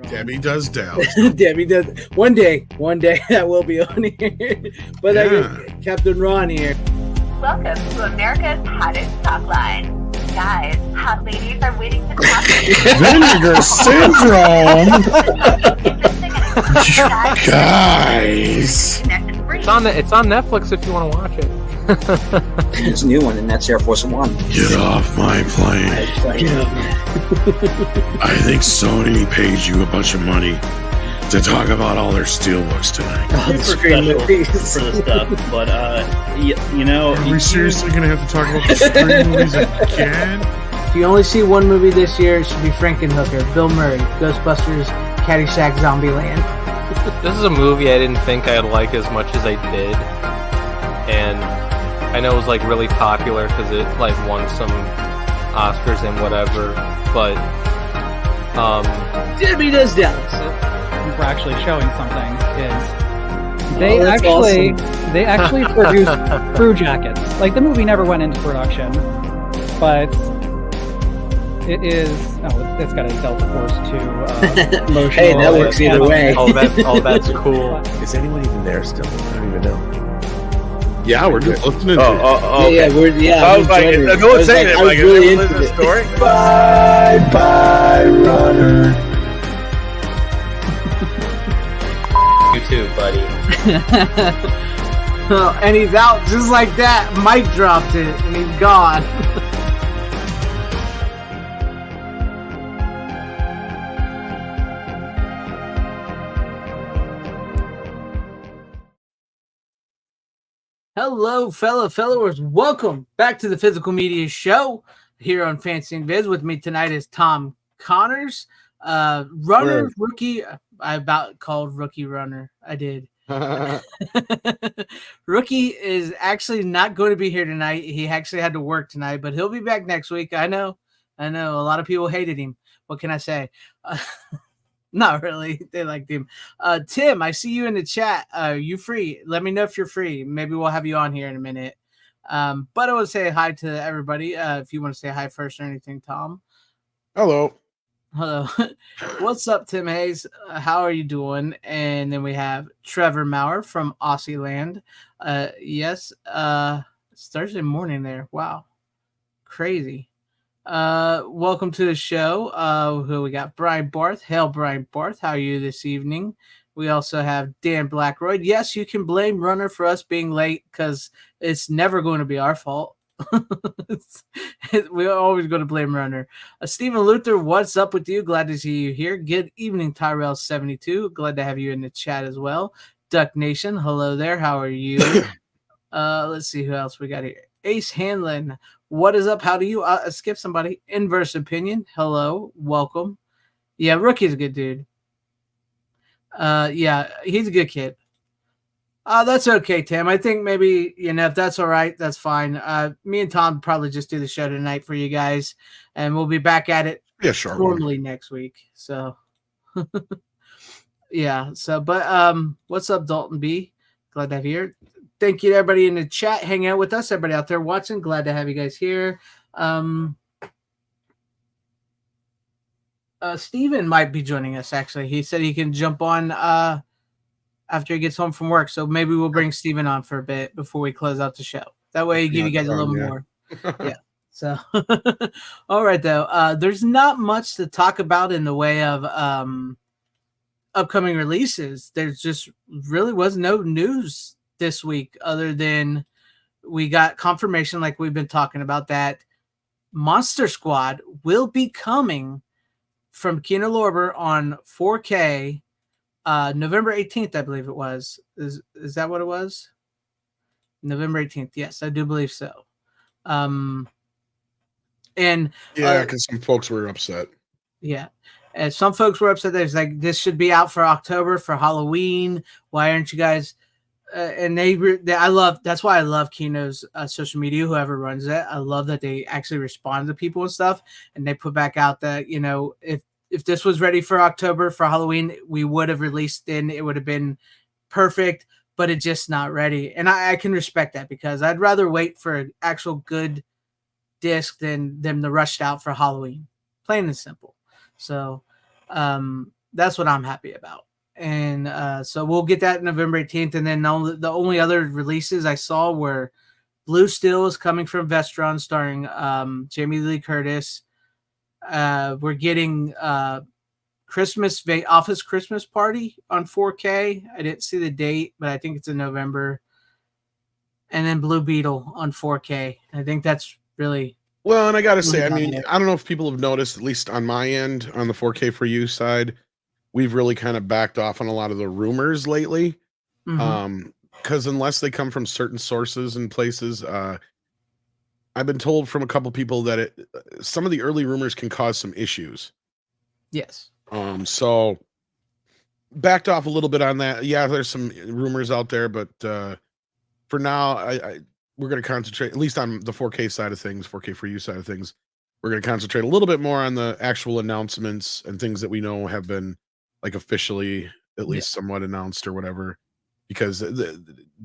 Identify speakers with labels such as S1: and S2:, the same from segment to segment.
S1: Debbie does Dallas.
S2: Debbie does. One day that will be on here. But Captain Ron here.
S3: Welcome to America's hottest talk line. Guys, hot ladies are waiting to talk to you.
S1: Vinegar syndrome. Guys.
S4: It's on Netflix if you want to watch it.
S5: There's a new one, and that's Air Force One.
S1: Get off my plane. I think Sony paid you a bunch of money to talk about all their steelbooks tonight.
S5: The screen movies for the stuff, but you know,
S1: are we seriously going to have to talk about the screen movies again?
S2: If you only see one movie this year, it should be Frankenhooker, Bill Murray, Ghostbusters, Caddyshack, Zombieland.
S4: This is a movie I didn't think I'd like as much as I did, and I know it was like really popular because it like won some Oscars and whatever, but
S2: Debbie does Dallas.
S6: We're actually showing something is they actually produced crew jackets. Like the movie never went into production, but it is it's got a Delta Force 2 motion.
S5: Hey, that works either way.
S4: That's cool.
S7: Is anyone even there still? I don't even know.
S1: Yeah, we're just listening to it.
S5: Okay.
S7: I was like, no one's saying it. Like,
S5: really
S7: is it a story?
S1: Bye, bye, runner.
S4: You too, buddy.
S2: And he's out just like that. Mike dropped it, and he's gone. Hello, fellow followers. Welcome back to the Physical Media Show here on FanZcene Viz. With me tonight is Tom Connors, runner, rookie. I about called rookie runner. I did. Rookie is actually not going to be here tonight. He actually had to work tonight, but he'll be back next week. I know. A lot of people hated him. What can I say? Not really. They liked him. Tim, I see you in the chat. Are you free? Let me know if you're free. Maybe we'll have you on here in a minute. But I want to say hi to everybody. If you want to say hi first or anything, Tom.
S1: Hello.
S2: What's up, Tim Hayes? How are you doing? And then we have Trevor Maurer from Aussie Land. Yes. It's Thursday morning there. Wow. Crazy. Welcome to the show. Who we got? Brian Barth. Hail, Brian Barth. How are you this evening? We also have Dan Blackroyd. Yes, you can blame Runner for us being late because it's never going to be our fault. We're always going to blame Runner. Stephen Luther, what's up with you? Glad to see you here. Good evening, Tyrell72. Glad to have you in the chat as well. Duck Nation, hello there. How are you? Let's see who else we got here. Ace Hanlon, what is up? How do you skip somebody? Inverse Opinion, hello, welcome. Yeah, Rookie's a good dude. Yeah, he's a good kid. That's okay, Tim. I think maybe, if that's all right, that's fine. Me and Tom probably just do the show tonight for you guys, and we'll be back at it formally next week. So, yeah. So, but what's up, Dalton B? Glad to have you here. Thank you to everybody in the chat hanging out with us. Everybody out there watching, glad to have you guys here. Steven might be joining us, actually. He said he can jump on after he gets home from work. So maybe we'll bring Steven on for a bit before we close out the show. That way, give you guys a little more. Yeah. So, all right, though. There's not much to talk about in the way of upcoming releases. There's just really was no news this week other than we got confirmation, like we've been talking about, that Monster Squad will be coming from Kino Lorber on 4K November 18th, I believe it was. Is that what it was? November 18th. Yes, I do believe so. And
S1: yeah, because some folks were upset.
S2: Yeah. And some folks were upset. There's like, this should be out for October, for Halloween. Why aren't you guys? And that's why I love Kino's social media, whoever runs it. I love that they actually respond to people and stuff. And they put back out that, if this was ready for October for Halloween, we would have released then. It would have been perfect, but it's just not ready. And I can respect that because I'd rather wait for an actual good disc than them to rush out for Halloween. Plain and simple. So, that's what I'm happy about. And so we'll get that November 18th. And then the only other releases I saw were Blue Steel is coming from Vestron, starring Jamie Lee Curtis. We're getting Office Christmas Party on 4K. I didn't see the date, but I think it's in November. And then Blue Beetle on 4K. I think that's really
S1: well. And I gotta say, I
S2: really
S1: mean,
S2: it.
S1: I don't know if people have noticed, at least on my end, on the 4K for you side, we've really kind of backed off on a lot of the rumors lately. Because unless they come from certain sources and places, I've been told from a couple people that some of the early rumors can cause some issues.
S2: Yes.
S1: So backed off a little bit on that. Yeah, there's some rumors out there, but for now, we're going to concentrate, at least on the 4K side of things, 4K for you side of things. We're going to concentrate a little bit more on the actual announcements and things that we know have been like officially at least somewhat announced or whatever, because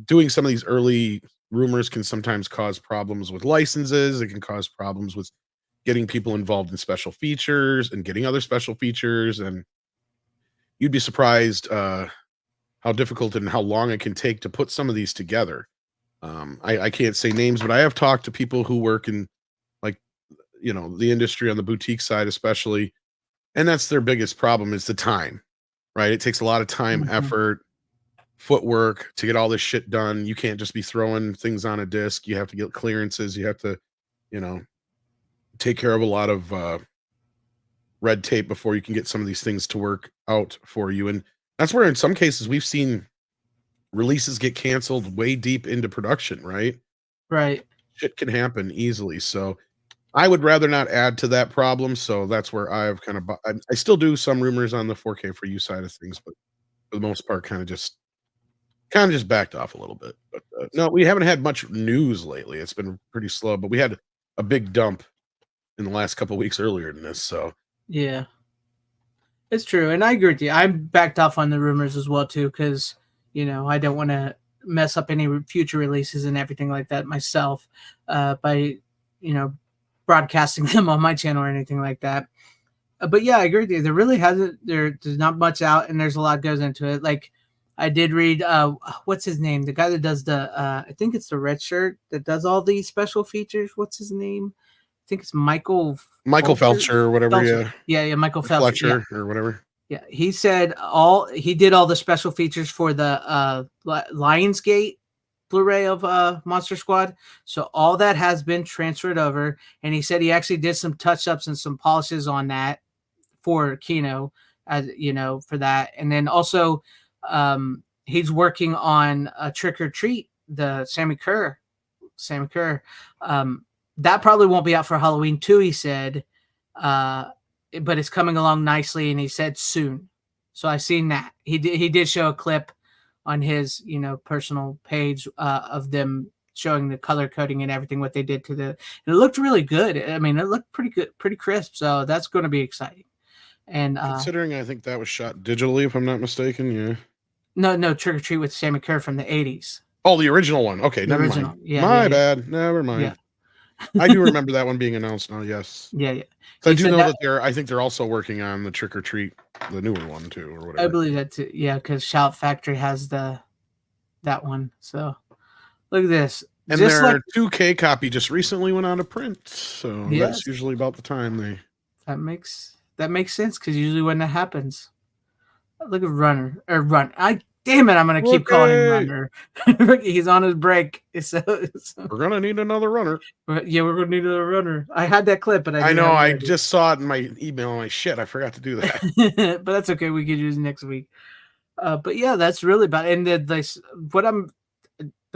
S1: doing some of these early rumors can sometimes cause problems with licenses. It can cause problems with getting people involved in special features and getting other special features. And you'd be surprised how difficult and how long it can take to put some of these together. I can't say names, but I have talked to people who work in, like, you know, the industry on the boutique side, especially. And that's their biggest problem is the time, right? It takes a lot of time, effort, footwork to get all this shit done. You can't just be throwing things on a disc. You have to get clearances. You have to, you know, take care of a lot of red tape before you can get some of these things to work out for you. And that's where in some cases we've seen releases get canceled way deep into production, right?
S2: Right.
S1: Shit can happen easily. So I would rather not add to that problem. So that's where I've kind of, I still do some rumors on the 4K for you side of things, but for the most part, kind of just backed off a little bit. But no, we haven't had much news lately. It's been pretty slow, but we had a big dump in the last couple of weeks earlier than this. So
S2: yeah, it's true. And I agree with you. I'm backed off on the rumors as well, too, because, you know, I don't want to mess up any future releases and everything like that myself by, you know, broadcasting them on my channel or anything like that. But yeah, I agree with you. There really there's not much out, and there's a lot goes into it. Like, I did read, what's his name? The guy that does I think it's the red shirt that does all these special features. What's his name? I think it's Michael
S1: Felcher or whatever.
S2: Felcher. Yeah, Michael Felcher.
S1: Fletcher or whatever.
S2: Yeah, he said he did all the special features for the Lionsgate Blu-ray of Monster Squad. So all that has been transferred over, and he said he actually did some touch-ups and some polishes on that for Kino, as you know, for that. And then also he's working on a Trick or Treat, the Sammy Kerr. That probably won't be out for Halloween 2, he said. But it's coming along nicely, and he said soon. So I seen that. He did show a clip on his, you know, personal page of them showing the color coding and everything, what they did to and it looked really good. I mean, it looked pretty good, pretty crisp. So that's going to be exciting. And
S1: considering I think that was shot digitally, if I'm not mistaken. Yeah.
S2: No, Trick or Treat with Sammy Kerr from the 80s.
S1: Oh, the original one. Okay, never mind.
S2: Yeah,
S1: My bad. Never mind.
S2: Yeah.
S1: I do remember that one being announced now. Yes.
S2: Yeah.
S1: So I do know that I think they're also working on the Trick or Treat, the newer one too, or whatever.
S2: I believe that too. Yeah, because Shout Factory has that one. So look at this.
S1: And their 2K copy just recently went out of print. So that's usually about the time they.
S2: That makes sense, because usually when that happens. Look at Run. Damn it, I'm going to keep calling him Runner. He's on his break. So
S1: we're going to need another runner.
S2: Yeah, we're going to need another runner. I had that clip, but I
S1: know. I just saw it in my email. My shit, I forgot to do that.
S2: But that's okay. We could use it next week. But yeah, that's really about it. And the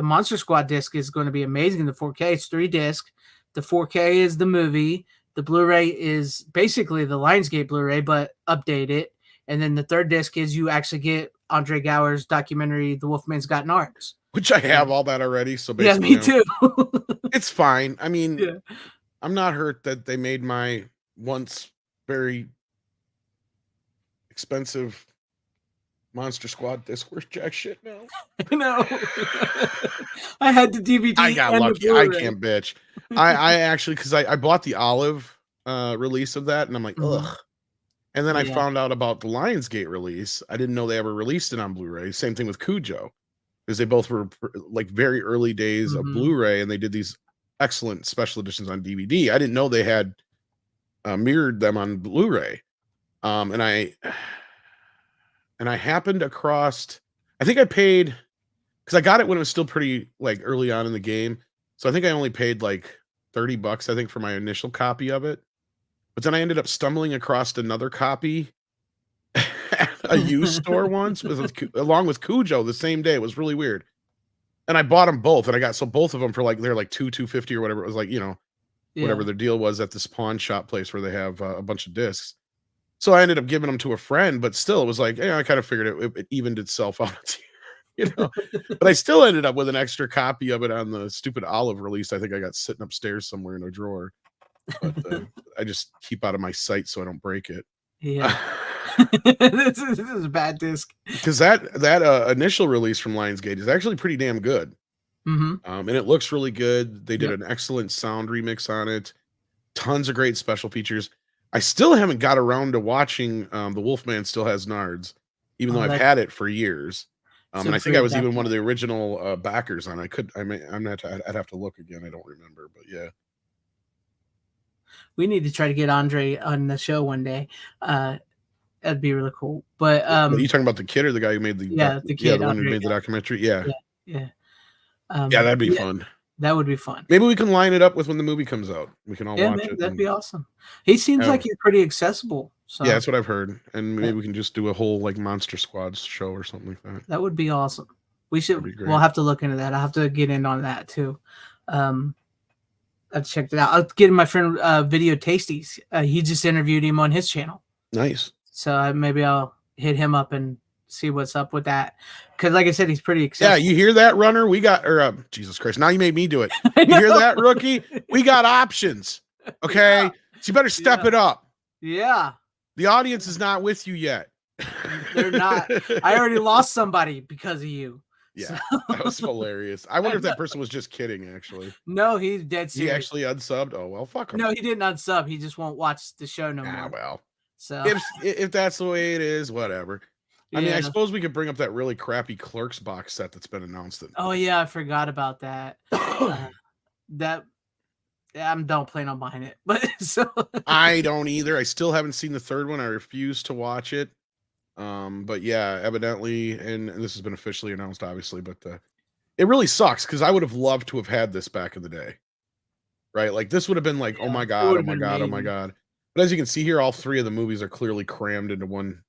S2: Monster Squad disc is going to be amazing. The 4K, it's 3 disc. The 4K is the movie. The Blu-ray is basically the Lionsgate Blu-ray, but updated. And then the 3rd disc is you actually get Andre Gower's documentary, The Wolfman's Got Nards.
S1: Which I have all that already. So basically,
S2: yeah, me too.
S1: It's fine. I mean, I'm not hurt that they made my once very expensive Monster Squad disc worth jack shit now.
S2: No. I had the DVD.
S1: I got lucky. I can't bitch. I actually, because I bought the olive release of that, and I'm like, ugh. And then I
S2: Yeah.
S1: found out about the Lionsgate release. I didn't know they ever released it on Blu-ray. Same thing with Cujo, because they both were like very early days of
S2: Mhm.
S1: Blu-ray, and they did these excellent special editions on DVD. I didn't know they had mirrored them on Blu-ray. And I happened across, I think I paid, because I got it when it was still pretty like early on in the game. So I think I only paid like $30, I think, for my initial copy of it. But then I ended up stumbling across another copy at a used store once along with Cujo the same day. It was really weird. And I bought them both, and I got both of them for like, they're like $250 or whatever. It was like, whatever
S2: Yeah.
S1: their deal was at this pawn shop place where they have a bunch of discs. So I ended up giving them to a friend, but still it was like, I kind of figured it evened itself out, but I still ended up with an extra copy of it on the stupid Olive release. I think I got sitting upstairs somewhere in a drawer, but I just keep out of my sight so I don't break it.
S2: Yeah. this is a bad disc.
S1: Because that initial release from Lionsgate is actually pretty damn good.
S2: Mm-hmm.
S1: And it looks really good. They did
S2: Yep.
S1: an excellent sound remix on it. Tons of great special features. I still haven't got around to watching The Wolfman Still Has Nards, even though I've had it for years. And I think I was even one of the original backers on it. I'd have to look again. I don't remember, but yeah.
S2: We need to try to get Andre on the show one day. That'd be really cool. But
S1: Are you talking about the kid or the guy who made the
S2: the kid,
S1: the one who made the documentary? Yeah.
S2: Yeah.
S1: That'd be fun.
S2: That would be fun.
S1: Maybe we can line it up with when the movie comes out. We can all watch it.
S2: That'd be awesome. He seems like he's pretty accessible. So
S1: yeah, that's what I've heard. And maybe we can just do a whole like Monster Squad show or something like that.
S2: That would be awesome. We should. We'll have to look into that. I'll have to get in on that too. I've checked it out. I'll get my friend Video Tasties. He just interviewed him on his channel.
S1: Nice.
S2: So maybe I'll hit him up and see what's up with that. Because like I said, he's pretty accessible.
S1: Yeah, you hear that, Runner? We got, Jesus Christ, now you made me do it. You hear that, Rookie? We got options. Okay? Yeah. So you better step it up.
S2: Yeah.
S1: The audience is not with you yet.
S2: They're not. I already lost somebody because of you.
S1: Yeah, so. That was hilarious. I wonder if that person was just kidding, actually.
S2: No, he's dead serious.
S1: He actually unsubbed? Oh, well, fuck him.
S2: No, he didn't unsub. He just won't watch the show no more.
S1: Well.
S2: So
S1: if that's the way it is, whatever. I mean, I suppose we could bring up that really crappy Clerks box set that's been announced.
S2: Oh, yeah, I forgot about that. Don't plan on buying it. But so
S1: I don't either. I still haven't seen the third one. I refuse to watch it. But yeah, evidently, and this has been officially announced, obviously, but it really sucks because I would have loved to have had this back in the day, right? Like this would have been like, oh my god, oh my god, oh my god. But as you can see here, all three of the movies are clearly crammed into one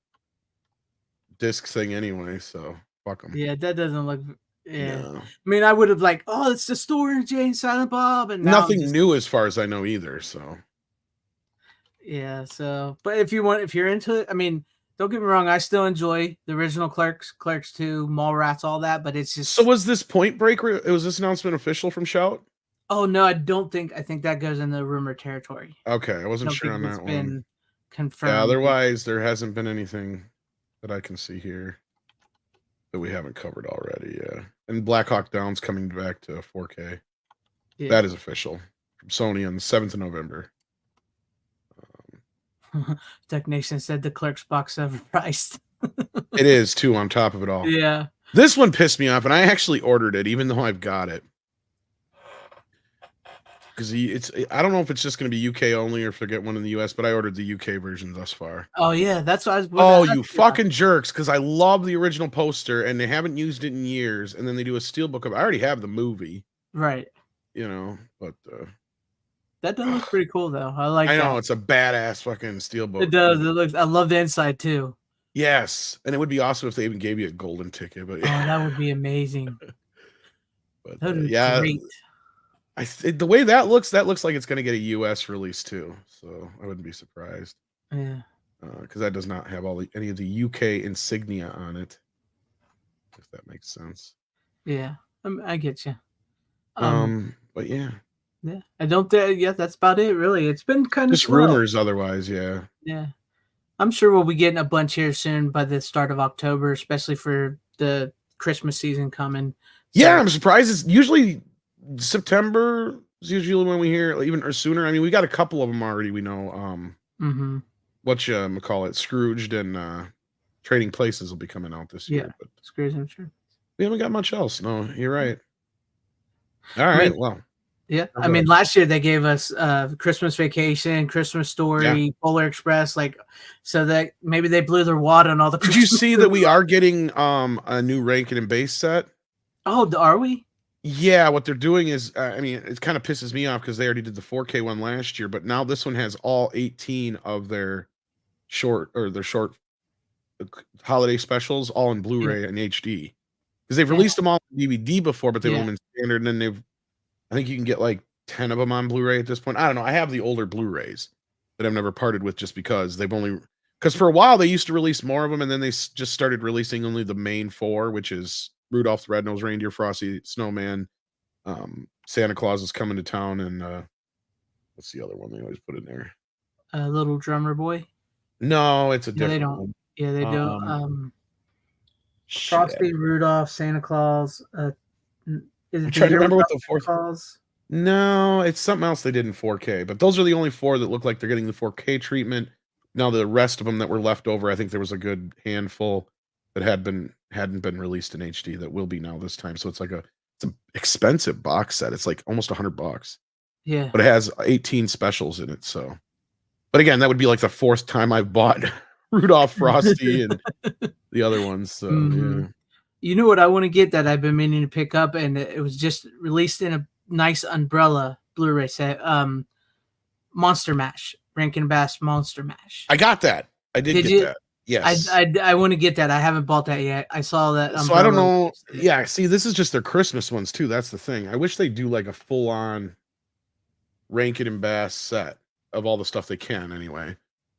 S1: disc thing anyway. So fuck them.
S2: Yeah, that doesn't look. Yeah,
S1: no.
S2: I mean, I would have like, oh, it's the story of Jane Silent Bob, and
S1: nothing new as far as I know either. So
S2: yeah, so but if you're into it, I mean. Don't get me wrong, I still enjoy the original Clerks 2, Mallrats, all that, but it's just...
S1: So was this Point Break, was this announcement official from Shout?
S2: Oh, no, I think that goes in the rumor territory.
S1: Okay, I wasn't sure on that one.
S2: Been confirmed.
S1: Yeah, otherwise, there hasn't been anything that I can see here that we haven't covered already, yeah. And Black Hawk Down's coming back to 4K. Yeah. That is official. From Sony on the 7th of November.
S2: Tech Nation said the Clerks box overpriced.
S1: It is too, on top of it all.
S2: Yeah.
S1: This one pissed me off, and I actually ordered it, even though I've got it. Because I don't know if it's just going to be UK only or if they get one in the US, but I ordered the UK version thus far.
S2: Oh yeah, that's what I was.
S1: Oh, you fucking jerks! Because I love the original poster, and they haven't used it in years, and then they do a steelbook of. I already have the movie,
S2: right?
S1: But.
S2: That does look pretty cool, though. I like.
S1: I know it's a badass fucking steelbook.
S2: It does. It looks. I love the inside too.
S1: Yes, and it would be awesome if they even gave you a golden ticket. But
S2: yeah, that would be amazing.
S1: But yeah, great. The way that looks like it's going to get a US release too. So I wouldn't be surprised.
S2: Yeah.
S1: Because that does not have any of the UK insignia on it. If that makes sense.
S2: Yeah, I get you.
S1: But yeah.
S2: Yeah, I don't. Yeah, that's about it. Really, it's been kind of
S1: just rumors. Otherwise, yeah.
S2: Yeah, I'm sure we'll be getting a bunch here soon by the start of October, especially for the Christmas season coming.
S1: So, yeah, I'm surprised. It's usually September is usually when we hear, even or sooner. I mean, we got a couple of them already. We know. call it, Scrooged and Trading Places will be coming out this year.
S2: Yeah.
S1: But
S2: Scrooge, I'm sure.
S1: we haven't got much else. No, you're right. All right. Well,
S2: yeah.
S1: Oh,
S2: I
S1: go
S2: mean,
S1: ahead.
S2: last year they gave us Christmas Vacation, Christmas Story, Polar Express, like, so that maybe they blew their wad on all the.
S1: Did you
S2: Christmas
S1: see that we are getting a new Rankin and Base set?
S2: Oh, are we?
S1: Yeah, what they're doing is, I mean, it kind of pisses me off because they already did the 4K one last year, but now this one has all 18 of their short holiday specials all in Blu-ray and HD. Because they've released them all on DVD before, but they've only been standard, and then I think you can get like 10 of them on Blu-ray at this point. I don't know. I have the older Blu-rays that I've never parted with just because because for a while they used to release more of them, and then they just started releasing only the main 4, which is Rudolph the Red-Nosed Reindeer, Frosty Snowman, Santa Claus is Coming to Town, and what's the other one they always put in there?
S2: Little Drummer Boy.
S1: No, it's a
S2: Yeah, they
S1: different
S2: don't.
S1: one.
S2: Yeah, they do.
S1: Shit.
S2: Frosty, Rudolph, Santa Claus.
S1: I'm trying to remember what the fourth.
S2: Claus?
S1: No, it's something else they did in 4K, but those are the only 4 that look like they're getting the 4K treatment. Now the rest of them that were left over, I think there was a good handful that hadn't been released in HD that will be now this time. So it's an expensive box set. It's like almost $100.
S2: Yeah.
S1: But it has 18 specials in it. So, but again, that would be like the 4th time I've bought Rudolph, Frosty, and the other ones. So yeah.
S2: You know what I want to get that I've been meaning to pick up, and it was just released in a nice umbrella Blu-ray set. Monster Mash, Rankin Bass Monster Mash.
S1: I got that. I did get that. Yes.
S2: I want to get that. I haven't bought that yet. I saw that.
S1: So I don't know. Yeah, see, this is just their Christmas ones too. That's the thing. I wish they do like a full-on Rankin and Bass set of all the stuff they can anyway.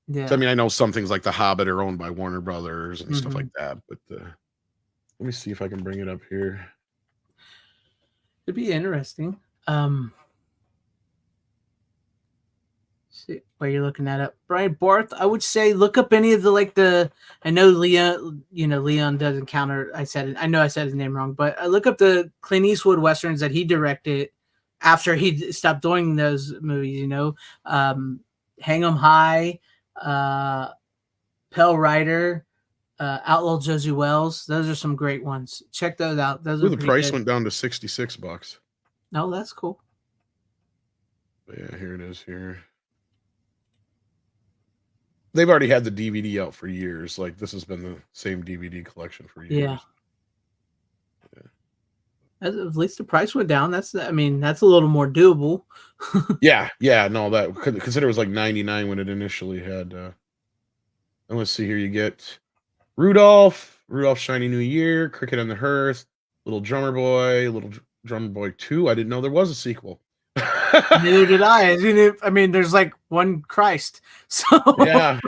S2: Yeah.
S1: So, I mean, I know some things like The Hobbit are owned by Warner Brothers and stuff like that, but let me see if I can bring it up here.
S2: It'd be interesting. See while you're looking that up, Brian Barth, I would say look up any of I know Leon doesn't counter. I know I said his name wrong, but I look up the Clint Eastwood westerns that he directed after he stopped doing those movies. Hang 'em High, Pale Rider, Outlaw Josie Wells. Those are some great ones. Check those out. Those are
S1: the price went down to $66.
S2: No, that's cool.
S1: But yeah, here it is here. They've already had the DVD out for years. Like this has been the same DVD collection for years.
S2: Yeah. At least the price went down. That's a little more doable.
S1: yeah. No, that consider it was like $99 when it initially had. And let's see here. You get Rudolph, Shiny New Year, Cricket on the Hearth, Little Drummer Boy, Little Drummer Boy 2. I didn't know there was a sequel.
S2: Neither did I. There's like one Christ. So
S1: yeah.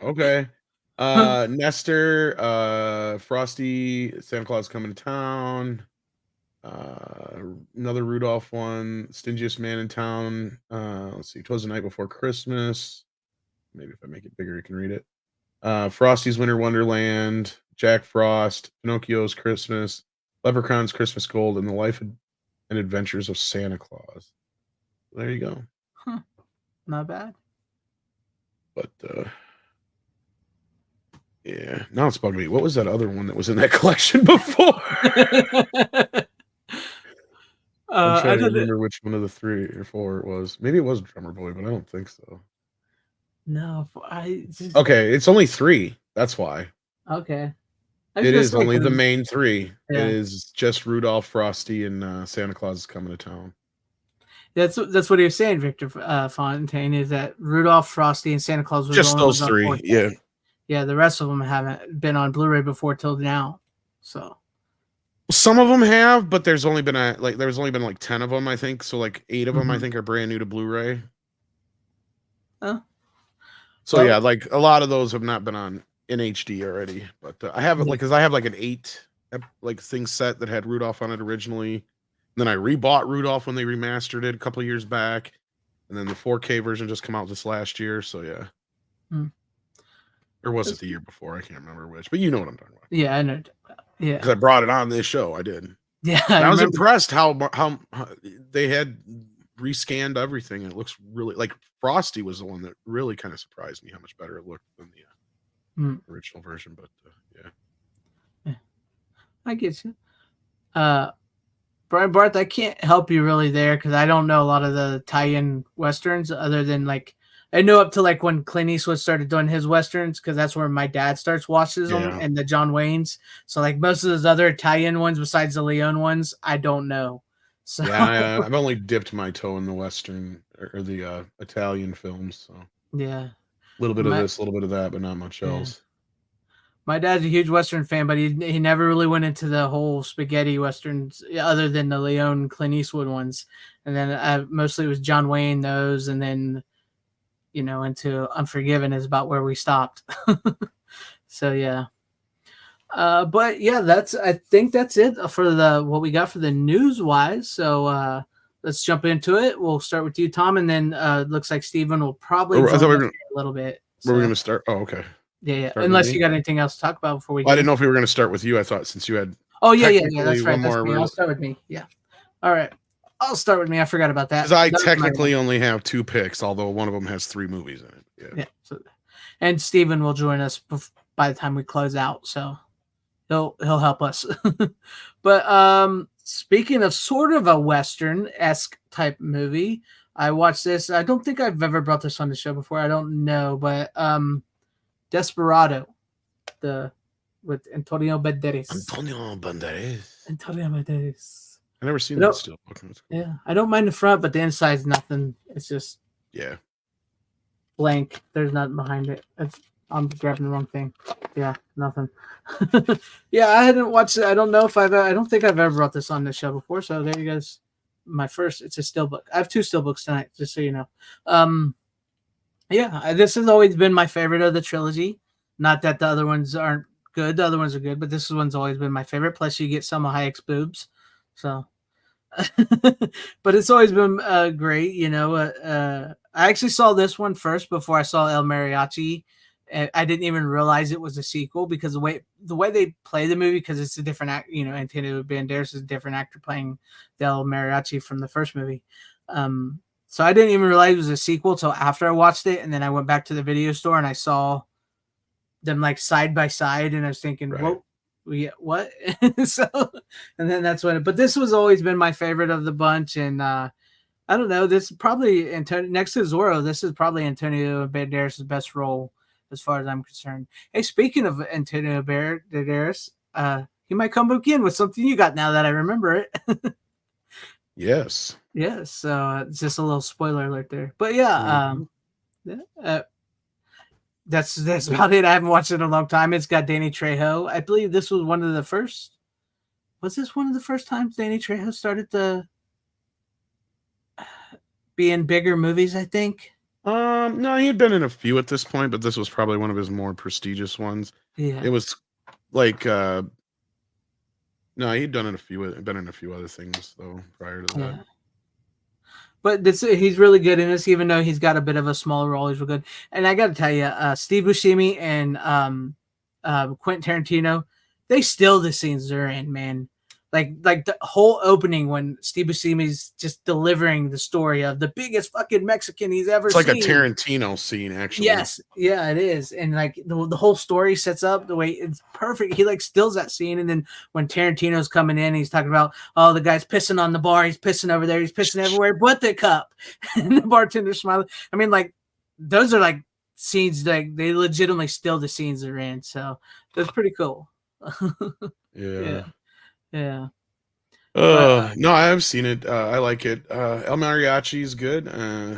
S1: Okay. Nestor, Frosty, Santa Claus Coming to Town. Another Rudolph one, Stingiest Man in Town. Let's see, 'Twas the Night Before Christmas. Maybe if I make it bigger, you can read it. Frosty's Winter Wonderland, Jack Frost, Pinocchio's Christmas, Leprechaun's Christmas Gold, and The Life and Adventures of Santa Claus. There you go.
S2: Huh. Not bad.
S1: But yeah, now it's bugging me. What was that other one that was in that collection before? I'm trying to remember which one of the 3 or 4 it was. Maybe it was Drummer Boy, but I don't think so.
S2: No,
S1: okay, it's only 3. That's why.
S2: Okay.
S1: It is only the main 3.
S2: Yeah.
S1: It is just Rudolph, Frosty, and Santa Claus is Coming to Town.
S2: That's what he was saying, Victor Fontaine, is that Rudolph, Frosty, and Santa Claus was
S1: just those 3. Yeah.
S2: Yeah, the rest of them haven't been on Blu-ray before till now. So
S1: some of them have, but there's only been like 10 of them, I think. So like 8 of them I think are brand new to Blu-ray.
S2: Oh.
S1: So yeah, like a lot of those have not been on in HD already, but I have it because I have like an 8 thing set that had Rudolph on it originally. And then I rebought Rudolph when they remastered it a couple of years back, and then the 4K version just came out this last year. So yeah, or was it the year before? I can't remember which, but you know what I'm talking about.
S2: Yeah, I know. Yeah,
S1: because I brought it on this show. I did.
S2: Yeah,
S1: I was impressed how they had rescanned everything. And it looks really like Frosty was the one that really kind of surprised me how much better it looked than the original version. But yeah,
S2: I get you. Brian Barth, I can't help you really there because I don't know a lot of the tie-in westerns other than like I know up to like when Clint Eastwood started doing his westerns because that's where my dad starts watches them and the John Waynes. So like most of those other tie-in ones besides the Leone ones, I don't know. So
S1: yeah, I've only dipped my toe in the western or the Italian films. So
S2: yeah,
S1: a little bit of this, a little bit of that, but not much else.
S2: My dad's a huge Western fan, but he never really went into the whole spaghetti Westerns other than the Leone Clint Eastwood ones. And then mostly it was John Wayne, those, and then, into Unforgiven is about where we stopped. So, yeah. But, yeah, I think that's it for what we got for the news-wise. So, let's jump into it. We'll start with you, Tom, and then looks like Steven will probably join us a little bit.
S1: We're going to start. Oh, okay.
S2: Yeah. Unless you got anything else to talk about before we.
S1: I didn't know if we were going to start with you. I thought since you had.
S2: Oh yeah. That's right. That's me. I'll start with me. Yeah. All right. I'll start with me. I forgot about that.
S1: Because I technically only have 2 picks, although one of them has 3 movies in it.
S2: Yeah. And Steven will join us by the time we close out, so he'll help us. But speaking of sort of a Western-esque type movie, I watched this. I don't think I've ever brought this on the show before. I don't know, but Desperado, with Antonio Banderas.
S1: I never seen that still.
S2: Yeah, I don't mind the front, but the inside's nothing. It's just blank. There's nothing behind it. I'm grabbing the wrong thing. Yeah, nothing. Yeah, I hadn't watched it. I don't know if I don't think I've ever brought this on the show before. So there you guys. My first. It's a steelbook. I have 2 steelbooks tonight, just so you know. Yeah, this has always been my favorite of the trilogy. Not that the other ones aren't good. The other ones are good, but this one's always been my favorite. Plus, you get Selma Hayek's boobs. So, but it's always been great. I actually saw this one first before I saw El Mariachi. I didn't even realize it was a sequel because the way they play the movie, because it's a different act. Antonio Banderas is a different actor playing the El Mariachi from the first movie. So I didn't even realize it was a sequel till after I watched it, and then I went back to the video store and I saw them like side by side, and I was thinking, "Whoa, what?" So, and then that's when. But this was always been my favorite of the bunch, and I don't know. This is probably next to Zorro. This is probably Antonio Banderas' best role as far as I'm concerned. Hey, speaking of Antonio Banderas, he might come back in with something you got now that I remember it.
S1: Yes.
S2: Yes. It's just a little spoiler alert there. But yeah, that's about it. I haven't watched it in a long time. It's got Danny Trejo. I believe this was one of the first. Was this one of the first times Danny Trejo started to be in bigger movies? I think.
S1: No, he had been in a few at this point, but this was probably one of his more prestigious ones.
S2: Yeah.
S1: It was like no, he'd been in a few other things though prior to that.
S2: Yeah. But he's really good in this, even though he's got a bit of a smaller role. He's real good. And I got to tell you, Steve Buscemi and Quentin Tarantino, they steal the scenes they're in, man. Like the whole opening when Steve Buscemi's just delivering the story of the biggest fucking Mexican he's ever seen.
S1: It's like a Tarantino scene, actually.
S2: Yes, yeah, it is. And like the whole story sets up the way it's perfect. He like steals that scene, and then when Tarantino's coming in, he's talking about, oh, the guy's pissing on the bar, he's pissing over there, he's pissing everywhere but the cup, and the bartender's smiling. I mean, like those are like scenes like they legitimately steal the scenes they're in. So that's pretty cool.
S1: Yeah.
S2: Yeah.
S1: No, I've seen it. I like it. El Mariachi is good. The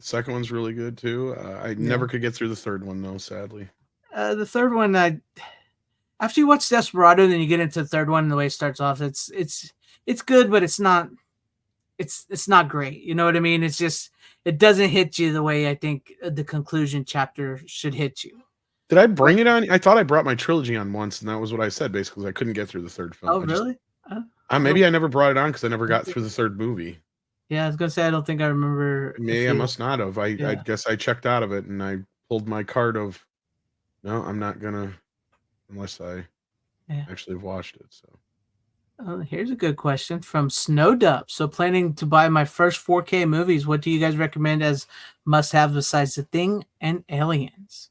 S1: second one's really good too. I never could get through the third one though, sadly.
S2: The third one, after you watch Desperado, then you get into the third one. The way it starts off, it's good, but it's not great. You know what I mean? It's just it doesn't hit you the way I think the conclusion chapter should hit you.
S1: Did I bring it on? I thought I brought my trilogy on once, and that was what I said basically. I couldn't get through the third film.
S2: Oh, really?
S1: Maybe I never brought it on because I never got through the third movie.
S2: Yeah, I was gonna say I don't think I remember.
S1: Maybe I must not have. I guess I checked out of it and I pulled my card of no, I'm not gonna unless I actually watched it. So
S2: Here's a good question from Snowdub. So, planning to buy my first 4K movies. What do you guys recommend as must-have besides The Thing and Aliens?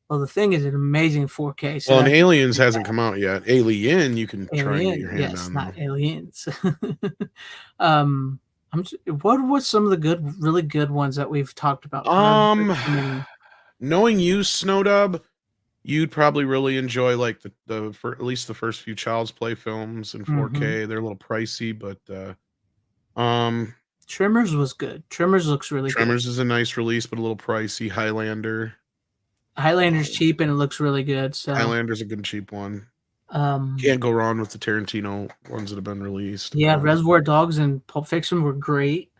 S2: Well, The Thing is an amazing 4K. So
S1: Well, and
S2: that's
S1: Aliens hasn't come out yet. Alien, you can try and get
S2: Alien,
S1: your hand
S2: yes,
S1: on.
S2: not
S1: Though.
S2: Aliens. What was some of the really good ones that we've talked about?
S1: Knowing you, Snowdub, you'd probably really enjoy like for at least the first few Child's Play films in 4K. They're a little pricey, but
S2: Tremors was good. Tremors looks really
S1: Tremors is a nice release, but a little pricey. Highlander.
S2: Highlander's cheap and it looks really good. So
S1: Highlander's a good cheap one. Can't go wrong with the Tarantino ones that have been released.
S2: Yeah, Reservoir Dogs and Pulp Fiction were great.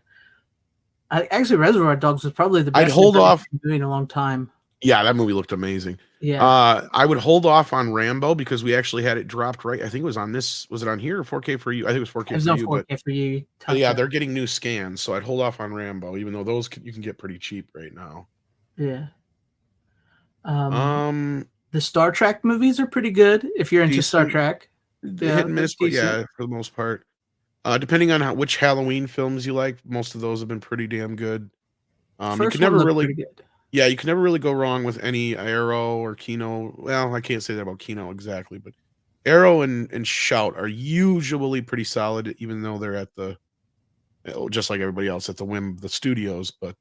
S2: Actually, Reservoir Dogs was probably the best
S1: I'd hold off
S2: movie in a long time.
S1: Yeah, that movie looked amazing.
S2: Yeah.
S1: I would hold off on Rambo because we actually had it dropped right. I think it was on this. Was it on here or 4K for you? I think it was 4K for you.
S2: 4K for you.
S1: But yeah, they're getting new scans, so I'd hold off on Rambo, even though those you can get pretty cheap right now.
S2: Yeah. The Star Trek movies are pretty good if you're into Star Trek.
S1: Hit and miss, but yeah, for the most part. Depending on which Halloween films you like, most of those have been pretty damn good. You can never really, you can never really go wrong with any Arrow or Kino. Well, I can't say that about Kino exactly, but Arrow and Shout are usually pretty solid, even though they're at just like everybody else, at the whim of the studios. But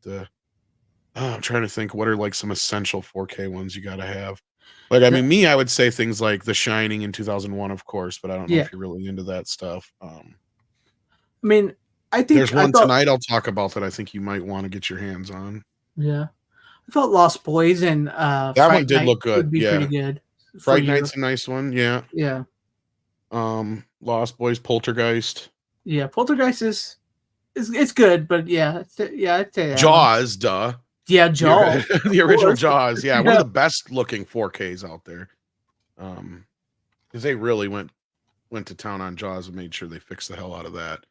S1: I'm trying to think what are like some essential 4K ones you got to have. Like, I mean, I would say things like The Shining in 2001, of course, but I don't know if you're really into that stuff.
S2: I mean, I think
S1: there's one tonight I'll talk about that I think you might want to get your hands on.
S2: Yeah. I thought Lost Boys and
S1: that one did look good.
S2: Would be pretty good.
S1: Fright Night's a nice one. Yeah.
S2: Yeah.
S1: Lost Boys, Poltergeist.
S2: Yeah, Poltergeist is it's good, but yeah, I'd say that.
S1: Jaws, duh.
S2: Yeah, Jaws.
S1: The original Jaws. Yeah, one of the best looking 4Ks out there. Because they really went to town on Jaws and made sure they fixed the hell out of that.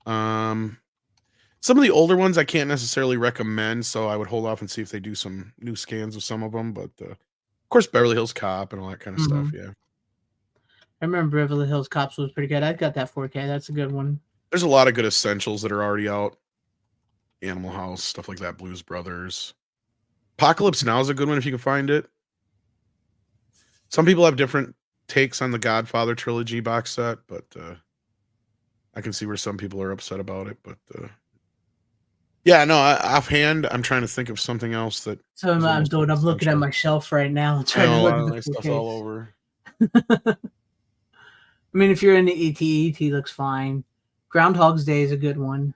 S1: Some of the older ones I can't necessarily recommend, so I would hold off and see if they do some new scans of some of them. But of course, Beverly Hills Cop and all that kind of stuff. Yeah,
S2: I remember Beverly Hills Cops was pretty good. I got that 4K. That's a good one.
S1: There's a lot of good essentials that are already out. Animal House, stuff like that. Blues Brothers. Apocalypse Now is a good one if you can find it. Some people have different takes on the Godfather trilogy box set, but I can see where some people are upset about it. But yeah, no, offhand, I'm trying to think of something else that.
S2: So I'm looking at my shelf right now, trying to look at the
S1: stuff all over.
S2: I mean, if you're into ET looks fine. Groundhog's Day is a good one.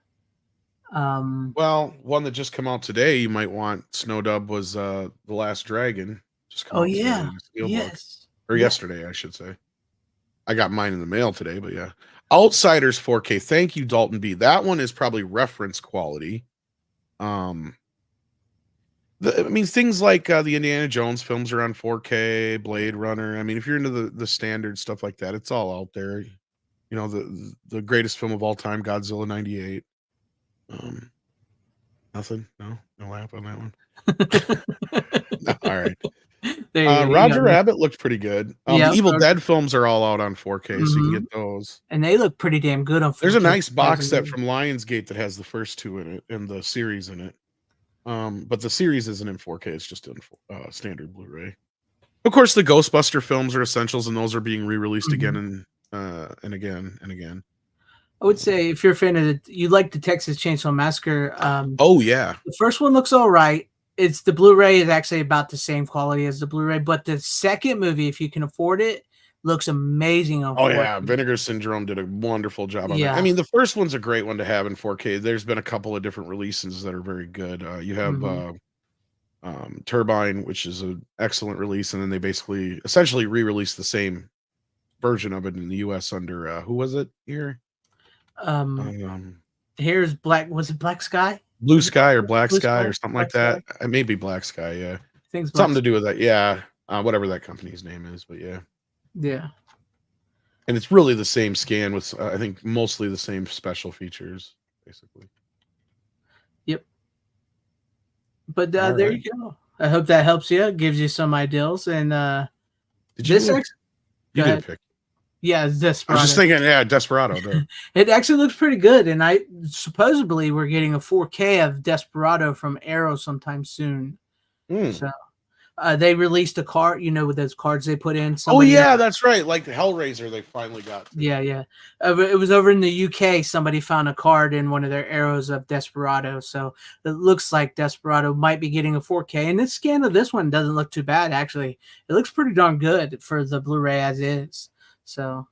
S1: Well, one that just came out today, you might want. Snowdub was The Last Dragon. Just come out
S2: yeah,
S1: yes, or yesterday, I should say. I got mine in the mail today, but yeah. Outsiders 4K. Thank you, Dalton B. That one is probably reference quality. I mean, things like the Indiana Jones films are on 4K, Blade Runner. I mean, if you're into the standard stuff like that, it's all out there. You know, the greatest film of all time, Godzilla 98. Nothing. No laugh on that one. No, all right. Roger Rabbit looked pretty good. The Evil Dead films are all out on 4K, so you can get those.
S2: And they look pretty damn good on 4K.
S1: There's a nice box set from Lionsgate that has the first two in it and the series in it. But the series isn't in 4K; it's just in standard Blu-ray. Of course, the Ghostbuster films are essentials, and those are being re-released again and again and again.
S2: I would say if you're a fan of you like the Texas Chainsaw Massacre.
S1: Oh yeah,
S2: the first one looks all right. It's the Blu-ray is actually about the same quality as the Blu-ray, but the second movie, if you can afford it, looks amazing on 4K.
S1: Oh yeah, Vinegar Syndrome did a wonderful job on that. I mean, the first one's a great one to have in 4K. There's been a couple of different releases that are very good. You have Turbine, which is an excellent release, and then they essentially re-released the same version of it in the US under who was it here?
S2: Here's Black. Was it Black Sky?
S1: Blue Sky or Black Sky or something like that. It may be Black Sky. Yeah, something to do with that. Yeah, whatever that company's name is, but yeah.
S2: Yeah.
S1: And it's really the same scan with I think mostly the same special features, basically.
S2: Yep. But there you go. I hope that helps you. Gives you some ideals. And
S1: did you did pick?
S2: Yeah,
S1: I was
S2: Desperado.
S1: just thinking, yeah, Desperado. Though.
S2: It actually looks pretty good, and I supposedly we're getting a 4K of Desperado from Arrow sometime soon.
S1: Mm.
S2: So they released a card, with those cards they put in.
S1: Oh
S2: Somebody
S1: yeah, that's right. Like the Hellraiser, they finally got. To.
S2: Yeah. It was over in the UK. Somebody found a card in one of their arrows of Desperado. So it looks like Desperado might be getting a 4K. And this scan of this one doesn't look too bad, actually. It looks pretty darn good for the Blu-ray as is. So,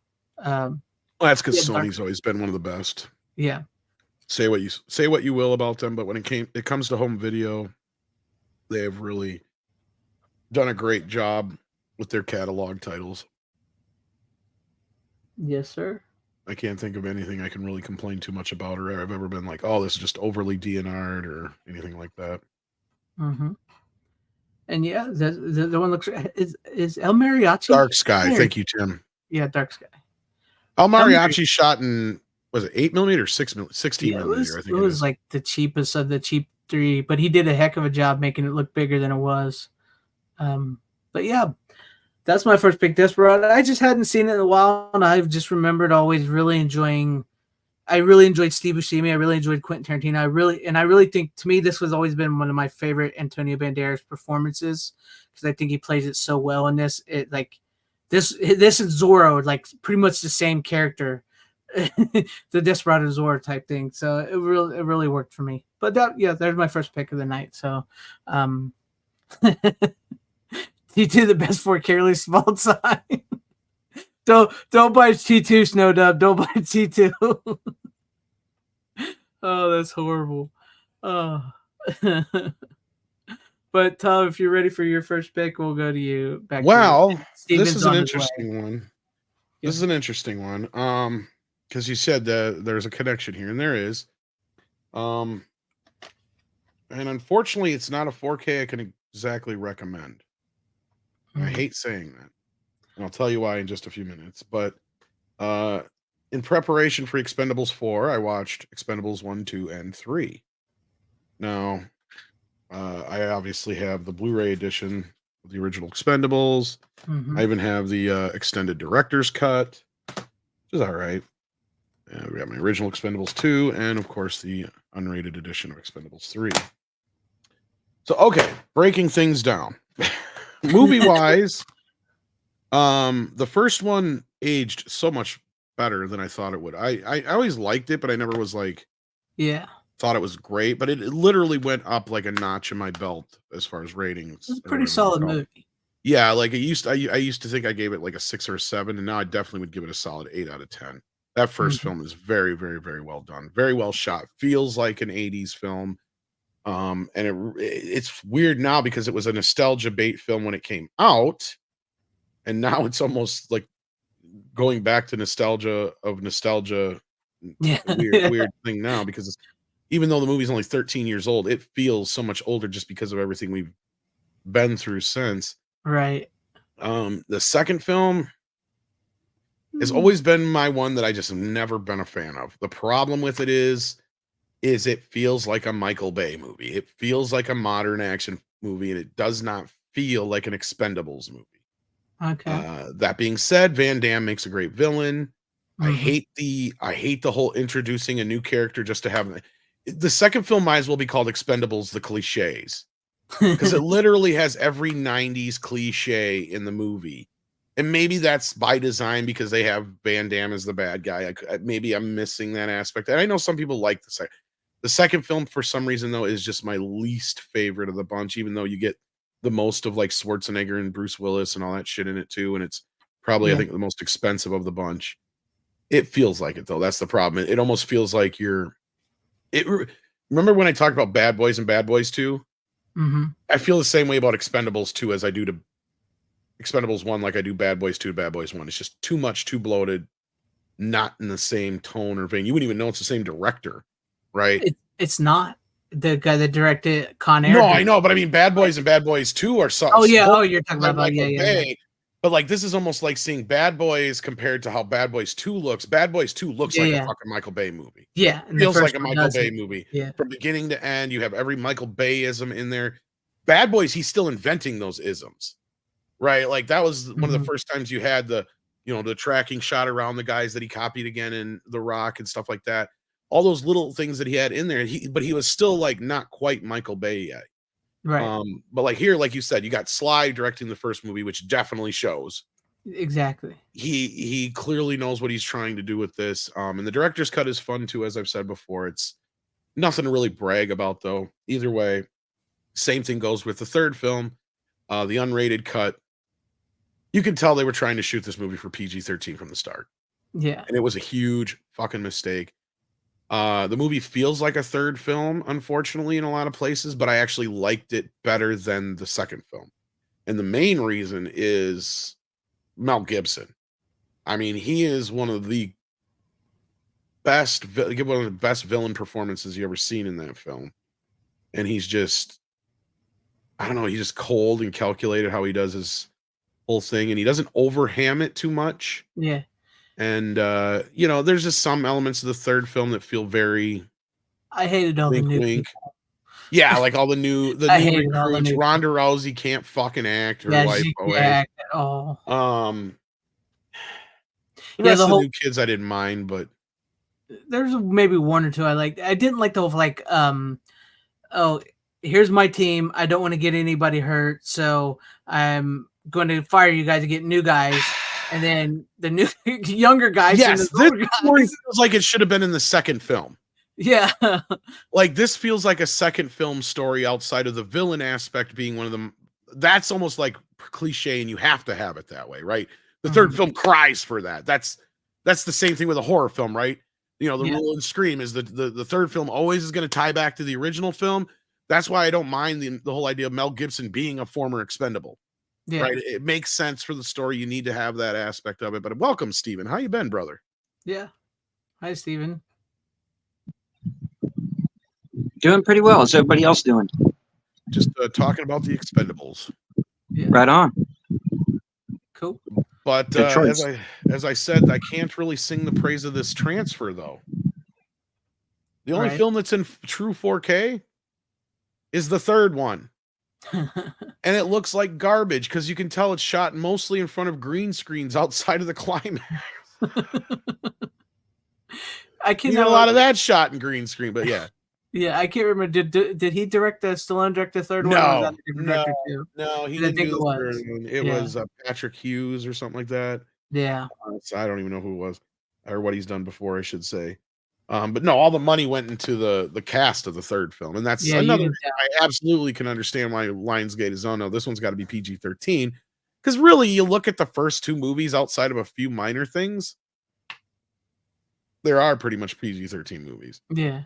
S1: Well, that's because
S2: yeah,
S1: Sony's always been one of the best.
S2: Yeah.
S1: Say what you will about them, but when it comes to home video, they have really done a great job with their catalog titles.
S2: Yes, sir.
S1: I can't think of anything I can really complain too much about, or I've ever been like, oh, this is just overly DNR'd or anything like that.
S2: Mm-hmm. And yeah, the one looks is El Mariachi.
S1: Dark Sky. Thank you, Tim.
S2: Yeah, Dark Sky.
S1: El Mariachi shot in, was it 8mm or 16
S2: Yeah,
S1: millimeter? I think
S2: it was like the cheapest of the cheap 3, but he did a heck of a job making it look bigger than it was. But yeah, that's my first pick, Desperado. I just hadn't seen it in a while, and I've just remembered always really enjoying. I really enjoyed Steve Buscemi. I really enjoyed Quentin Tarantino. I really think, to me, this has always been one of my favorite Antonio Banderas performances, because I think he plays it so well in this. This is Zorro, like pretty much the same character, the Desperado Zorro type thing. So it really worked for me. But there's my first pick of the night. So, T2, the best 4K release of all time. Don't buy T2, Snow Dub. Don't buy T2. Oh, that's horrible. Oh. But Tom, if you're ready for your first pick, we'll go to you.
S1: This is an interesting one. This is an interesting one. Because you said that there's a connection here, and there is. And unfortunately, it's not a 4K I can exactly recommend. I hate saying that. And I'll tell you why in just a few minutes. But in preparation for Expendables 4, I watched Expendables 1, 2, and 3. Now, I obviously have the Blu-ray edition of the original Expendables. I even have the extended director's cut, which is all right. We got my original Expendables 2, and of course the unrated edition of Expendables 3. So, okay, breaking things down. Movie-wise, the first one aged so much better than I thought it would. I always liked it, but I never was like, thought it was great. But it literally went up like a notch in my belt as far as ratings.
S2: It's a pretty solid movie.
S1: Yeah, like I used to think I gave it like a 6 or a 7, and now I definitely would give it a solid 8 out of 10. That first film is very, very, very well done, very well shot. Feels like an 80s film. And it's weird now because it was a nostalgia bait film when it came out, and now it's almost like going back to nostalgia.
S2: Yeah.
S1: Weird thing now, because even though the movie's only 13 years old, it feels so much older just because of everything we've been through since.
S2: Right.
S1: The second film has always been my one that I just have never been a fan of. The problem with it is it feels like a Michael Bay movie. It feels like a modern action movie, and it does not feel like an Expendables movie.
S2: Okay.
S1: That being said, Van Damme makes a great villain. I hate the whole introducing a new character just to have the second film might as well be called Expendables: The Cliches, because it literally has every 90s cliche in the movie. And maybe that's by design because they have Van Damme as the bad guy. Maybe I'm missing that aspect. And I know some people like the second film for some reason, though, is just my least favorite of the bunch, even though you get the most of like Schwarzenegger and Bruce Willis and all that shit in it too. And it's probably, I think, the most expensive of the bunch. It feels like it, though. That's the problem. It almost feels like remember when I talked about Bad Boys and Bad Boys 2? I feel the same way about Expendables 2 as I do to Expendables 1, like I do Bad Boys 2 to Bad Boys 1. It's just too much, too bloated, not in the same tone or vein. You wouldn't even know it's the same director, right?
S2: It's not the guy that directed Con Air.
S1: No, I know, but I mean, Bad Boys and Bad Boys 2 are so.
S2: Oh, yeah. Oh, you're talking about
S1: Michael Bay. But like, this is almost like seeing Bad Boys compared to how Bad Boys 2 looks. Bad Boys 2 looks like a fucking Michael Bay movie.
S2: Yeah.
S1: It feels like a Michael Bay movie.
S2: Yeah.
S1: From beginning to end, you have every Michael Bay-ism in there. Bad Boys, he's still inventing those isms. Right, like that was one of the first times you had the you know, the tracking shot around the guys that he copied again in The Rock and stuff like that. All those little things that he had in there, but he was still like not quite Michael Bay yet.
S2: Right.
S1: But like here, like you said, you got Sly directing the first movie, which definitely shows.
S2: Exactly.
S1: He clearly knows what he's trying to do with this. And the director's cut is fun too, as I've said before. It's nothing to really brag about though. Either way, same thing goes with the third film, the unrated cut. You can tell they were trying to shoot this movie for PG-13 from the start.
S2: Yeah.
S1: And it was a huge fucking mistake. The movie feels like a third film, unfortunately, in a lot of places, but I actually liked it better than the second film. And the main reason is Mel Gibson. I mean, he is one of the best villain performances you ever seen in that film. And he's just, I don't know, he's just cold and calculated how he does his whole thing, and he doesn't overham it too much.
S2: Yeah.
S1: And you know, there's just some elements of the third film that feel very
S2: I hated all
S1: wink,
S2: the new
S1: wink.
S2: people.
S1: Yeah, like all the new
S2: I hated all the
S1: recruits.
S2: new
S1: Ronda Rousey can't fucking act her
S2: Yeah,
S1: life
S2: she
S1: away.
S2: can't act at all.
S1: The
S2: Yeah,
S1: rest
S2: the
S1: of
S2: whole-
S1: the new kids I didn't mind, but
S2: There's maybe one or two I liked. I didn't like the whole like oh, here's my team. I don't want to get anybody hurt, so I'm going to fire you guys to get new guys. And then the new younger guys.
S1: yes,
S2: and the
S1: this
S2: older
S1: story
S2: guys.
S1: feels like it should have been in the second film.
S2: Yeah.
S1: Like this feels like a second film story outside of the villain aspect being one of them. That's almost like cliche, and you have to have it that way, right? The third film cries for that. That's the same thing with a horror film, right? You know, the rule in Scream is the third film always is going to tie back to the original film. That's why I don't mind the whole idea of Mel Gibson being a former expendable.
S2: Yeah.
S1: Right? It makes sense for the story. You need to have that aspect of it. But welcome, Steven. How you been, brother?
S2: Yeah. Hi, Steven.
S8: Doing pretty well. How's everybody else doing?
S1: Just talking about the Expendables.
S2: Yeah.
S8: Right on.
S2: Cool.
S1: But
S8: Good choice.
S1: as I said, I can't really sing the praise of this transfer, though. The only
S2: Right.
S1: film that's in true 4K is the third one. And it looks like garbage because you can tell it's shot mostly in front of green screens outside of the climax.
S2: I
S1: You
S2: can
S1: get a lot of that shot in green screen, but yeah.
S2: Yeah, I can't remember. Did he direct the Stallone direct the third one? Or was that a different director too?
S1: No, he
S2: I
S1: didn't
S2: think
S1: do
S2: it
S1: the
S2: was.
S1: third one. It
S2: Yeah.
S1: was Patrick Hughes or something like that.
S2: Yeah.
S1: So I don't even know who it was or what he's done before, I should say. But no, all the money went into the cast of the third film, and that's
S2: Yeah, you
S1: another.
S2: can
S1: Reason I absolutely can understand why Lionsgate is on. No, this one's got to be PG-13 because really, you look at the first two movies outside of a few minor things, there are pretty much PG-13 movies.
S2: Yeah.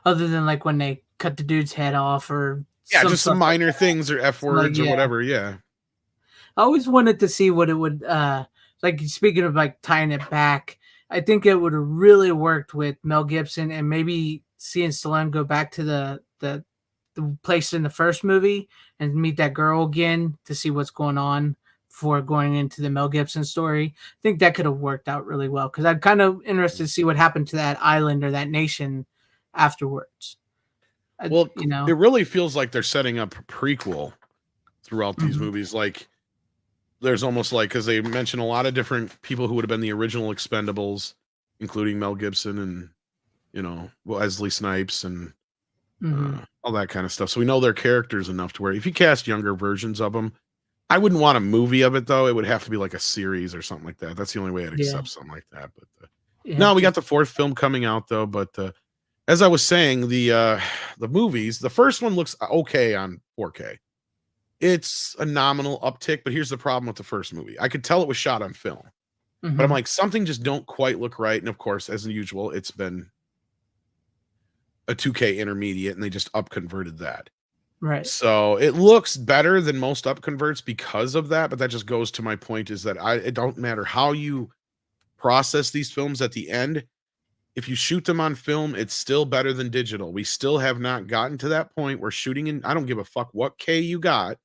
S2: Other than like when they cut the dude's head off or
S1: Yeah, just some
S2: stuff
S1: minor
S2: like that.
S1: things or F words or
S2: yeah.
S1: whatever. Yeah.
S2: I always wanted to see what it would like speaking of like tying it back, I think it would have really worked with Mel Gibson and maybe seeing Stallone go back to the place in the first movie and meet that girl again to see what's going on before going into the Mel Gibson story. I think that could have worked out really well because I'm kind of interested to see what happened to that island or that nation afterwards.
S1: Well,
S2: you know,
S1: it really feels like they're setting up a prequel throughout these movies. Like there's almost like, because they mention a lot of different people who would have been the original Expendables, including Mel Gibson and, you know, Wesley Snipes and all that kind of stuff. So we know their characters enough to where if you cast younger versions of them, I wouldn't want a movie of it though. It would have to be like a series or something like that. That's the only way I'd accept something like that. But no, we got the fourth film coming out though. But as I was saying, the movies, the first one looks okay on 4K. It's a nominal uptick, but here's the problem with the first movie. I could tell it was shot on film, but I'm like, something just don't quite look right. And of course, as usual, it's been a 2K intermediate and they just up converted that.
S2: Right.
S1: So it looks better than most up converts because of that. But that just goes to my point is that it don't matter how you process these films at the end. If you shoot them on film, it's still better than digital. We still have not gotten to that point where shooting in, I don't give a fuck what K you got,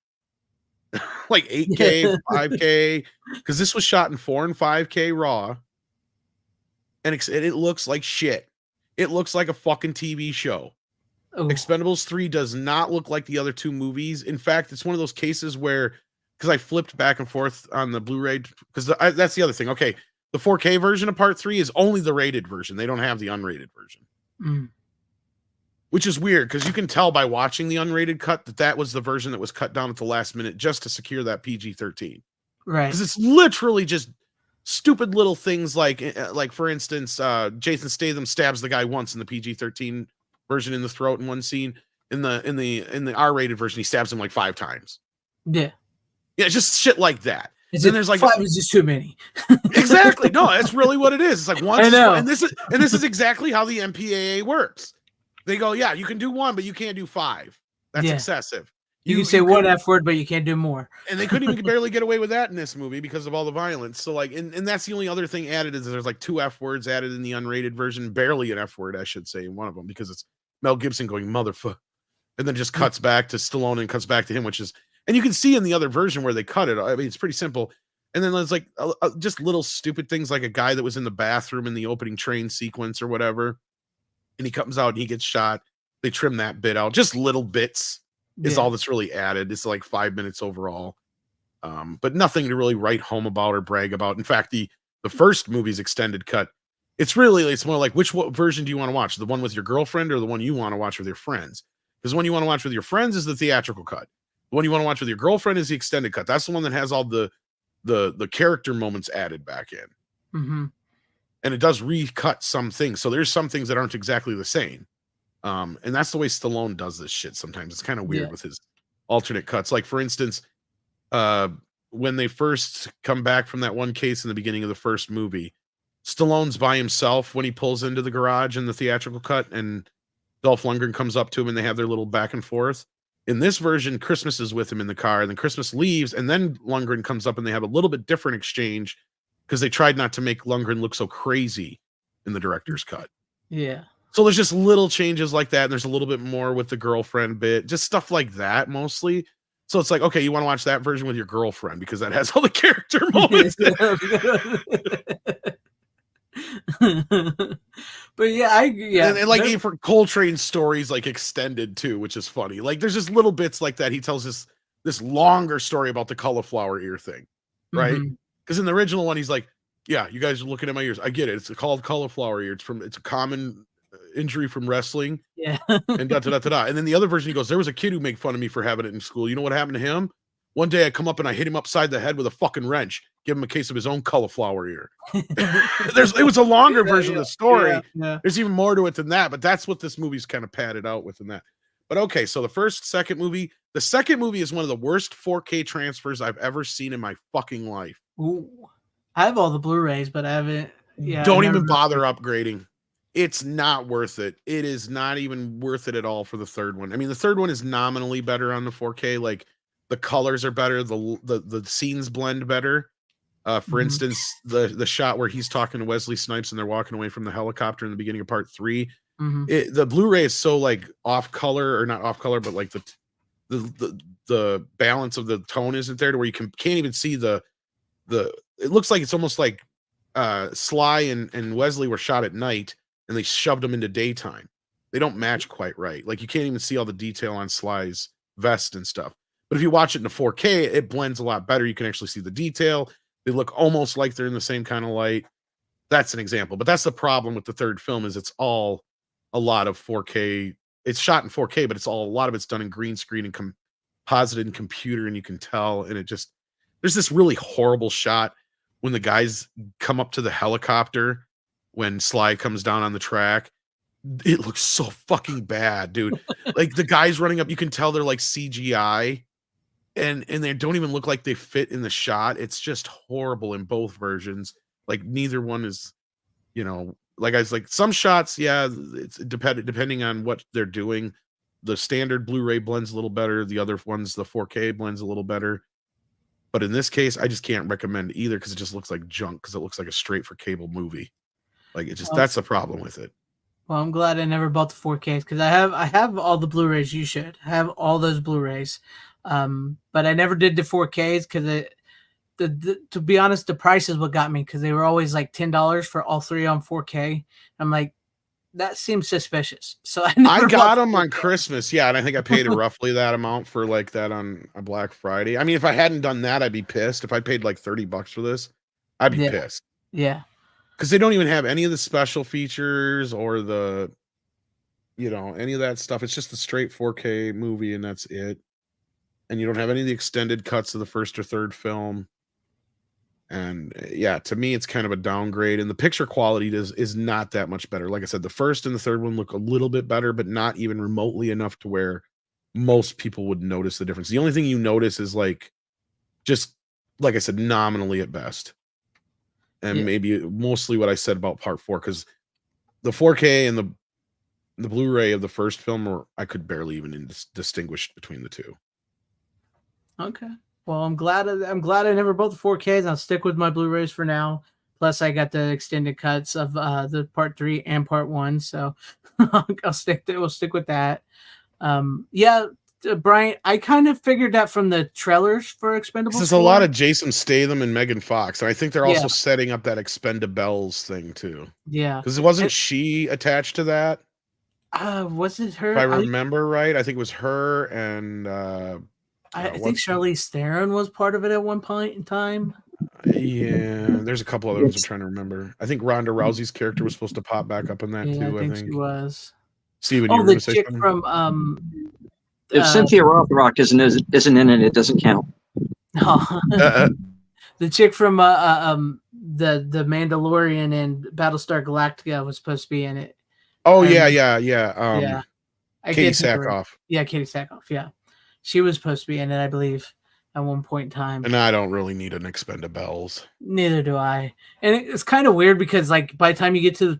S1: like 8K, 5K, because this was shot in 4 and 5K raw. And it looks like shit. It looks like a fucking TV show.
S2: Oh.
S1: Expendables 3 does not look like the other two movies. In fact, it's one of those cases where because I flipped back and forth on the Blu-ray because that's the other thing. Okay, the 4K version of Part 3 is only the rated version. They don't have the unrated version, which is weird because you can tell by watching the unrated cut that was the version that was cut down at the last minute just to secure that PG-13.
S2: Right.
S1: Because it's literally just stupid little things like for instance, Jason Statham stabs the guy once in the PG-13 version in the throat in one scene. In the R-rated version, he stabs him like 5 times.
S2: Yeah.
S1: Yeah, just shit like that.
S2: And
S1: then there's like
S2: 5 is just too many.
S1: Exactly. No, that's really what it is. It's like once,
S2: I know.
S1: and this is exactly how the MPAA works. They go, yeah, you can do 1, but you can't do 5. That's excessive.
S2: You can say one F word, but you can't do more.
S1: And they couldn't even barely get away with that in this movie because of all the violence. So like, and that's the only other thing added is there's like 2 F words added in the unrated version, barely an F word, I should say, in one of them because it's Mel Gibson going motherfucker, and then just cuts back to Stallone and cuts back to him, which is. And you can see in the other version where they cut it. I mean, it's pretty simple. And then there's like just little stupid things like a guy that was in the bathroom in the opening train sequence or whatever. And he comes out and he gets shot. They trim that bit out. Just little bits is all that's really added. It's like 5 minutes overall. But nothing to really write home about or brag about. In fact, the first movie's extended cut, it's more like what version do you want to watch? The one with your girlfriend or the one you want to watch with your friends? Because the one you want to watch with your friends is the theatrical cut. The one you want to watch with your girlfriend is the extended cut. That's the one that has all the character moments added back in.
S2: Mm-hmm.
S1: And it does recut some things. So there's some things that aren't exactly the same. And that's the way Stallone does this shit sometimes. It's kind of weird with his alternate cuts. Like, for instance, when they first come back from that one case in the beginning of the first movie, Stallone's by himself when he pulls into the garage in the theatrical cut, and Dolph Lundgren comes up to him and they have their little back and forth. In this version, Christmas is with him in the car, and then Christmas leaves, and then Lundgren comes up and they have a little bit different exchange because they tried not to make Lundgren look so crazy in the director's cut.
S2: Yeah.
S1: So there's just little changes like that, and there's a little bit more with the girlfriend bit, just stuff like that mostly. So it's like, okay, you want to watch that version with your girlfriend because that has all the character moments.
S2: But
S1: and like for Coltrane stories like extended too, which is funny. Like there's just little bits like that. He tells us this longer story about the cauliflower ear thing, right? Because in the original one, he's like, "Yeah, you guys are looking at my ears. I get it. It's called cauliflower ear. It's a common injury from wrestling."
S2: Yeah.
S1: And da da da da da. And then the other version, he goes, "There was a kid who made fun of me for having it in school. You know what happened to him? One day I come up and I hit him upside the head with a fucking wrench, give him a case of his own cauliflower ear." It was a longer version of the story.
S2: Yeah.
S1: There's even more to it than that, but that's what this movie's kind of padded out with in that. But okay, so the second movie is one of the worst 4K transfers I've ever seen in my fucking life.
S2: Ooh. I have all the Blu-rays, but I haven't. Yeah.
S1: Don't even bother upgrading. It's not worth it. It is not even worth it at all for the third one. I mean, the third one is nominally better on the 4K. Like the colors are better, the scenes blend better. For instance, the shot where he's talking to Wesley Snipes and they're walking away from the helicopter in the beginning of part 3. The Blu-ray is so like off color, or not off color, but like the balance of the tone isn't there to where you can't even see the. It looks like it's almost like Sly and Wesley were shot at night and they shoved them into daytime. They don't match quite right. Like you can't even see all the detail on Sly's vest and stuff. But if you watch it in a 4K, it blends a lot better. You can actually see the detail. They look almost like they're in the same kind of light. That's an example. But that's the problem with the third film is it's all a lot of 4K. It's shot in 4K, but a lot of it's done in green screen and composited in computer, and you can tell. And there's this really horrible shot when the guys come up to the helicopter when Sly comes down on the track. It looks so fucking bad, dude. Like the guys running up, you can tell they're like CGI. And they don't even look like they fit in the shot. It's just horrible in both versions. Like neither one is, like I was like some shots, yeah, it's depending on what they're doing. The standard Blu-ray blends a little better. The other ones, the 4K blends a little better. But in this case, I just can't recommend either because it just looks like junk because it looks like a straight for cable movie. Like that's the problem with it.
S2: Well, I'm glad I never bought the 4Ks because I have all the Blu-rays you should. I have all those Blu-rays. But I never did the 4Ks because to be honest, the price is what got me because they were always like $10 for all 3 on 4K. I'm like, that seems suspicious. So
S1: I
S2: never
S1: got
S2: bought the
S1: them on
S2: 4K.
S1: Christmas, yeah, and I think I paid roughly that amount for like that on a Black Friday. I mean, if I hadn't done that, I'd be pissed. If I paid like $30 for this, I'd be
S2: Yeah.
S1: pissed
S2: Yeah.
S1: because they don't even have any of the special features or the, any of that stuff. It's just the straight 4K movie, and that's it. And you don't have any of the extended cuts of the first or third film. And yeah, to me, it's kind of a downgrade. And the picture quality is not that much better. Like I said, the first and the third one look a little bit better, but not even remotely enough to where most people would notice the difference. The only thing you notice is just like I said, nominally at best. And maybe mostly what I said about part 4, because the 4K and the Blu-ray of the first film, I could barely even distinguish between the two.
S2: Okay. Well, I'm glad I never bought the 4Ks. I'll stick with my Blu-rays for now. Plus, I got the extended cuts of the part 3 and part 1, so we'll stick with that. Brian, I kind of figured that from the trailers for Expendables.
S1: There's a lot of Jason Statham and Megan Fox, and I think they're also setting up that Expendables thing too.
S2: Yeah,
S1: because wasn't she attached to that?
S2: Was it her?
S1: If I remember right, I think it was her and
S2: I think Charlize Theron was part of it at one point in time.
S1: Yeah, there's a couple other ones I'm trying to remember. I think Ronda Rousey's character was supposed to pop back up in that too. I think
S2: she was.
S1: Steven,
S2: oh, the chick from
S8: if Cynthia Rothrock isn't in it, it doesn't count.
S2: No. The chick from the Mandalorian and Battlestar Galactica was supposed to be in it.
S1: Oh yeah. Katie Sackhoff.
S2: Yeah, Katie Sackhoff. Yeah, she was supposed to be in it, I believe, at one point in time.
S1: And I don't really need an Expendables.
S2: Neither do I. And it's kind of weird because like by the time you get to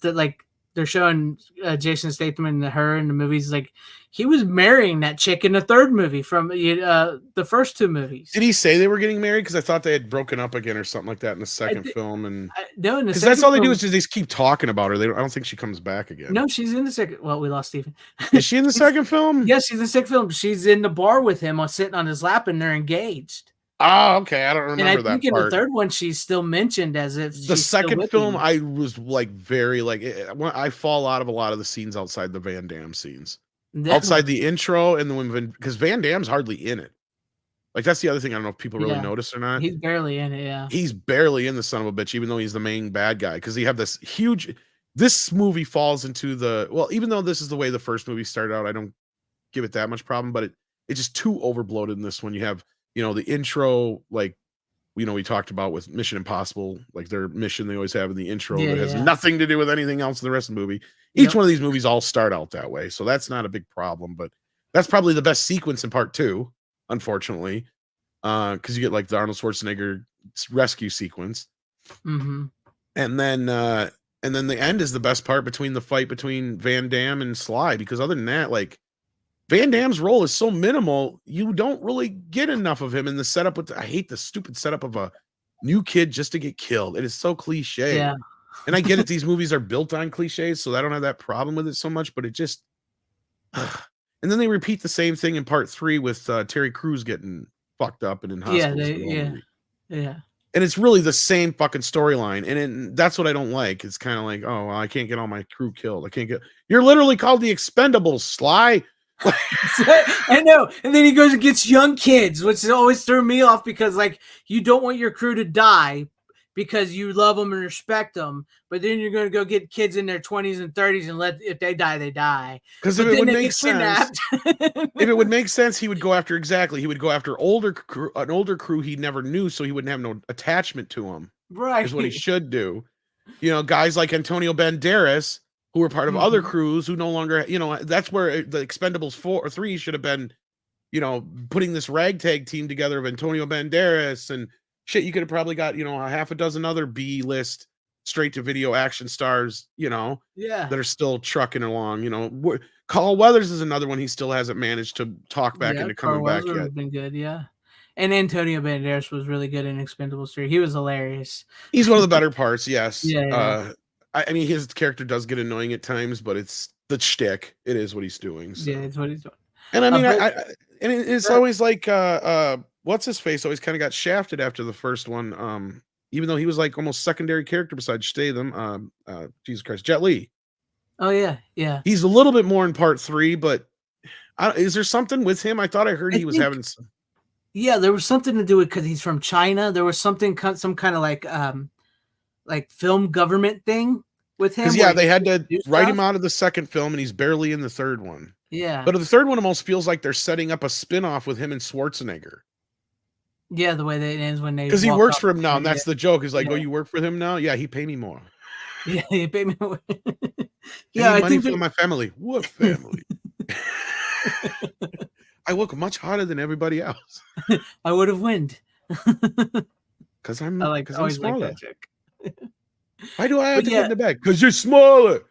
S2: they're showing Jason Statham and her in the movies, like he was marrying that chick in the third movie from the first two movies.
S1: Did he say they were getting married? Because I thought they had broken up again or something like that in the second film. And
S2: no,
S1: because that's all they do is just keep talking about her. I don't think she comes back again.
S2: No, she's in the second. Well, we lost Stephen.
S1: Is she in the second film?
S2: Yes, she's in the second film. She's in the bar with him, sitting on his lap, and they're engaged.
S1: Oh, okay. I don't remember that part.
S2: And I think in the third one, she's still mentioned as if
S1: the second film. I was I fall out of a lot of the scenes outside the Van Damme scenes, outside the intro, and then because Van Damme's hardly in it. Like that's the other thing. I don't know if people really notice or not.
S2: He's barely in it. Yeah,
S1: he's barely in the son of a bitch, even though he's the main bad guy. Because you have this huge. This movie falls into even though this is the way the first movie started out, I don't give it that much problem, but it's just too overbloated in this one. You have the intro, we talked about with Mission Impossible, like their mission they always have in the intro that has nothing to do with anything else in the rest of the movie. Each one of these movies all start out that way, so that's not a big problem. But that's probably the best sequence in part 2, unfortunately, because you get like the Arnold Schwarzenegger rescue sequence, and then the end is the best part between the fight between Van Damme and Sly, because other than that, like Van Damme's role is so minimal, you don't really get enough of him in the setup. I hate the stupid setup of a new kid just to get killed. It is so cliche.
S2: Yeah.
S1: And I get it. These movies are built on cliches, so I don't have that problem with it so much, but it just, and then they repeat the same thing in part 3 with Terry Crews getting fucked up and in hospital.
S2: Yeah.
S1: And it's really the same fucking storyline. And that's what I don't like. It's kind of like, oh, well, I can't get all my crew killed. You're literally called the Expendables, Sly.
S2: I know. And then he goes and gets young kids, which always threw me off because like you don't want your crew to die because you love them and respect them, but then you're going to go get kids in their 20s and 30s and if they die, they die.
S1: Because if it would make sense, if it would make sense, he would go after an older crew he never knew, so he wouldn't have no attachment to them.
S2: Right,
S1: is what he should do. Guys like Antonio Banderas, who were part of other crews who no longer, that's where the Expendables 4 or 3 should have been, putting this ragtag team together of Antonio Banderas and shit. You could have probably got, a half a dozen other B-list straight to video action stars, that are still trucking along. Carl Weathers is another one he still hasn't managed to talk back into coming back yet.
S2: Has been good, yeah. And Antonio Banderas was really good in Expendables 3. He was hilarious.
S1: He's one of the better parts, yes.
S2: Yeah.
S1: I mean, his character does get annoying at times, but it's the shtick. It is what he's doing. So.
S2: Yeah, it's what he's doing.
S1: And I mean, it's always like, what's his face always kind of got shafted after the first one. Even though he was like almost secondary character besides Statham. Jesus Christ, Jet Li.
S2: Oh yeah, yeah.
S1: He's a little bit more in part 3, but is there something with him? I thought I heard
S2: I
S1: he was
S2: think-
S1: having some.
S2: Yeah, there was something to do with because he's from China. There was something, some kind of like film government thing with him.
S1: Because yeah,
S2: where
S1: they
S2: he
S1: had
S2: couldn't
S1: to
S2: do
S1: write him
S2: stuff.
S1: out of the second film, and he's barely in the third one.
S2: Yeah,
S1: But the third one almost feels like they're setting up a spin-off with him and Schwarzenegger.
S2: yeah. The way that it ends when they
S1: Because he
S2: walk
S1: works
S2: off
S1: for him
S2: the
S1: now,
S2: train,
S1: and that's the joke. Is like,
S2: Yeah.
S1: oh, you work for him now? Yeah, he pay me more.
S2: yeah, he paid me.
S1: Yeah,
S2: I
S1: money
S2: think
S1: for my family. What family? I work much harder than everybody else
S2: I would have winned.
S1: because
S2: I
S1: I'm
S2: always like
S1: smaller.
S2: that joke.
S1: Why do I have
S2: But
S1: to
S2: yeah.
S1: get in the bag? Because you're smaller.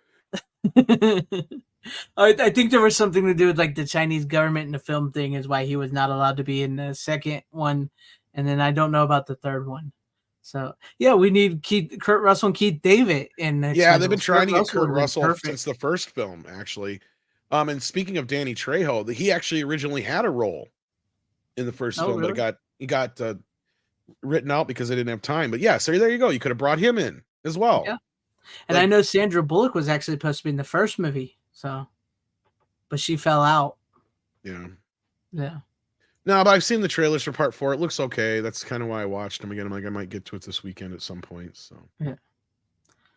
S2: I think there was something to do with like the Chinese government and the film thing is why he was not allowed to be in the second one, and then I don't know about the third one. So yeah, we need Kurt Russell and Keith David in the
S1: Yeah, they've been
S2: Expendables.
S1: trying to get Kurt
S2: would've been
S1: Russell
S2: perfect.
S1: since the first film, actually. And speaking of Danny Trejo, he actually originally had a role in the first
S2: Oh,
S1: film,
S2: really?
S1: but he got written out because they didn't have time. But yeah, so there you go. You could have brought him in as well.
S2: Yeah. And I know Sandra Bullock was actually supposed to be in the first movie, but she fell out.
S1: Yeah.
S2: Yeah.
S1: No, but I've seen the trailers for part 4. It looks okay. That's kind of why I watched them again. I'm like, I might get to it this weekend at some point. So
S2: Yeah.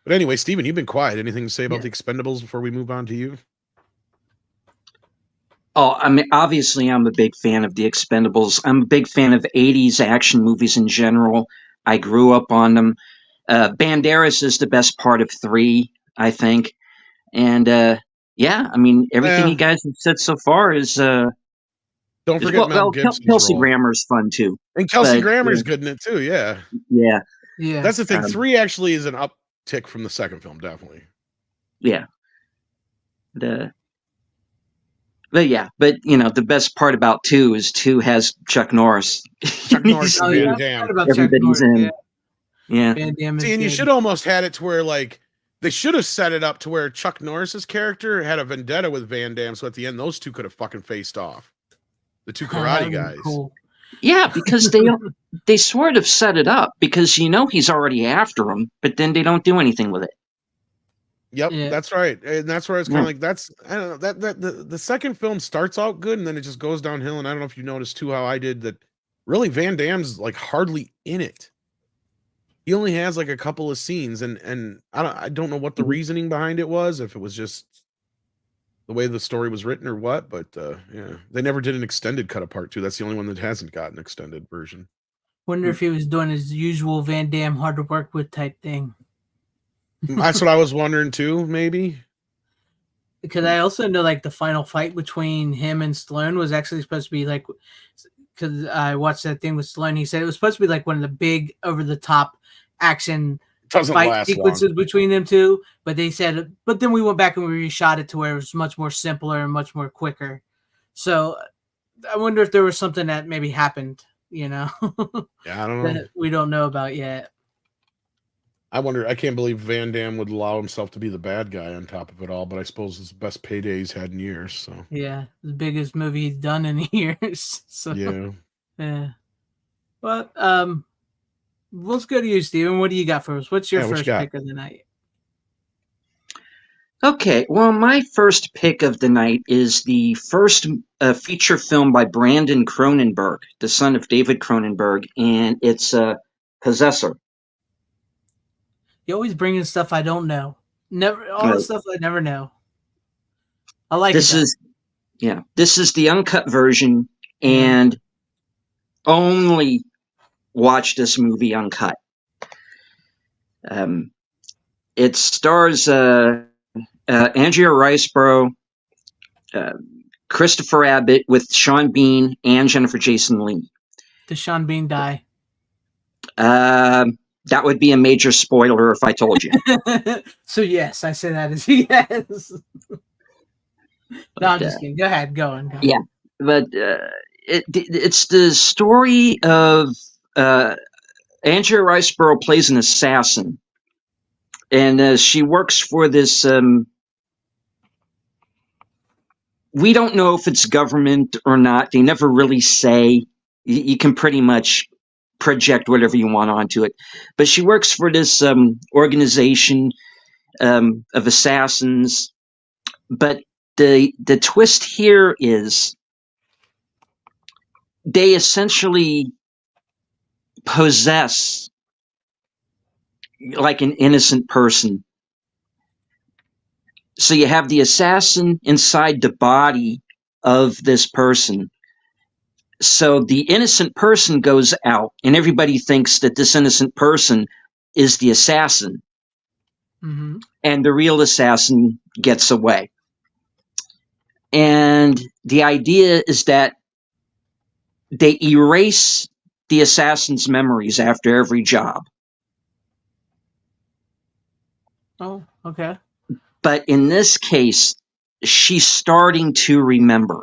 S1: But anyway, Steven, you've been quiet. Anything to say about
S2: Yeah.
S1: the Expendables before we move on to you?
S8: Oh, I mean, obviously, I'm a big fan of the Expendables. I'm a big fan of 80s action movies in general. I grew up on them. Banderas is the best part of 3, I think. And yeah, I mean, everything you guys have said so far is.
S1: Don't forget Mel Gibson's
S8: Kelsey
S1: role.
S8: Grammer's fun too.
S1: And Kelsey
S8: But,
S1: Grammer's good in it too, yeah.
S8: Yeah.
S2: Yeah.
S1: That's the thing. 3 actually is an uptick from the second film, definitely.
S8: Yeah. But you know, the best part about 2 is 2 has Chuck Norris.
S1: Chuck Norris and Van Damme.
S8: Everybody's in. Yeah.
S2: Van Damme is
S1: See, and you
S2: good.
S1: should almost had it to where like they should have set it up to where Chuck Norris's character had a vendetta with Van Damme, so at the end those two could have fucking faced off. The two
S2: That
S1: karate
S2: would've been
S1: guys.
S2: cool.
S8: Yeah, because they sort of set it up because you know he's already after him, but then they don't do anything with it.
S1: Yep,
S2: Yeah.
S1: that's right. And that's where it's kind of like that's I don't know that the second film starts out good and then it just goes downhill. And I don't know if you noticed too how I did that. Really, Van Damme's like hardly in it. He only has like a couple of scenes, and I don't know what the reasoning behind it was. If it was just the way the story was written or what, but yeah, they never did an extended cut of part 2. That's the only one that hasn't got an extended version.
S2: Wonder if he was doing his usual Van Damme hard to work with type thing.
S1: That's what I was wondering too, maybe.
S2: Because I also know like the final fight between him and Stallone was actually supposed to be like, because I watched that thing with Stallone, he said it was supposed to be like one of the big over the top action
S1: Doesn't
S2: fight
S1: last
S2: sequences
S1: long.
S2: between them two. But they said, but then we went back and we reshot it to where it was much more simpler and much more quicker. So I wonder if there was something that maybe happened, you know,
S1: Yeah, I don't know.
S2: that we don't know about yet.
S1: I wonder. I can't believe Van Damme would allow himself to be the bad guy on top of it all. But I suppose it's the best payday he's had in years. So
S2: Yeah, the biggest movie he's done in years. So
S1: yeah.
S2: yeah. But let's go to you, Steven. What do you got for us? What's your
S1: Yeah, what you
S2: first
S1: got?
S2: pick of the night?
S8: Okay, well, my first pick of the night is the first feature film by Brandon Cronenberg, the son of David Cronenberg, and it's Possessor.
S2: You always bring in stuff I don't know. Never all the
S8: Right.
S2: stuff I never know. I like
S8: This
S2: it.
S8: this is the uncut version, and only watch this movie uncut. It stars Andrea Riceborough, Christopher Abbott with Sean Bean and Jennifer Jason Leigh.
S2: Does Sean Bean die?
S8: That would be a major spoiler if I told you.
S2: So yes, I say that as yes. No, I'm just kidding. Go ahead, go on.
S8: Yeah, but it's the story of Andrea Riceborough plays an assassin, and she works for this. We don't know if it's government or not. They never really say. You can pretty much project whatever you want onto it, but she works for this organization of assassins But the twist here is they essentially possess like an innocent person. So you have the assassin inside the body of this person. So the innocent person goes out, and everybody thinks that this innocent person is the assassin.
S2: Mm-hmm.
S8: And the real assassin gets away. And the idea is that they erase the assassin's memories after every job.
S2: Oh, okay.
S8: But in this case, she's starting to remember.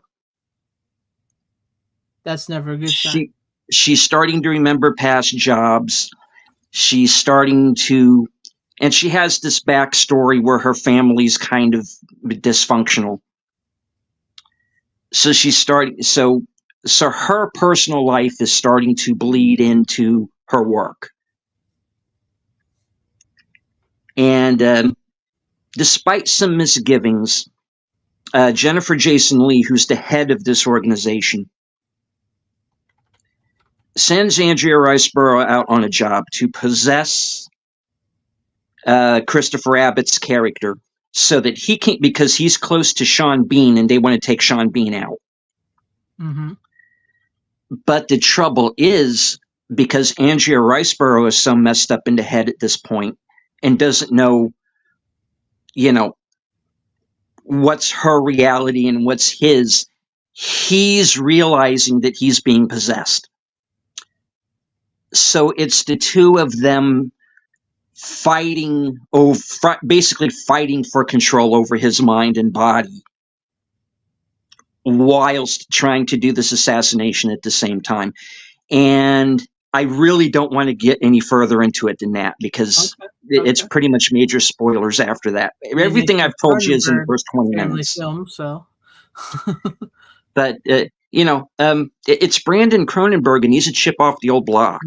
S2: That's never a good sign.
S8: She's starting to remember past jobs. She's starting to, and she has this backstory where her family's kind of dysfunctional. So she's starting. So her personal life is starting to bleed into her work. And despite some misgivings, Jennifer Jason Leigh, who's the head of this organization, sends Andrea Riceborough out on a job to possess Christopher Abbott's character so that he can't, because he's close to Sean Bean and they want to take Sean Bean out.
S2: Mm-hmm.
S8: But the trouble is, because Andrea Riceborough is so messed up in the head at this point and doesn't know, what's her reality and what's his, he's realizing that he's being possessed. So it's the two of them fighting over, basically fighting for control over his mind and body, whilst trying to do this assassination at the same time. And I really don't want to get any further into it than that, because it's pretty much major spoilers after that. Everything I've told you is in the first 20 minutes.
S2: Film, so.
S8: But it's Brandon Cronenberg, and he's a chip off the old block.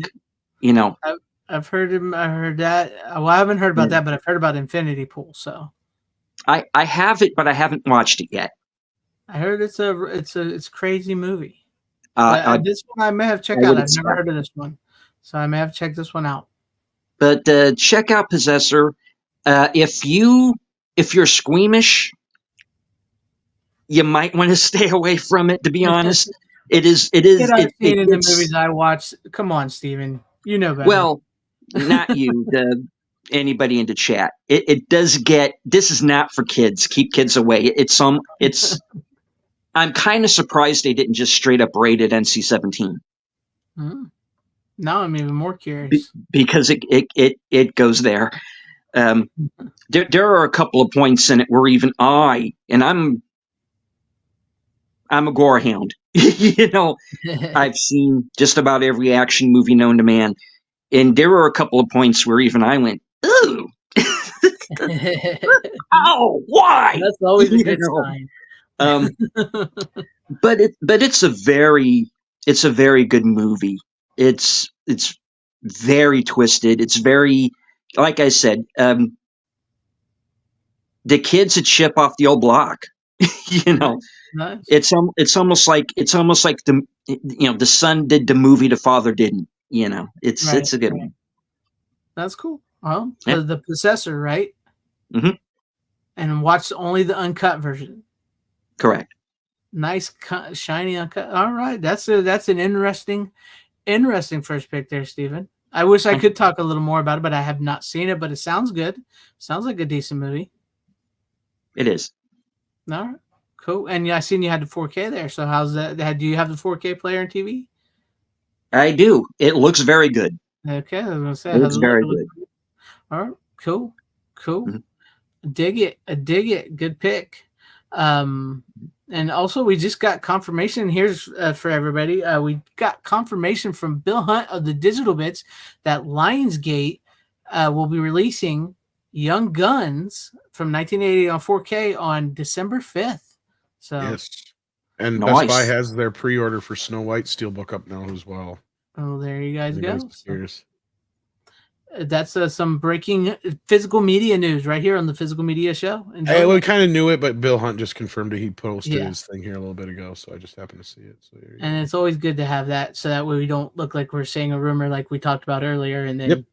S2: I've heard him. I heard that. Well, I haven't heard about that, but I've heard about Infinity Pool. So
S8: I have it, but I haven't watched it yet.
S2: I heard it's a crazy movie. This one I may have checked out. I've never heard of this one, so I may have checked this one out.
S8: But check out Possessor. If you're squeamish, you might want to stay away from it. To be honest, it is.
S2: I've seen in the movies I watch. Come on, Steven. You know better.
S8: Well, not you. Anybody in the chat. It does get. This is not for kids. Keep kids away. It's. I'm kind of surprised they didn't just straight up rate it NC-17.
S2: Now I'm even more curious
S8: because it goes there. There are a couple of points in it where even I'm a gore hound. I've seen just about every action movie known to man, and there were a couple of points where even I went, "Ooh, oh, why?"
S2: That's always a good sign.
S8: But it's a very good movie. It's very twisted. It's very, like I said, the kid's a chip off the old block.
S2: Nice.
S8: It's almost like the son did the movie, the father didn't. It's a good one.
S2: That's cool. Well, the Possessor, right?
S8: Mm-hmm.
S2: And watch only the uncut version.
S8: Correct.
S2: Nice, shiny uncut. All right, that's an interesting first pick there, Steven. I wish I could talk a little more about it, but I have not seen it. But it sounds good. Sounds like a decent movie.
S8: It is.
S2: All right, cool. And I seen you had the 4K there. So how's that? Do you have the 4K player and TV?
S8: I do. It looks very good.
S2: Okay, I was gonna say
S8: it looks very good.
S2: All right, cool. Mm-hmm. Dig it. Good pick. And also we just got confirmation. Here's for everybody. We got confirmation from Bill Hunt of the Digital Bits that Lionsgate will be releasing Young Guns from 1980 on 4K on December 5th. So
S1: yes, and
S8: nice.
S1: Best Buy has their pre-order for Snow White Steelbook up now as well.
S2: Oh, there you guys go. That's some breaking physical media news right here on the Physical Media Show. Enjoy
S1: Hey, we
S2: it.
S1: kind of knew it, but Bill Hunt just confirmed it. He posted
S2: Yeah.
S1: his thing here a little bit ago, so I just happened to see it. So there you
S2: And
S1: go.
S2: it's always good to have that, so that way we don't look like we're saying a rumor like we talked about earlier. And then,
S1: Yep.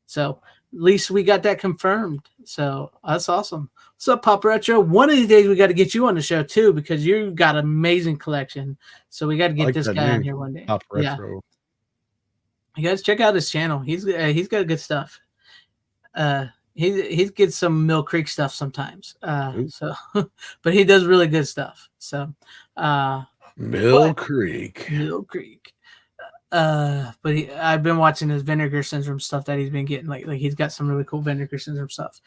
S2: so at least we got that confirmed. So that's awesome. What's up, Pop Retro? One of these days we got to get you on the show too, because you got an amazing collection. So we got to
S1: I
S2: get
S1: like
S2: this
S1: that
S2: guy on
S1: name,
S2: here one day.
S1: Pop
S2: Yeah,
S1: Retro.
S2: you guys check out his channel. He's got good stuff. He gets some Mill Creek stuff sometimes. So, but he does really good stuff. So,
S1: Mill Creek.
S2: Mill Creek. But I've been watching his Vinegar Syndrome stuff that he's been getting. Like he's got some really cool Vinegar Syndrome stuff.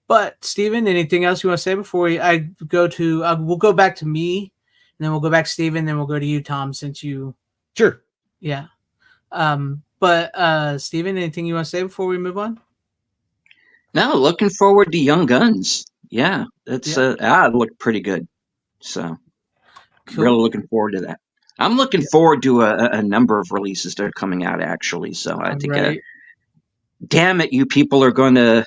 S2: But Steven, anything else you want to say before I go to? We'll go back to me, and then we'll go back to Steven, then we'll go to you, Tom, since you.
S1: Sure.
S2: Yeah. But Steven, anything you want to say before we move on?
S8: No, looking forward to Young Guns. Yeah, that's it looked pretty good. So
S2: Cool.
S8: really looking forward to that. I'm looking forward to a number of releases that are coming out actually. So I think,
S2: Right.
S8: damn it, you people are going to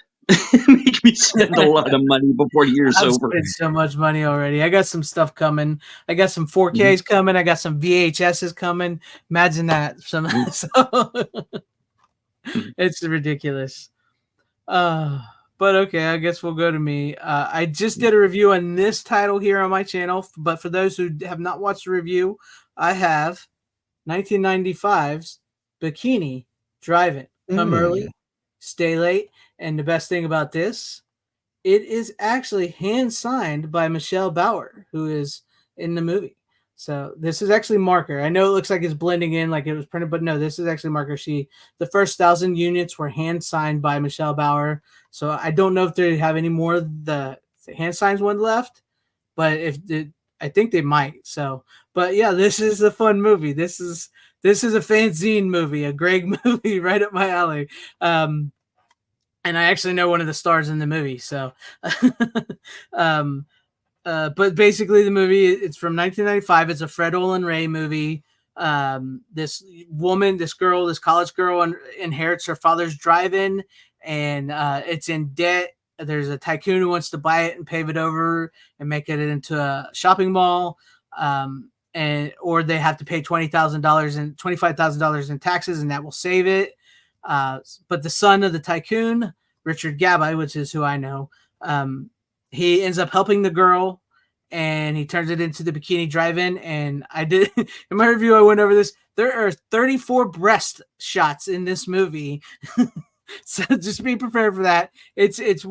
S8: make me spend a lot of money before the year's
S2: I've
S8: over.
S2: spent so much money already. I got some stuff coming. I got some 4Ks coming. I got some VHSs coming. Imagine that. So it's ridiculous. But okay, I guess we'll go to me. I just did a review on this title here on my channel, but for those who have not watched the review, I have 1995's Bikini Drive-In. Come early, stay late, and the best thing about this, it is actually hand signed by Michelle Bauer, who is in the movie. So this is actually marker. I know it looks like it's blending in like it was printed, but no, this is actually marker. The first 1,000 units were hand signed by Michelle Bauer. So I don't know if they have any more of the hand signs one left, but I think they might. So, but yeah, this is a fun movie. This is a FanZcene movie, a Greg movie, right up my alley. And I actually know one of the stars in the movie. So, but basically the movie, it's from 1995. It's a Fred Olen Ray movie. This college girl inherits her father's drive-in, and it's in debt. There's a tycoon who wants to buy it and pave it over and make it into a shopping mall. Or they have to pay $25,000 in taxes, and that will save it. But the son of the tycoon, Richard Gabby, which is who I know, he ends up helping the girl, and he turns it into the Bikini Drive-In. And I did in my review, I went over this. There are 34 breast shots in this movie, so just be prepared for that. It's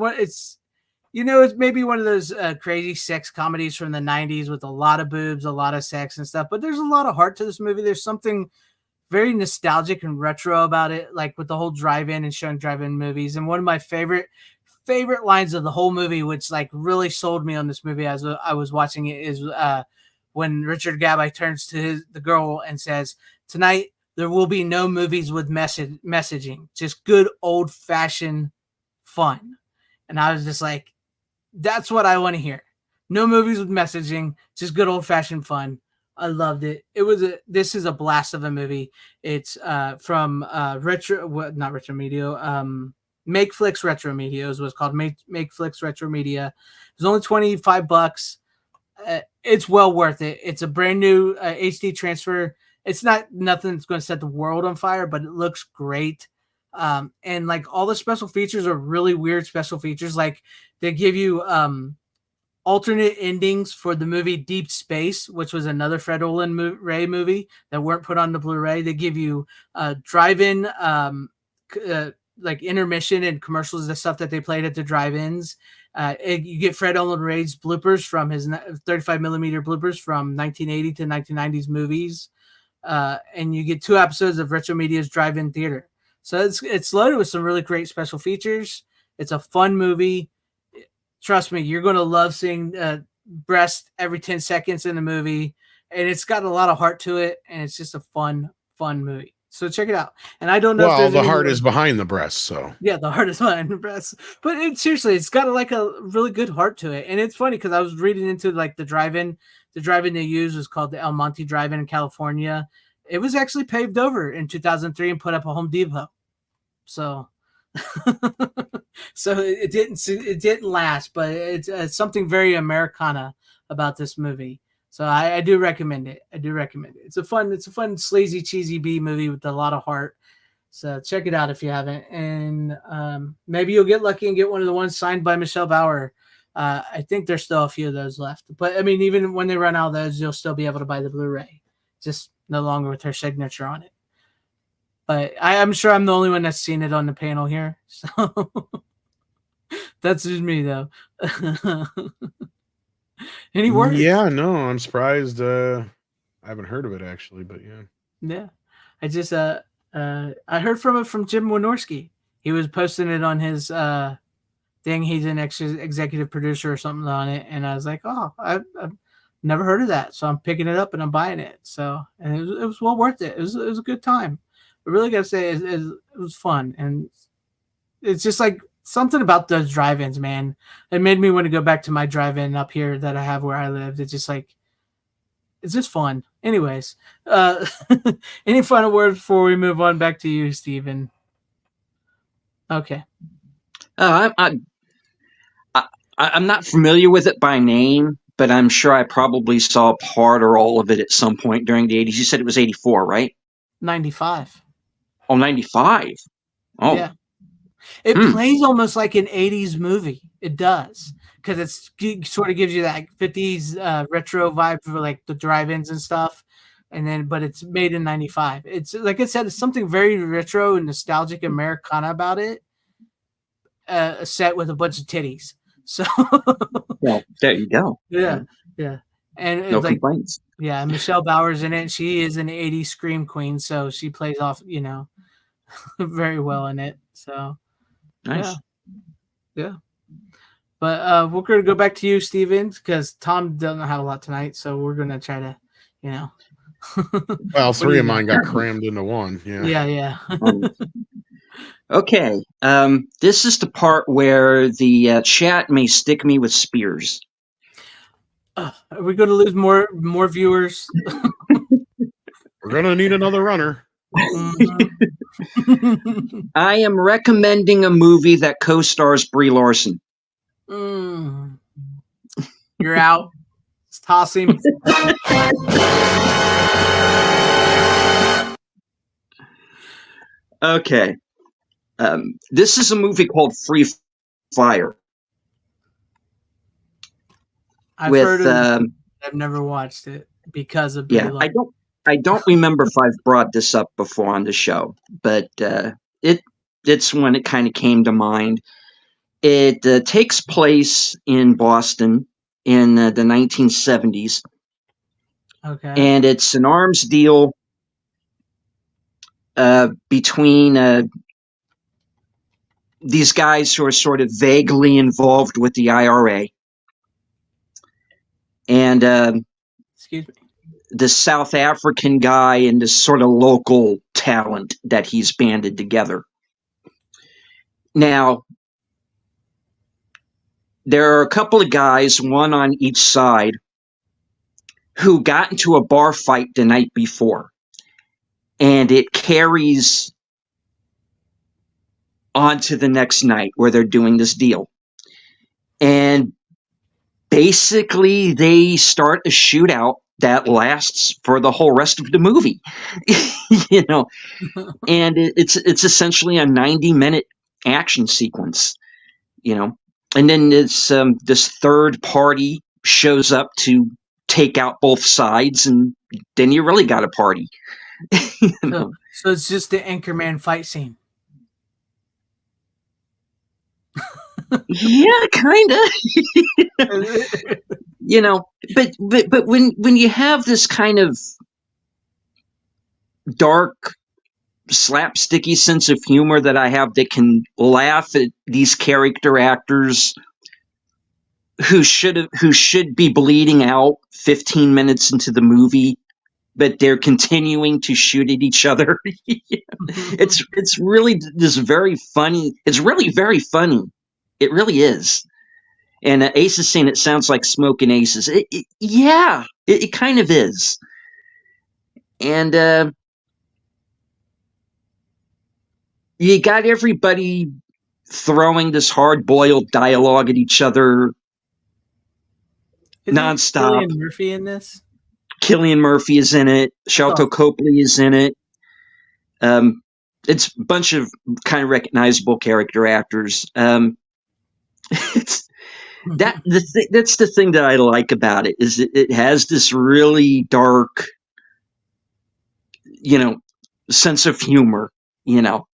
S2: maybe one of those crazy sex comedies from the 90s with a lot of boobs, a lot of sex and stuff. But there's a lot of heart to this movie. There's something very nostalgic and retro about it, like with the whole drive-in and showing drive-in movies. And one of my favorite lines of the whole movie, which like really sold me on this movie as I was watching it, is when Richard Gabby turns to the girl and says, "Tonight there will be no movies with messaging, just good old-fashioned fun." And I was just like, that's what I want to hear. No movies with messaging, just good old-fashioned fun. I loved it. This is a blast of a movie. It's from Retro Media. Makeflix Retro Media is what's called. Makeflix Retro Media. It was only $25. It's well worth it. It's a brand new HD transfer. It's not nothing that's going to set the world on fire, but it looks great. And like all the special features are really weird special features. Like they give you alternate endings for the movie Deep Space, which was another Fred Olen Ray movie that weren't put on the Blu-ray. They give you drive-in like intermission and commercials, the stuff that they played at the drive-ins. You get Fred Olen Ray's bloopers from his 35 millimeter bloopers from 1980 to 1990s movies. And you get 2 episodes of Retro Media's drive-in theater. So it's loaded with some really great special features. It's a fun movie. Trust me, you're going to love seeing breast every 10 seconds in the movie. And it's got a lot of heart to it. And it's just a fun movie. So check it out. And I don't know if there's
S1: the heart is behind the breast. So
S2: yeah, the heart is behind the breast. But seriously, it's got like a really good heart to it. And it's funny because I was reading into like the drive-in they used was called the El Monte Drive-In in California. It was actually paved over in 2003 and put up a Home Depot. So, so it didn't last, but it's something very Americana about this movie. So I do recommend it. I do recommend it. It's a fun, sleazy, cheesy B movie with a lot of heart. So check it out if you haven't, and maybe you'll get lucky and get one of the ones signed by Michelle Bauer. I think there's still a few of those left, but I mean, even when they run out of those, you'll still be able to buy the Blu-ray, just no longer with her signature on it. But I'm sure I'm the only one that's seen it on the panel here, so that's just me though. Any words?
S1: Yeah, no, I'm surprised. I haven't heard of it actually, but yeah.
S2: Yeah, I just I heard from Jim Wynorski. He was posting it on his thing. He's an executive producer or something on it, and I was like, oh, I've never heard of that, so I'm picking it up and I'm buying it. So, and it was well worth it. It was a good time. I really gotta say it was fun, and it's just like something about those drive-ins, man. It made me want to go back to my drive-in up here that I have where I lived. It's just like, it's just fun. Anyways, any final words before we move on back to you, Steven? Okay.
S8: I'm not familiar with it by name, but I'm sure I probably saw part or all of it at some point during the 80s. You said it was 84, right?
S2: 95.
S8: Oh, 95. Oh.
S2: Yeah. It plays almost like an 80s movie. It does. Because it sort of gives you that 50s retro vibe for like the drive-ins and stuff. And then, but it's made in 95. It's like I said, it's something very retro and nostalgic Americana about it. Set with a bunch of titties. So
S8: well, there you go.
S2: Yeah. And it's
S8: no
S2: like,
S8: complaints.
S2: Yeah, Michelle Bauer's in it. She is an 80s scream queen, so she plays off, very well in it. So
S8: nice.
S2: Yeah. But we're gonna go back to you, Steven, because Tom doesn't have a lot tonight, so we're gonna try to,
S1: Well, three of mine got crammed into one.
S2: Yeah.
S8: Okay. This is the part where the chat may stick me with spears.
S2: Are we going to lose more viewers?
S1: We're going to need another runner.
S8: I am recommending a movie that co-stars Brie Larson.
S2: You're out. Let's toss him.
S8: Okay. This is a movie called Free Fire.
S2: I've heard of it. I've never watched it because of
S8: Brie Larson. I don't remember if I've brought this up before on the show, but it's when it kind of came to mind. It takes place in Boston in the 1970s.
S2: Okay.
S8: And it's an arms deal between these guys who are sort of vaguely involved with the IRA. And
S2: excuse me,
S8: the South African guy and this sort of local talent that he's banded together. Now, there are a couple of guys, one on each side, who got into a bar fight the night before. And it carries on to the next night where they're doing this deal. And basically, they start a shootout that lasts for the whole rest of the movie, and it's essentially a 90-minute action sequence, and then it's this third party shows up to take out both sides, and then you really got a party.
S2: So it's just the Anchorman fight scene.
S8: Yeah, kind of. But when you have this kind of dark, slapsticky sense of humor that I have, that can laugh at these character actors who should be bleeding out 15 minutes into the movie, but they're continuing to shoot at each other. It's really this very funny. It's really very funny. It really is. And Ace is saying it sounds like Smoking Aces. It kind of is. And you got everybody throwing this hard-boiled dialogue at each other
S2: Isn't
S8: nonstop.
S2: Cillian Murphy in this?
S8: Cillian Murphy is in it. Sharlto Copley is in it. It's a bunch of kind of recognizable character actors. It's that's the thing that I like about it, is it has this really dark, sense of humor, and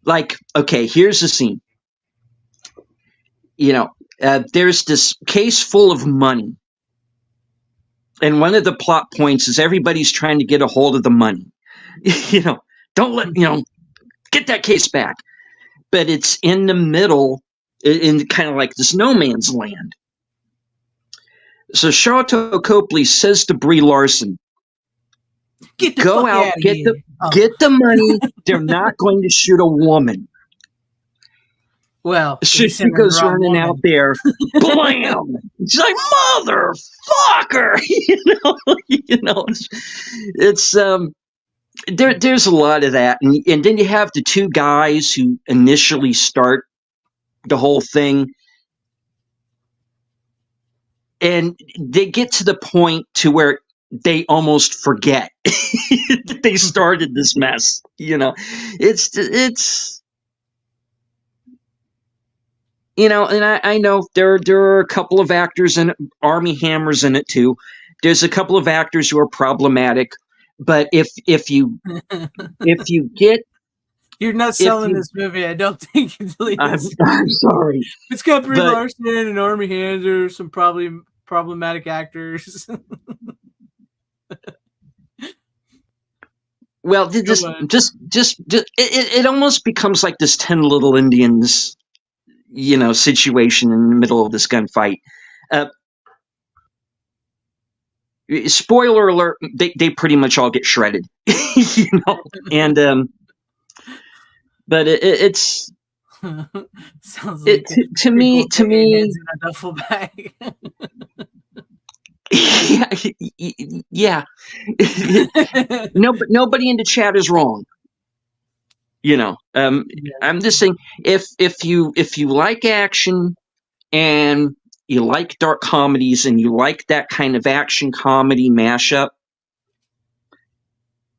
S8: like, okay, here's the scene. There's this case full of money. And one of the plot points is everybody's trying to get a hold of the money. Don't let, get that case back. But it's in the middle, in kind of like this no man's land. So Sharlto Copley says to Brie Larson, go out, get the money. They're not going to shoot a woman.
S2: Well,
S8: she goes running out there, blam! She's like, motherfucker! It's there's a lot of that, and then you have the two guys who initially start the whole thing, and they get to the point to where they almost forget that they started this mess. It's. And I know there are a couple of actors in it. Armie Hammer's in it too. There's a couple of actors who are problematic, but if you get,
S2: you're not selling this movie. I don't think you delete this.
S8: I'm sorry.
S2: It's got Brie Larson and Armie Hammer, some probably problematic actors.
S8: Well, just it almost becomes like this 10 Little Indians, situation in the middle of this gunfight. Spoiler alert, they pretty much all get shredded, and but it's
S2: sounds like
S8: to me
S2: in a duffel bag.
S8: yeah. No, but nobody in the chat is wrong. I'm just saying, if you like action and you like dark comedies and you like that kind of action comedy mashup,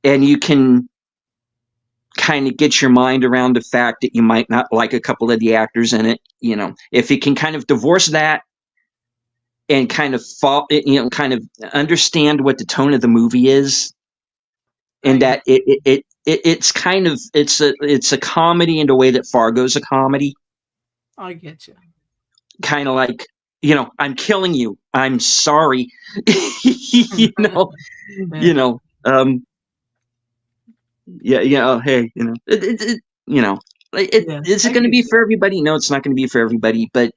S8: and you can kind of get your mind around the fact that you might not like a couple of the actors in it, if you can kind of divorce that and kind of kind of understand what the tone of the movie is, and that it's kind of it's a comedy in the way that Fargo's a comedy.
S2: I get you.
S8: Kind of like, I'm killing you. I'm sorry. Hey, is it going to be for everybody? No, it's not going to be for everybody. But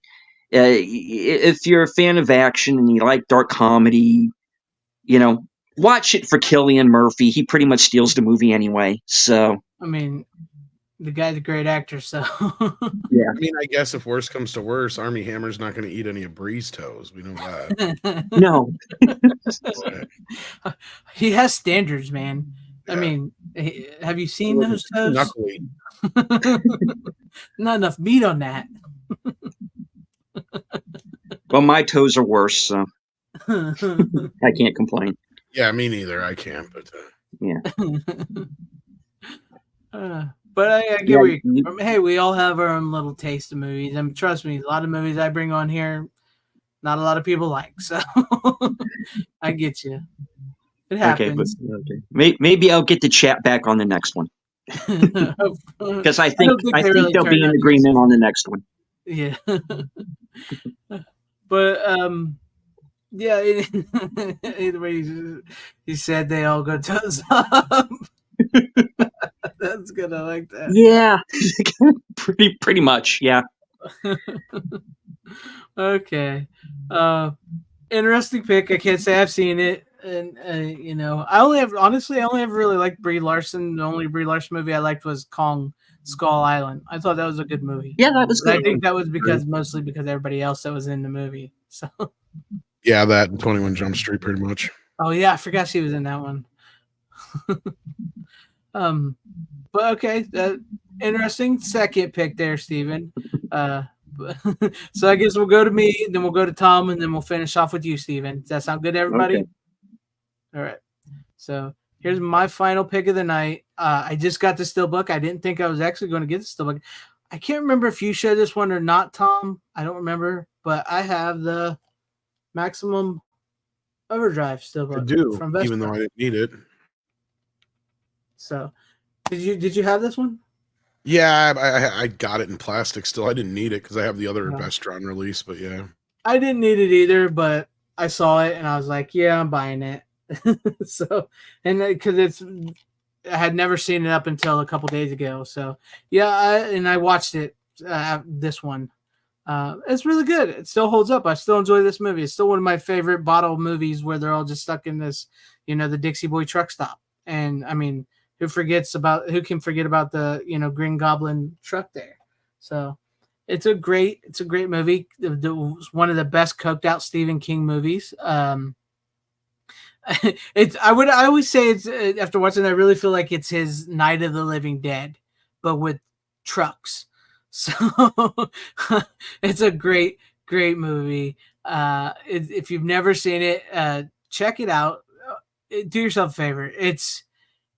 S8: if you're a fan of action and you like dark comedy, watch it for Cillian Murphy. He pretty much steals the movie anyway. So,
S2: I mean, the guy's a great actor, so.
S8: Yeah.
S1: I mean, I guess if worse comes to worse, Armie Hammer's not going to eat any of Bree's toes. We know that.
S8: No.
S2: He has standards, man. Yeah. I mean, have you seen those toes?
S1: Knuckly.
S2: Not enough meat on that.
S8: Well, my toes are worse, so I can't complain.
S1: Yeah, me neither. I can't, but
S8: yeah.
S2: But I get where hey, we all have our own little taste of movies. And trust me, a lot of movies I bring on here, not a lot of people like. So I get you. It happens.
S8: Okay. Maybe I'll get the chat back on the next one. Because I think they'll be in agreement on the next one.
S2: Yeah. But yeah, either way, he said they all go toes up. That's good. I like that.
S8: Yeah, pretty much. Yeah.
S2: Okay. Interesting pick. I can't say I've seen it, and I only have really liked Brie Larson. The only Brie Larson movie I liked was Kong Skull Island. I thought that was a good movie.
S8: Yeah, that was good.
S2: I think that was mostly because everybody else that was in the movie. So.
S1: Yeah, that and 21 Jump Street, pretty much.
S2: Oh yeah, I forgot she was in that one. But okay, interesting second pick there, Steven. So I guess we'll go to me, then we'll go to Tom, and then we'll finish off with you, Steven. Does that sound good to everybody?
S5: Okay.
S2: All right. So here's my final pick of the night. I just got the Steelbook. I didn't think I was actually going to get the Steelbook. I can't remember if you showed this one or not, Tom. I don't remember, but I have the Maximum Overdrive Steelbook.
S1: I do,
S2: from Vespa.
S1: even though I didn't need it.
S2: So did you have this one?
S1: Yeah, I got it in plastic still. I didn't need it because I have the other
S2: No.
S1: Vestron release, but yeah.
S2: I didn't need it either, but I saw it and I was like, yeah, I'm buying it. So, and because I had never seen it up until a couple days ago. So yeah, I watched it, this one. It's really good. It still holds up. I still enjoy this movie. It's still one of my favorite bottle movies where they're all just stuck in this, the Dixie Boy truck stop. And I mean, who can forget about the, Green Goblin truck there? So it's a great movie. One of the best coked out Stephen King movies. I always say it's, after watching it, I really feel like it's his Night of the Living Dead, but with trucks. So it's a great movie. If you've never seen it, check it out. Do yourself a favor.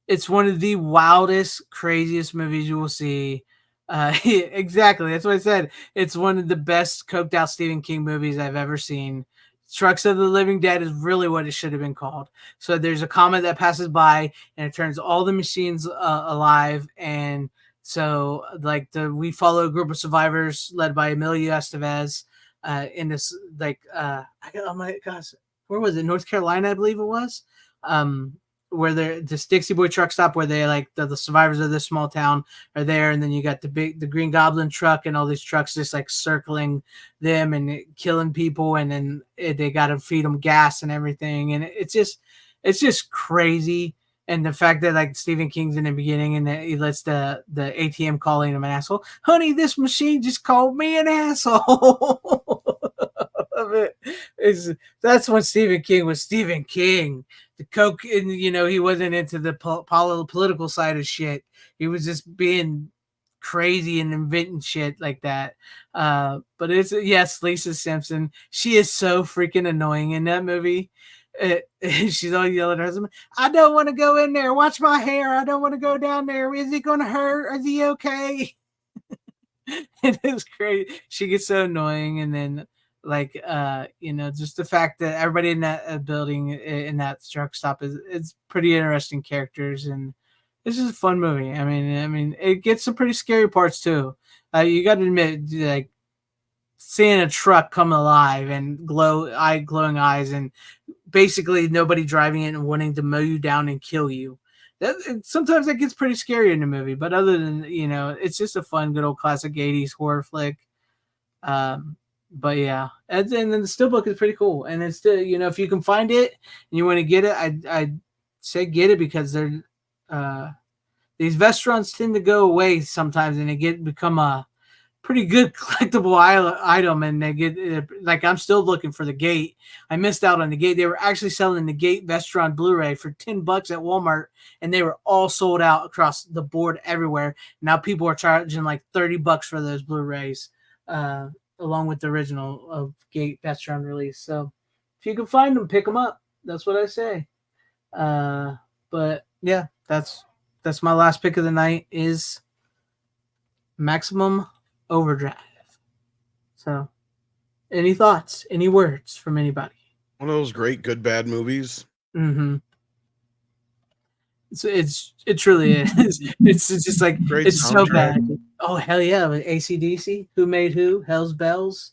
S2: It's one of the wildest, craziest movies you will see. Exactly. That's what I said. It's one of the best coked out Stephen King movies I've ever seen. Trucks of the Living Dead is really what it should have been called. So there's a comet that passes by and it turns all the machines alive. And so we follow a group of survivors led by Emilio Estevez in this, oh my gosh, where was it? North Carolina, I believe it was. Where this Dixie Boy truck stop where they the survivors of this small town are there, and then you got the Green Goblin truck and all these trucks just circling them and killing people, and then they got to feed them gas and everything, and it's just crazy. And the fact that Stephen King's in the beginning and that he lets the ATM calling him an asshole, honey, this machine just called me an asshole. That's when Stephen King was Stephen King. The coke, and he wasn't into the political side of shit. He was just being crazy and inventing shit like that. But yes, Lisa Simpson. She is so freaking annoying in that movie. She's all yelling at her husband, I don't want to go in there. Watch my hair. I don't want to go down there. Is it going to hurt? Is he okay? It is great. She gets so annoying, and then just the fact that everybody in that building in that truck stop it's pretty interesting characters, and it's just a fun movie. I mean, it gets some pretty scary parts too. You got to admit, seeing a truck come alive and glowing eyes, and basically nobody driving it and wanting to mow you down and kill you. Sometimes that gets pretty scary in the movie, but other than it's just a fun, good old classic '80s horror flick. But yeah, and then the Steelbook is pretty cool, and it's still, if you can find it and you want to get it, I'd say get it, because they're these Vestrons tend to go away sometimes, and they become a pretty good collectible item, and they get I'm still looking for the Gate. I missed out on the Gate. They were actually selling the Gate Vestron Blu-ray for $10 at Walmart, and they were all sold out across the board everywhere. Now people are charging $30 for those Blu-rays. Along with the original of Gate Vestron release. So if you can find them, pick them up. That's what I say. But yeah, that's my last pick of the night is Maximum Overdrive. So any thoughts, any words from anybody?
S1: One of those great good bad movies.
S2: Mm-hmm. It truly is. It's just
S1: Great
S2: it's so
S1: soundtrack.
S2: bad. Oh hell yeah! With AC/DC, Who Made Who, Hell's Bells.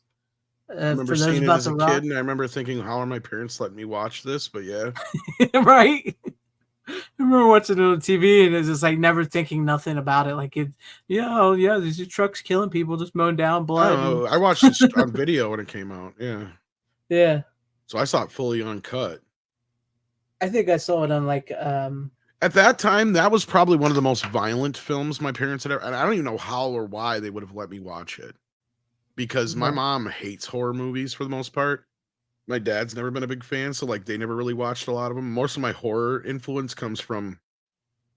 S1: I remember seeing it as a kid, and I remember thinking, "How are my parents letting me watch this?" But yeah,
S2: right. I remember watching it on TV, and it's just never thinking nothing about it. These are trucks killing people, just mowing down blood.
S1: I watched it on video when it came out. Yeah,
S2: yeah.
S1: So I saw it fully uncut.
S2: I think I saw it on
S1: At that time, that was probably one of the most violent films my parents had ever. And I don't even know how or why they would have let me watch it, because my mom hates horror movies for the most part. My dad's never been a big fan, so they never really watched a lot of them. Most of my horror influence comes from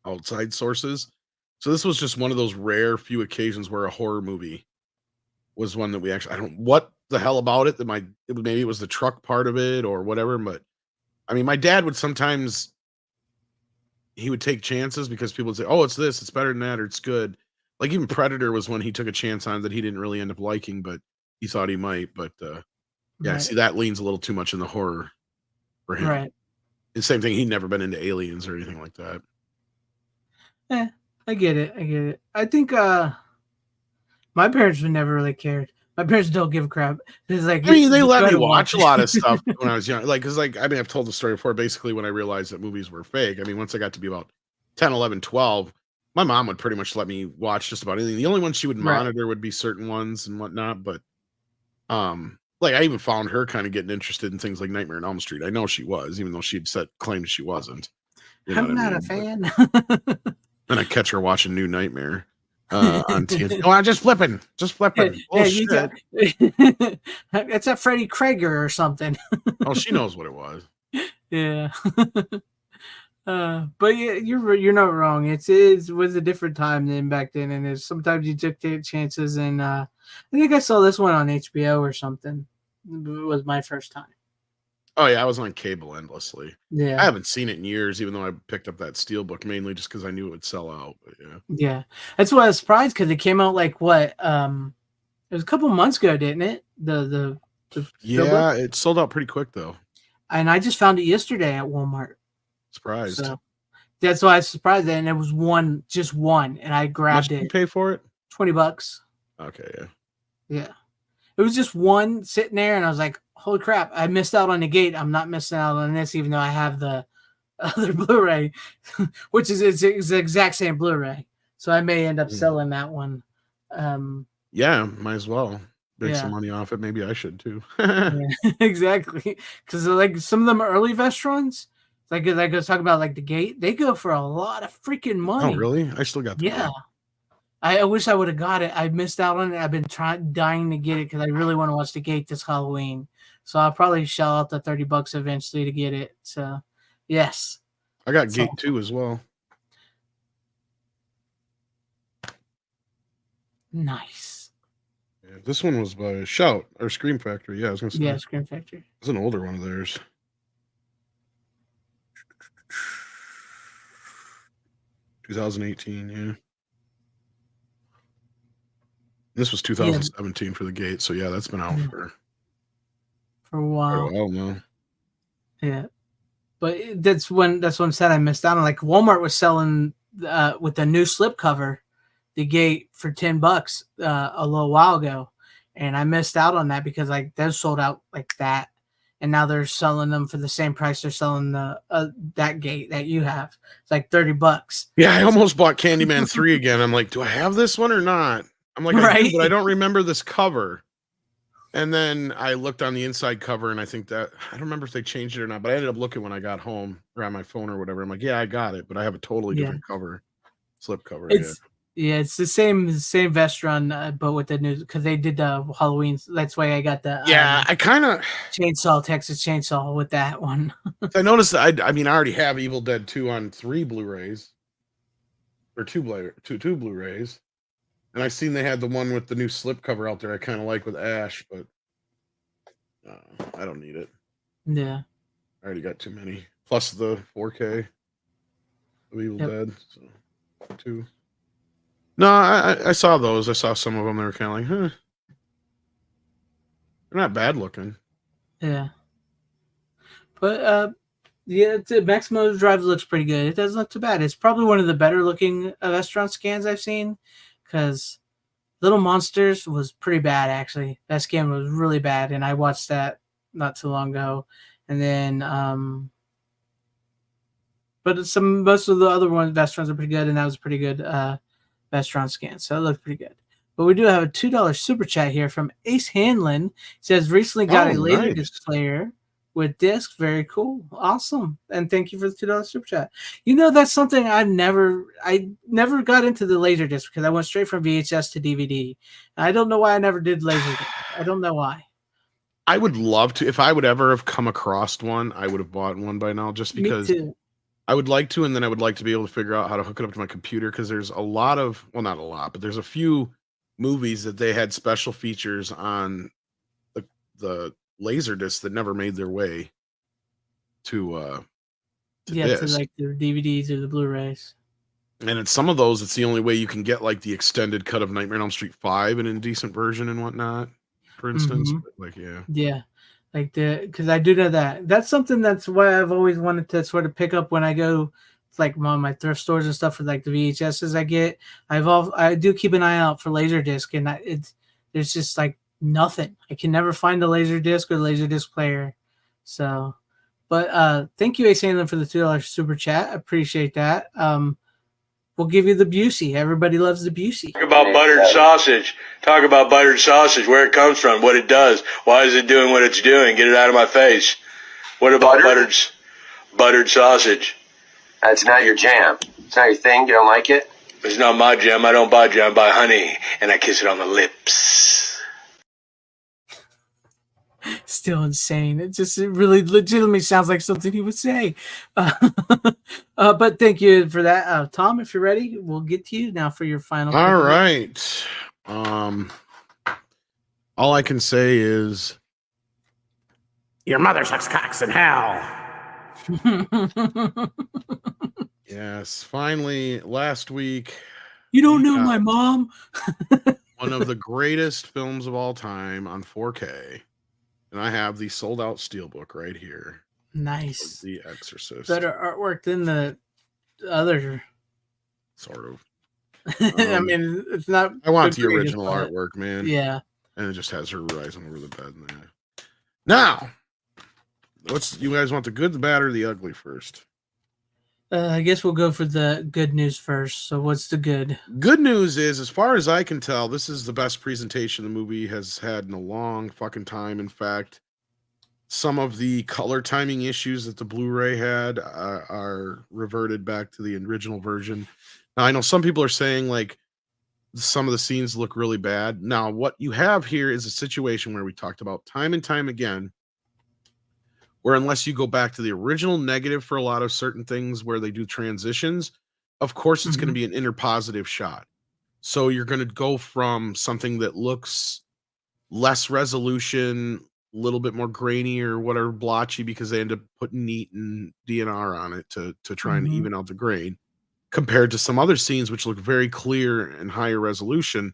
S1: outside sources. So this was just one of those rare few occasions where a horror movie was one that we actually, I don't what the hell about it, that maybe it was the truck part of it or whatever, but I mean, my dad would sometimes, he would take chances because people would say, oh, it's this, it's better than that, or it's good. Like even Predator was one he took a chance on that he didn't really end up liking, but he thought he might. But yeah,
S2: Right.
S1: see, that leans a little too much in the horror for him.
S2: Right.
S1: And same thing, he'd never been into aliens or anything like that.
S2: I get it. I think my parents would never really cared. My parents don't give a crap. It's like,
S1: I mean, they let
S2: go
S1: me
S2: to
S1: watch a
S2: it.
S1: lot of stuff when I was young. Like, cause like, I mean, I've told the story before, basically when I realized that movies were fake. I mean, once I got to be about 10, 11, 12, my mom would pretty much let me watch just about anything. The only ones she would
S2: Right.
S1: monitor would be certain ones and whatnot. But, like I even found her kind of getting interested in things like Nightmare on Elm Street. I know she was, even though she'd claimed she wasn't. You know
S2: I'm
S1: what I
S2: not a
S1: mean?
S2: fan.
S1: Then I catch her watching New Nightmare on TNT. Oh, I'm just flipping.
S2: Yeah,
S1: Oh,
S2: you got,
S1: shit.
S2: it's a Freddy Krueger or something.
S1: Oh, she knows what it was.
S2: Yeah. But yeah, you're not wrong. It was a different time than back then, and sometimes you took chances. And I think I saw this one on HBO or something. It was my first time.
S1: Oh yeah, I was on cable endlessly.
S2: Yeah,
S1: I haven't seen it in years, even though I picked up that Steelbook mainly just because I knew it would sell out. But yeah,
S2: yeah. That's why I was surprised because it came out like what? It was a couple months ago, didn't it? The
S1: yeah,
S2: Steelbook?
S1: it sold out pretty quick though.
S2: And I just found it yesterday at Walmart.
S1: Surprised.
S2: So that's why I was surprised. And it was just one, and I grabbed
S1: Did you
S2: it.
S1: pay for it?
S2: $20.
S1: Okay, yeah.
S2: Yeah. It was just one sitting there, and I was like, holy crap, I missed out on the gate. I'm not missing out on this, even though I have the other Blu-ray, which is it's the exact same Blu-ray. So I may end up selling that one.
S1: Yeah, might as well make
S2: Yeah.
S1: some money off it. Maybe I should too.
S2: Yeah, exactly. Because like some of them early Vestrons, like I was talking about, like the gate, they go for a lot of freaking money.
S1: Oh, really? I still got the
S2: Yeah.
S1: gate.
S2: I wish I would have got it. I missed out on it. I've been dying to get it because I really want to watch the gate this Halloween. So I'll probably shell out the $30 eventually to get it. So yes.
S1: I got Gate 2 as well.
S2: Nice.
S1: Yeah, this one was by Shout or Scream Factory. Yeah, I was gonna say.
S2: Yeah, Scream Factory.
S1: It's an older one of theirs. 2018, yeah. This was 2017 for the gate, so yeah, that's been out for
S2: a while.
S1: now.
S2: Yeah, but that's when said I missed out on. Like Walmart was selling with the new slipcover, the gate for $10 a little while ago, and I missed out on that because like those sold out like that, and now they're selling them for the same price they're selling the that gate that you have. It's like $30.
S1: Yeah, I almost bought Candyman 3 again. I'm like, do I have this one or not? I'm like, I do, but I don't remember this cover. And then I looked on the inside cover, and I think that I don't remember if they changed it or not, but I ended up looking when I got home or on my phone or whatever. I'm like, yeah, I got it, but I have a totally different cover, slip cover.
S2: It's the same Vestron, but with the new because they did the Halloween. That's why I got the
S1: I kind of
S2: Texas Chainsaw with that one.
S1: I noticed that I mean I already have Evil Dead 2 on 3 Blu-rays or two Blu-rays. And I seen they had the one with the new slipcover out there. I kind of like with Ash, but I don't need it.
S2: Yeah,
S1: I already got too many. Plus the 4K of Evil Dead. So 2. No, I saw those. I saw some of them. They were kind of like, huh. They're not bad looking.
S2: Yeah. But yeah, Maximo Drive looks pretty good. It doesn't look too bad. It's probably one of the better looking restaurant scans I've seen. Because Little Monsters was pretty bad, actually. That scan was really bad, and I watched that not too long ago. And then, but most of the other restaurants are pretty good, and that was a pretty good restaurant scan, so it looked pretty good. But we do have a $2 super chat here from Ace Hanlon. He says, recently got a Laserdisc player with discs. Very cool. Awesome. And thank you for the $2 super chat. You know, that's something I never got into the Laserdisc because I went straight from VHS to DVD. I don't know why I never did Laserdisc. I don't know why.
S1: I would love to. If I would ever have come across one, I would have bought one by now just because I would like to, and then I would like to be able to figure out how to hook it up to my computer because there's a lot of, well, not a lot, but there's a few movies that they had special features on the Laserdisc that never made their way to
S2: to
S1: disc.
S2: like the DVDs or the Blu-rays.
S1: And in some of those, it's the only way you can get like the extended cut of Nightmare on Elm Street 5 in a decent version and whatnot, for instance.
S2: Mhm.
S1: But, like, yeah.
S2: Yeah, like because I do know that. That's something that's why I've always wanted to sort of pick up when I go like my thrift stores and stuff for like the VHSs I get. I do keep an eye out for Laserdisc, and there's just like nothing. I can never find a Laserdisc or Laserdisc player. So, but thank you, Ace Alien, for the $2 super chat. I appreciate that. We'll give you the Busey. Everybody loves the Busey.
S9: Talk about buttered sausage. Talk about buttered sausage, where it comes from, what it does. Why is it doing what it's doing? Get it out of my face. What about buttered sausage?
S10: That's not your jam. It's not your thing. You don't like it?
S9: It's not my jam. I don't buy jam. I buy honey, and I kiss it on the lips.
S2: Still insane. It really legitimately sounds like something he would say. But thank you for that. Tom, if you're ready, we'll get to you now for your final.
S1: All right. All I can say is your mother sucks cocks in hell. Yes, finally, last week.
S2: You don't know my mom.
S1: One of the greatest films of all time on 4K. And I have the sold out steelbook right here.
S2: Nice.
S1: The Exorcist.
S2: Better artwork than the other.
S1: Sort of.
S2: I mean, it's not.
S1: I want the original artwork, man.
S2: Yeah.
S1: And it just has her rising over the bed. Now, you guys want the good, the bad, or the ugly first?
S2: I guess we'll go for the good news first. So what's the good?
S1: Good news is, as far as I can tell, this is the best presentation the movie has had in a long fucking time. In fact, some of the color timing issues that the Blu-ray had are reverted back to the original version. Now, I know some people are saying like some of the scenes look really bad. Now, what you have here is a situation where we talked about time and time again, where unless you go back to the original negative for a lot of certain things where they do transitions, of course it's going to be an interpositive shot. So you're going to go from something that looks less resolution, a little bit more grainy or whatever, blotchy, because they end up putting neat and DNR on it to try and even out the grain, compared to some other scenes which look very clear and higher resolution.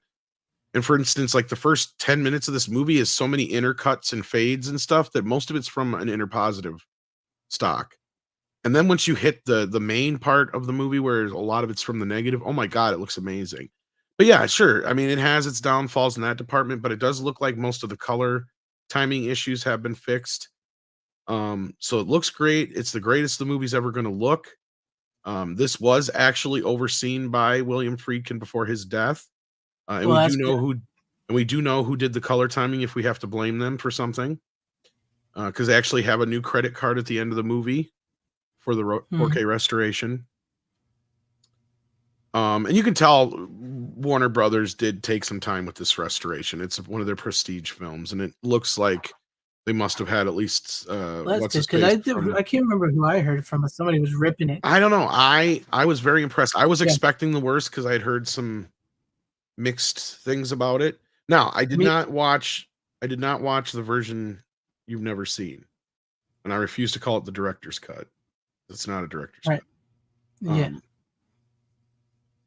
S1: And for instance, like the first 10 minutes of this movie is so many intercuts and fades and stuff that most of it's from an interpositive stock. And then once you hit the main part of the movie where a lot of it's from the negative, oh my God, it looks amazing. But yeah, sure. I mean, it has its downfalls in that department, but it does look like most of the color timing issues have been fixed. So it looks great. It's the greatest the movie's ever going to look. This was actually overseen by William Friedkin before his death. And we do know who did the color timing if we have to blame them for something. Because they actually have a new credit card at the end of the movie for the 4K restoration. And you can tell Warner Brothers did take some time with this restoration. It's one of their prestige films, and it looks like they must have had at least
S2: because I can't remember who I heard from. Somebody was ripping it.
S1: I don't know. I was very impressed. I was expecting the worst because I had heard some mixed things about it. Now, I did not watch the version you've never seen, and I refuse to call it the director's cut. It's not a director's cut.
S2: Yeah.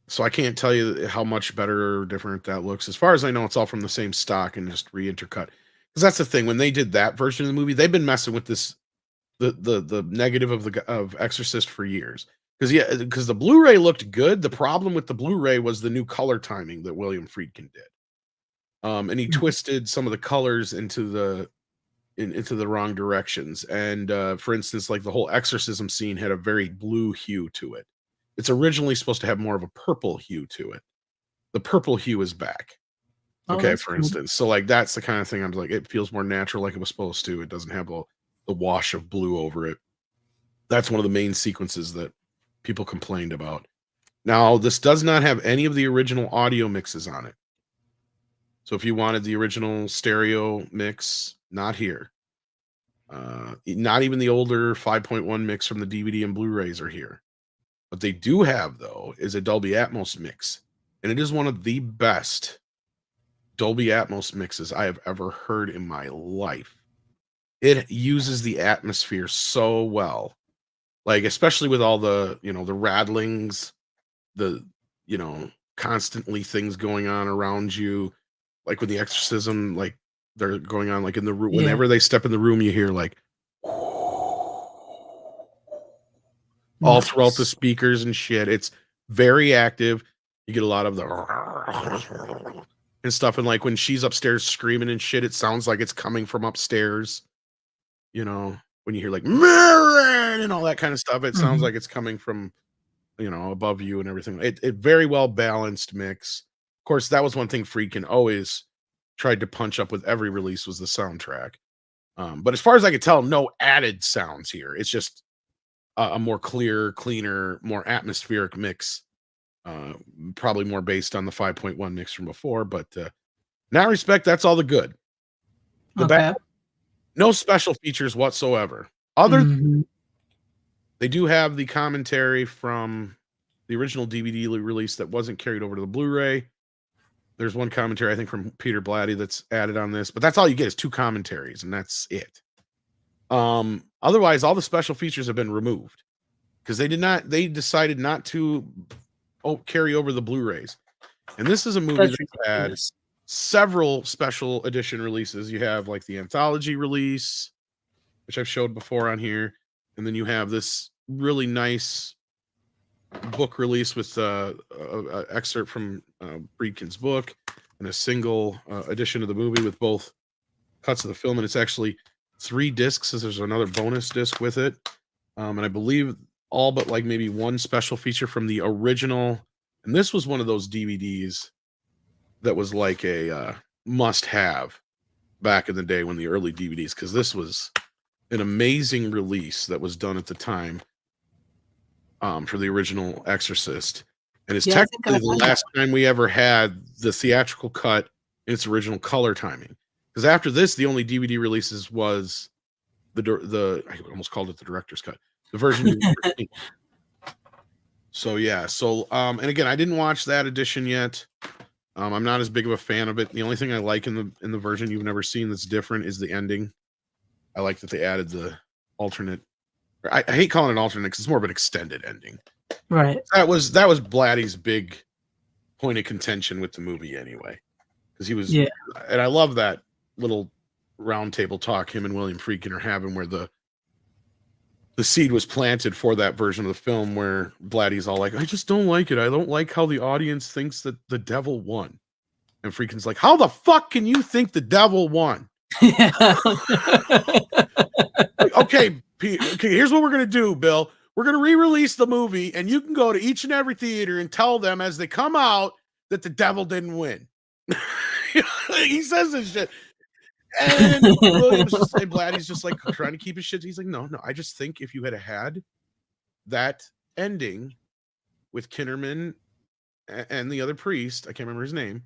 S1: So I can't tell you how much better or different that looks. As far as I know, it's all from the same stock and just re-intercut. Because that's the thing. When they did that version of the movie, they've been messing with this, the negative of Exorcist for years. Because the Blu-ray looked good. The problem with the Blu-ray was the new color timing that William Friedkin did. And he twisted some of the colors into the wrong directions. And for instance, like the whole exorcism scene had a very blue hue to it. It's originally supposed to have more of a purple hue to it. The purple hue is back. Okay, for instance. So like that's the kind of thing I'm like, it feels more natural like it was supposed to. It doesn't have the wash of blue over it. That's one of the main sequences that people complained about. Now, this does not have any of the original audio mixes on it. So if you wanted the original stereo mix, not here. Not even the older 5.1 mix from the DVD and Blu-rays are here. What they do have, though, is a Dolby Atmos mix. And it is one of the best Dolby Atmos mixes I have ever heard in my life. It uses the atmosphere so well. Like, especially with all the, the rattlings, the, constantly things going on around you. Like with the exorcism, like they're going on like in the room.
S2: Yeah.
S1: Whenever they step in the room, you hear like all throughout the speakers and shit. It's very active. You get a lot of the and stuff. And like when she's upstairs screaming and shit, it sounds like it's coming from upstairs. When you hear like Marin and all that kind of stuff, it sounds like it's coming from, above you and everything. It very well balanced mix. Of course, that was one thing Friedkin always tried to punch up with every release was the soundtrack. But as far as I could tell, no added sounds here. It's just a more clear, cleaner, more atmospheric mix. Probably more based on the 5.1 mix from before. But in that respect, that's all the good. No special features whatsoever. They do have the commentary from the original DVD release that wasn't carried over to the Blu-ray. There's one commentary, I think, from Peter Blatty that's added on this, but that's all you get is 2 commentaries, and that's it. Otherwise, all the special features have been removed because they decided not to carry over the Blu-rays. And this is a movie that had several special edition releases. You have like the anthology release, which I've showed before on here, and then you have this really nice book release with an excerpt from Friedkin's book and a single edition of the movie with both cuts of the film. And it's actually 3 discs, as there's another bonus disc with it. And I believe all but like maybe one special feature from the original. And this was one of those DVDs that was like a must-have back in the day when the early DVDs, because this was an amazing release that was done at the time for the original Exorcist. And it's technically the last time we ever had the theatrical cut in its original color timing. Because after this, the only DVD releases was the I almost called it the director's cut, the version you've never seen. So yeah, and again, I didn't watch that edition yet. I'm not as big of a fan of it. The only thing I like in the version you've never seen that's different is the ending. I like that they added the alternate. I hate calling it an alternate because it's more of an extended ending.
S2: Right.
S1: That was Blatty's big point of contention with the movie anyway, because he was. Yeah. And I love that little roundtable talk him and William Friedkin are having, where the seed was planted for that version of the film, where Blatty's all like, "I just don't like it. I don't like how the audience thinks that the devil won," and Friedkin's like, "How the fuck can you think the devil won?" Like, okay, here's what we're gonna do, Bill. We're gonna re-release the movie, and you can go to each and every theater and tell them as they come out that the devil didn't win. He says this shit, and Blatty's just like trying to keep his shit. He's like, no, I just think if you had that ending with Kinnerman and the other priest, I can't remember his name.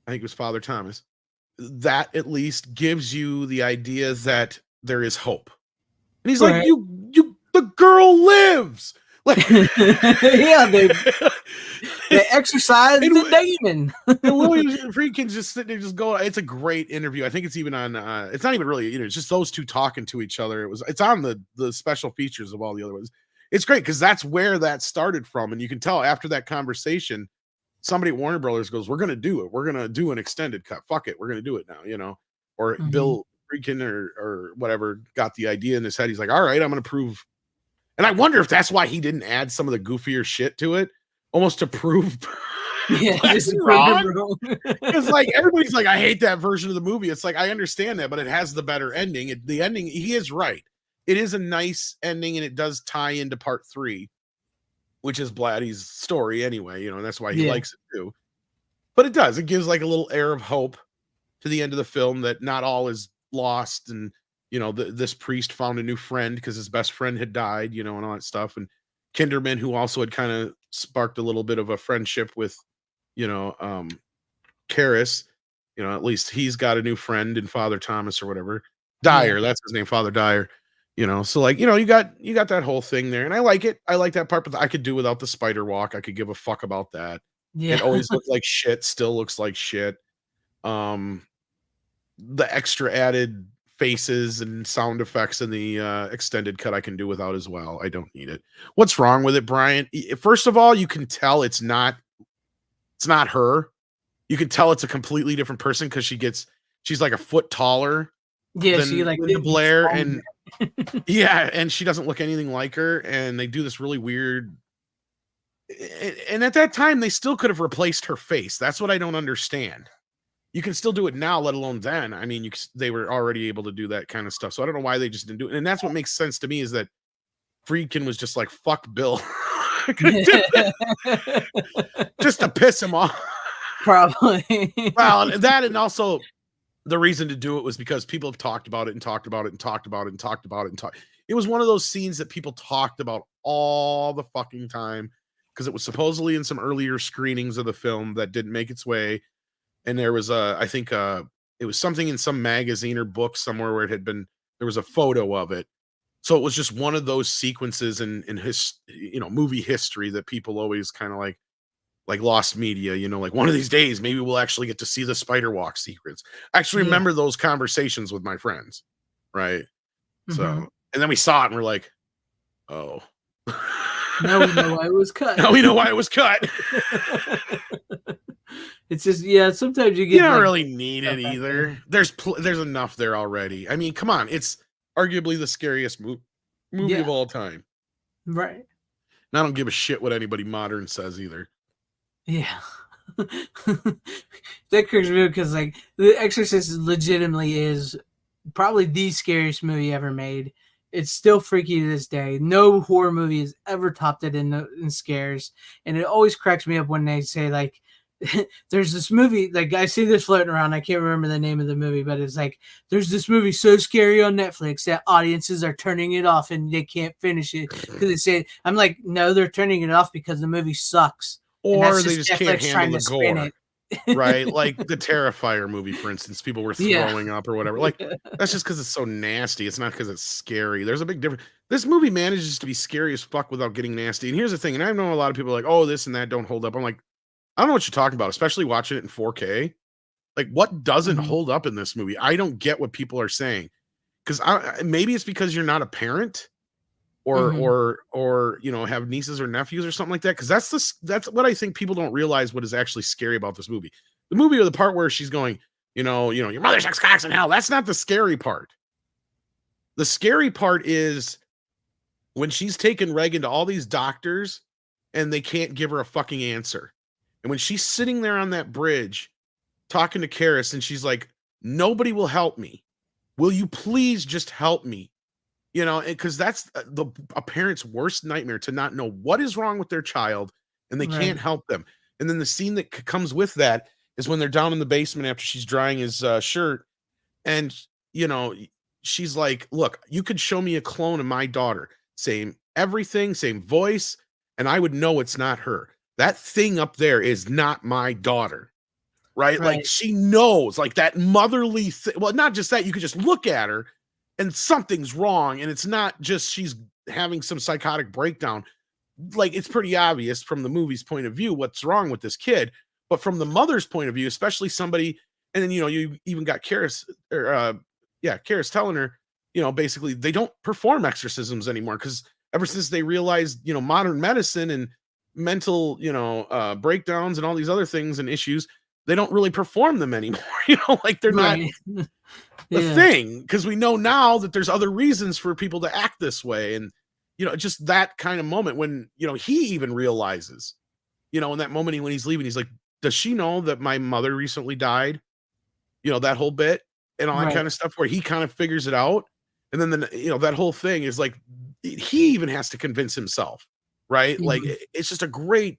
S1: I think it was Father Thomas. That at least gives you the idea that there is hope. And he's like, the girl lives. Like,
S2: yeah, they exercise the demon.
S1: And William Friedkin's just sitting there, just going. It's a great interview. I think it's even on. It's not even really. It's just those two talking to each other. It's on the special features of all the other ones. It's great because that's where that started from, and you can tell after that conversation, somebody at Warner Brothers goes, "We're gonna do it. We're gonna do an extended cut. Fuck it, we're gonna do it now." Or Bill Friedkin or whatever got the idea in his head. He's like, "All right, I'm gonna prove." And I wonder if that's why he didn't add some of the goofier shit to it, almost to prove.
S2: Yeah,
S1: because like everybody's like, I hate that version of the movie. It's like, I understand that, but it has the better ending. The ending, he is right. It is a nice ending, and it does tie into part 3, which is Blatty's story anyway. And that's why he likes it too. But it does. It gives like a little air of hope to the end of the film that not all is lost, and this priest found a new friend because his best friend had died, and all that stuff. And Kinderman, who also had kind of sparked a little bit of a friendship with, Karras, at least he's got a new friend in Father Thomas or whatever. Dyer, that's his name, Father Dyer. So like, you got that whole thing there, and I like it. I like that part, but I could do without the spider walk. I could give a fuck about that.
S2: Yeah.
S1: It always looked like shit, still looks like shit. The extra added faces and sound effects in the extended cut I can do without as well. I don't need it. What's wrong with it, Brian? First of all, you can tell it's not her. You can tell it's a completely different person because she's like a foot taller.
S2: Yeah, she like
S1: Linda Blair, and yeah, and she doesn't look anything like her, and they do this really weird. And at that time, they still could have replaced her face. That's what I don't understand. You can still do it now, let alone then. I mean, they were already able to do that kind of stuff. So I don't know why they just didn't do it. And that's what makes sense to me is that Friedkin was just like, fuck Bill. Just to piss him off.
S2: Probably.
S1: Well, that, and also the reason to do it was because people have talked about it and talked about it and talked about it and talked about it and talked. It was one of those scenes that people talked about all the fucking time because it was supposedly in some earlier screenings of the film that didn't make its way. And there was I think it was something in some magazine or book somewhere where there was a photo of it. So it was just one of those sequences in his, movie history that people always kind of like lost media, like one of these days, maybe we'll actually get to see the spider walk secrets. I actually remember those conversations with my friends. Right. So, and then we saw it and we're like, oh,
S2: now we know why it was cut.
S1: Now we know why it was cut.
S2: It's just, sometimes you
S1: don't really need it either. There's enough there already. I mean, come on. It's arguably the scariest movie of all time.
S2: Right.
S1: And I don't give a shit what anybody modern says either.
S2: Yeah. That cracks me up because like The Exorcist legitimately is probably the scariest movie ever made. It's still freaky to this day. No horror movie has ever topped it in scares. And it always cracks me up when they say like there's this movie, like I see this floating around. I can't remember the name of the movie, but it's like there's this movie so scary on Netflix that audiences are turning it off and they can't finish it because they say, I'm like, no, they're turning it off because the movie sucks.
S1: Or they just can't handle the gore. Right? Like the Terrifier movie, for instance, people were throwing up or whatever. Like that's just because it's so nasty. It's not because it's scary. There's a big difference. This movie manages to be scary as fuck without getting nasty. And here's the thing, and I know a lot of people are like, oh, this and that don't hold up. I'm like, I don't know what you're talking about, especially watching it in 4K. Like, what doesn't hold up in this movie? I don't get what people are saying. Because maybe it's because you're not a parent or have nieces or nephews or something like that. Because that's what I think people don't realize what is actually scary about this movie. The movie or the part where she's going, your mother sucks cocks in hell. That's not the scary part. The scary part is when she's taken Reagan to all these doctors and they can't give her a fucking answer. And when she's sitting there on that bridge talking to Karis and she's like, nobody will help me. Will you please just help me? Because that's a parent's worst nightmare, to not know what is wrong with their child and they can't help them. And then the scene that comes with that is when they're down in the basement after she's drying his shirt. And, she's like, look, you could show me a clone of my daughter. Same everything, same voice. And I would know it's not her. That thing up there is not my daughter, right? Like she knows, like that motherly thing. Well, not just that, you could just look at her and something's wrong. And it's not just she's having some psychotic breakdown. Like it's pretty obvious from the movie's point of view what's wrong with this kid. But from the mother's point of view, especially somebody, and then, you even got Karis, Karis telling her, basically they don't perform exorcisms anymore because ever since they realized, modern medicine and mental breakdowns and all these other things and issues, they don't really perform them anymore. Like they're not the thing, because we know now that there's other reasons for people to act this way. And just that kind of moment when he even realizes, in that moment when he's leaving, he's like, does she know that my mother recently died? That whole bit and all that kind of stuff, where he kind of figures it out. And then that whole thing is like he even has to convince himself. Right? Like it's just a great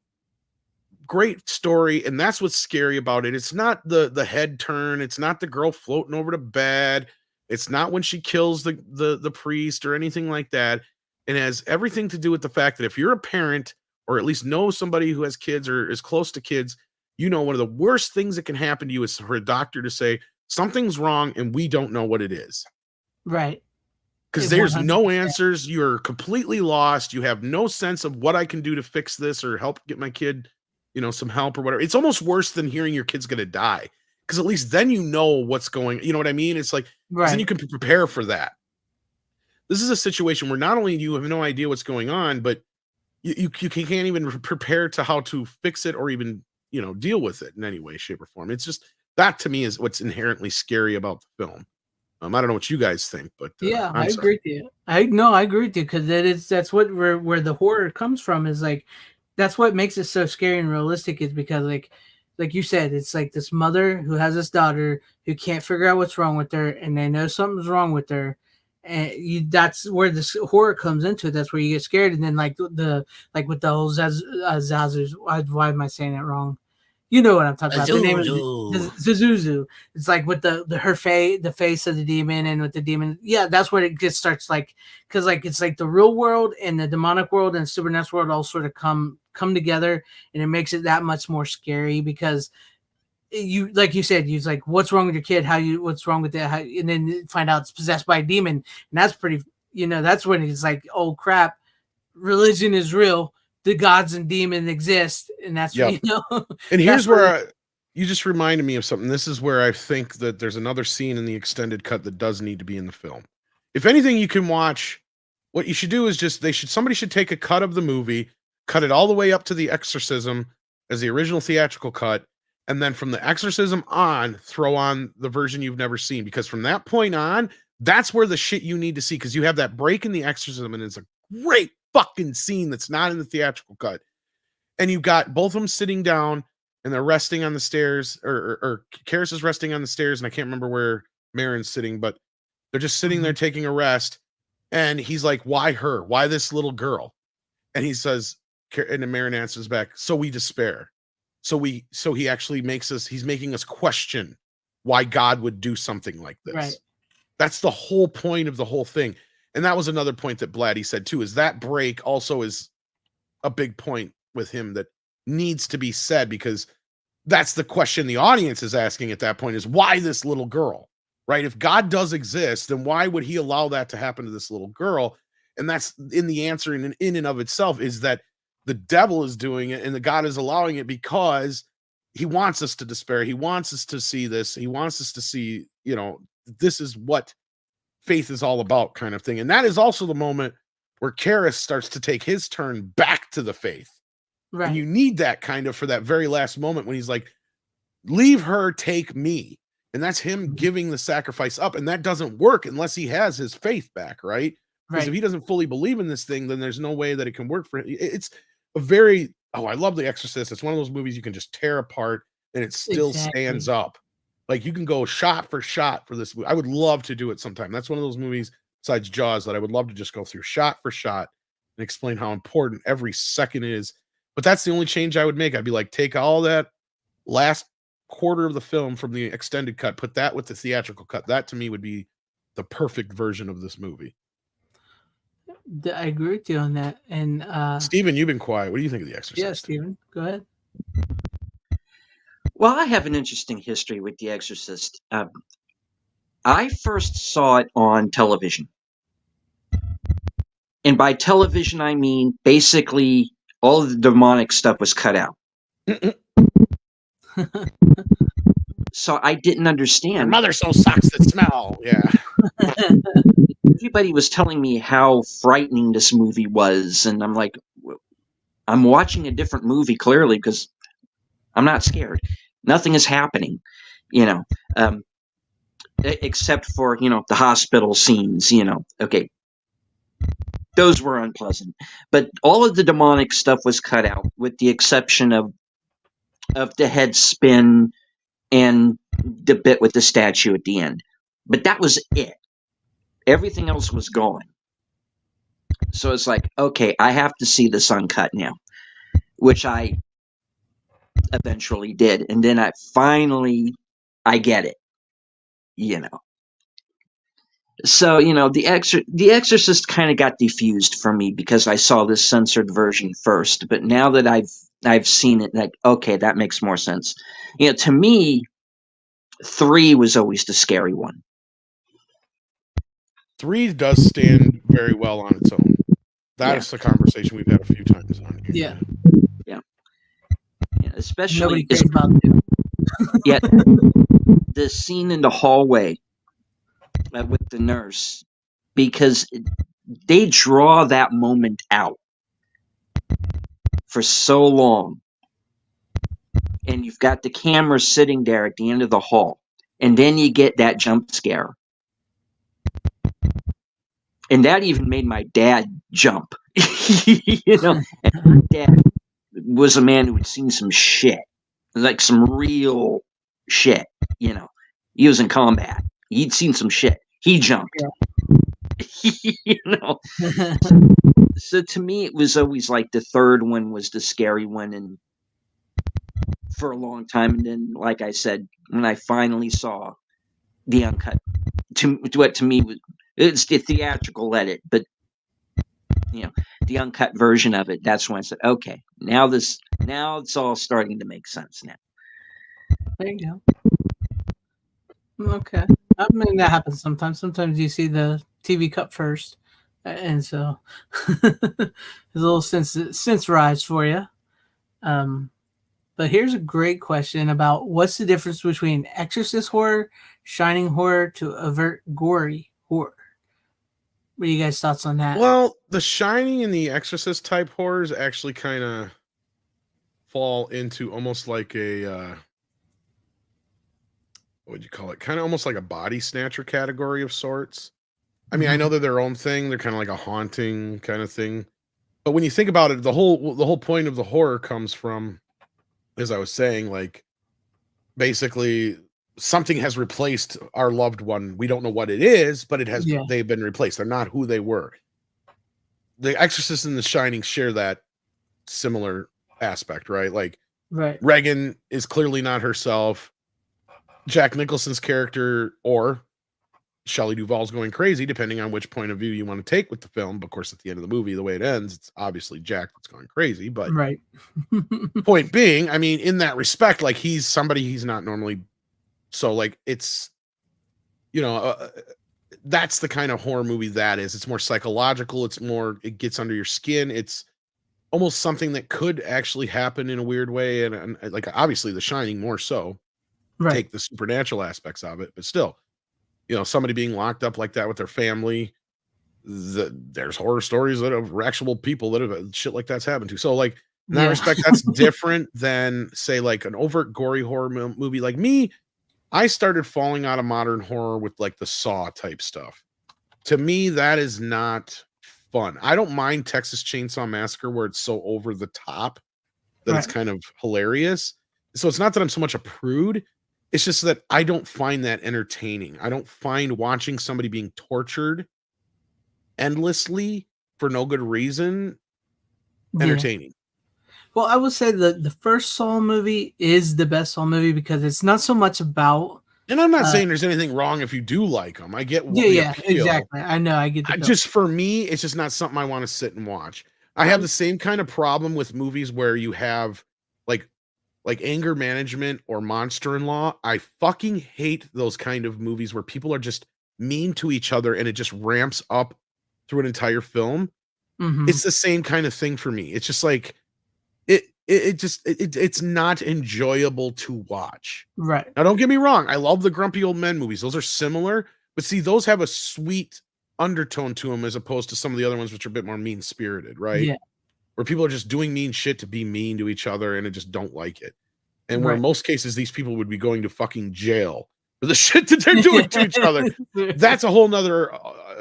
S1: story. And that's what's scary about it. It's not the head turn. It's not the girl floating over to bed. It's not when she kills the priest or anything like that. It has everything to do with the fact that if you're a parent or at least know somebody who has kids or is close to kids, one of the worst things that can happen to you is for a doctor to say something's wrong and we don't know what it is.
S2: Right.
S1: Because there's no answers. You're completely lost. You have no sense of what I can do to fix this or help get my kid, some help or whatever. It's almost worse than hearing your kid's going to die. Because at least then you know what's going, you know what I mean? It's like, then you can prepare for that. This is a situation where not only do you have no idea what's going on, but you can't even prepare to how to fix it or even, deal with it in any way, shape, or form. It's just, that to me is what's inherently scary about the film. I don't know what you guys think, but
S2: yeah, I agree with you. I agree with you because that's what where the horror comes from is like that's what makes it so scary and realistic is because like you said, it's like this mother who has this daughter who can't figure out what's wrong with her, and they know something's wrong with her, and that's where this horror comes into. That's where you get scared, and then like with the whole Zazuz. Why am I saying it wrong? You know what I'm talking about. The name of Zuzuzu. It's like with the face of the demon and with the demon. Yeah, that's where it just starts because it's like the real world and the demonic world and the supernatural world all sort of come together, and it makes it that much more scary because you like you said, you're like, what's wrong with your kid? What's wrong with that? And then you find out it's possessed by a demon, and that's pretty. That's when it's like, oh crap, religion is real. The gods and demons exist, and that's
S1: and here's where you just reminded me of something. This is where I think that there's another scene in the extended cut that does need to be in the film. If anything, you can watch. What you should do is somebody should take a cut of the movie, cut it all the way up to the exorcism as the original theatrical cut, and then from the exorcism on, throw on the version you've never seen, because from that point on, that's where the shit you need to see, because you have that break in the exorcism, and it's a great fucking scene that's not in the theatrical cut. And you've got both of them sitting down and they're resting on the stairs, or Karis is resting on the stairs, and I can't remember where Marin's sitting, but they're just sitting there taking a rest. And he's like, why her? Why this little girl? And he says, and then Marin answers back, so we despair. So he actually he's making us question why God would do something like this.
S2: Right.
S1: That's the whole point of the whole thing. And that was another point that Blatty said too, is that break also is a big point with him that needs to be said, because that's the question the audience is asking at that point, is why this little girl, right? If God does exist, then why would he allow that to happen to this little girl? And that's in the answer in and of itself, is that the devil is doing it and the God is allowing it because he wants us to despair. He wants us to see this. He wants us to see, this is what faith is all about, kind of thing. And that is also the moment where Karis starts to take his turn back to the faith.
S2: Right.
S1: And you need that kind of for that very last moment when he's like, leave her, take me. And that's him giving the sacrifice up. And that doesn't work unless he has his faith back, right? Because if he doesn't fully believe in this thing, then there's no way that it can work for him. It's a very, I love The Exorcist. It's one of those movies you can just tear apart and it still stands up. Like, you can go shot for shot for this movie. I would love to do it sometime. That's one of those movies besides Jaws that I would love to just go through shot for shot and explain how important every second is. But that's the only change I would make. I'd be like, take all that last quarter of the film from the extended cut, put that with the theatrical cut. That to me would be the perfect version of this movie.
S2: I agree with you on that. And
S1: Steven, you've been quiet. What do you think of The Exorcist?
S2: Yeah, Steven, go ahead.
S8: Well, I have an interesting history with The Exorcist. I first saw it on television. And by television, I mean basically all of the demonic stuff was cut out. So I didn't understand.
S1: Your mother so sucks that smell. Yeah.
S8: Everybody was telling me how frightening this movie was. And I'm like, I'm watching a different movie, clearly, because I'm not scared. Nothing is happening, except for, the hospital scenes, Okay. Those were unpleasant. But all of the demonic stuff was cut out, with the exception of the head spin and the bit with the statue at the end. But that was it. Everything else was gone. So it's like, okay, I have to see this uncut now, which I eventually did. And then I get it, So, The Exorcist kind of got diffused for me because I saw this censored version first. But now that I've seen it, like, okay, that makes more sense. To me, 3 was always the scary one.
S1: 3 does stand very well on its own. That's the conversation we've had a few times on here.
S8: Yeah. Especially
S2: Nobody cares about you.
S8: yet the scene in the hallway with the nurse, because they draw that moment out for so long, and you've got the camera sitting there at the end of the hall, and then you get that jump scare, and that even made my dad jump. And my dad was a man who had seen some shit, like some real shit. He was in combat. He'd seen some shit. He jumped. So to me, it was always like the third one was the scary one, and for a long time. And then, like I said, when I finally saw the uncut, to me was it's the theatrical edit, but the uncut version of it. That's when I said, okay, now it's all starting to make sense now.
S2: There you go. Okay. I mean, that happens sometimes. Sometimes you see the TV cut first, and so there's a little sense rise for you. But here's a great question about what's the difference between exorcist horror, shining horror to avert gory horror. What are you guys' thoughts on that?
S1: Well, the Shining and the Exorcist type horrors actually kind of fall into almost like a what would you call it? Kind of almost like a body snatcher category of sorts. I mean, I know they're their own thing. They're kind of like a haunting kind of thing. But when you think about it, the whole point of the horror comes from, as I was saying, like basically something has replaced our loved one. We don't know what it is, but they've been replaced. They're not who they were. The Exorcist and The Shining share that similar aspect, right? Like Regan is clearly not herself. Jack Nicholson's character, or Shelley Duvall's going crazy, depending on which point of view you want to take with the film. Of course, at the end of the movie, the way it ends, it's obviously Jack that's going crazy. But point being, I mean, in that respect, like he's somebody he's not normally. So like it's, that's the kind of horror movie that is. It's more psychological. It gets under your skin. It's almost something that could actually happen in a weird way. And like, obviously The Shining more so. Take the supernatural aspects of it, but still, somebody being locked up like that with their family, there's horror stories that of actual people that have shit like that's happened to. So like in that respect, that's different than say like an overt gory horror movie. Like me, I started falling out of modern horror with like the Saw type stuff. To me, that is not fun. I don't mind Texas Chainsaw Massacre where it's so over the top that it's kind of hilarious. So it's not that I'm so much a prude. It's just that I don't find that entertaining. I don't find watching somebody being tortured endlessly for no good reason entertaining.
S2: Well, I would say the first Saw movie is the best Saw movie because it's not so much about.
S1: And I'm not saying there's anything wrong if you do like them. I get the appeal.
S2: Exactly. I know. I get the
S1: just for me, it's just not something I want to sit and watch. I have the same kind of problem with movies where you have like Anger Management or Monster-in-Law. I fucking hate those kind of movies where people are just mean to each other and it just ramps up through an entire film. It's the same kind of thing for me. It's just like it's not enjoyable to watch.
S2: Right.
S1: Now, don't get me wrong. I love the Grumpy Old Men movies. Those are similar, but see, those have a sweet undertone to them as opposed to some of the other ones, which are a bit more mean-spirited, right?
S2: Yeah.
S1: Where people are just doing mean shit to be mean to each other and I just don't like it. And where in most cases, these people would be going to fucking jail for the shit that they're doing to each other. That's a whole nother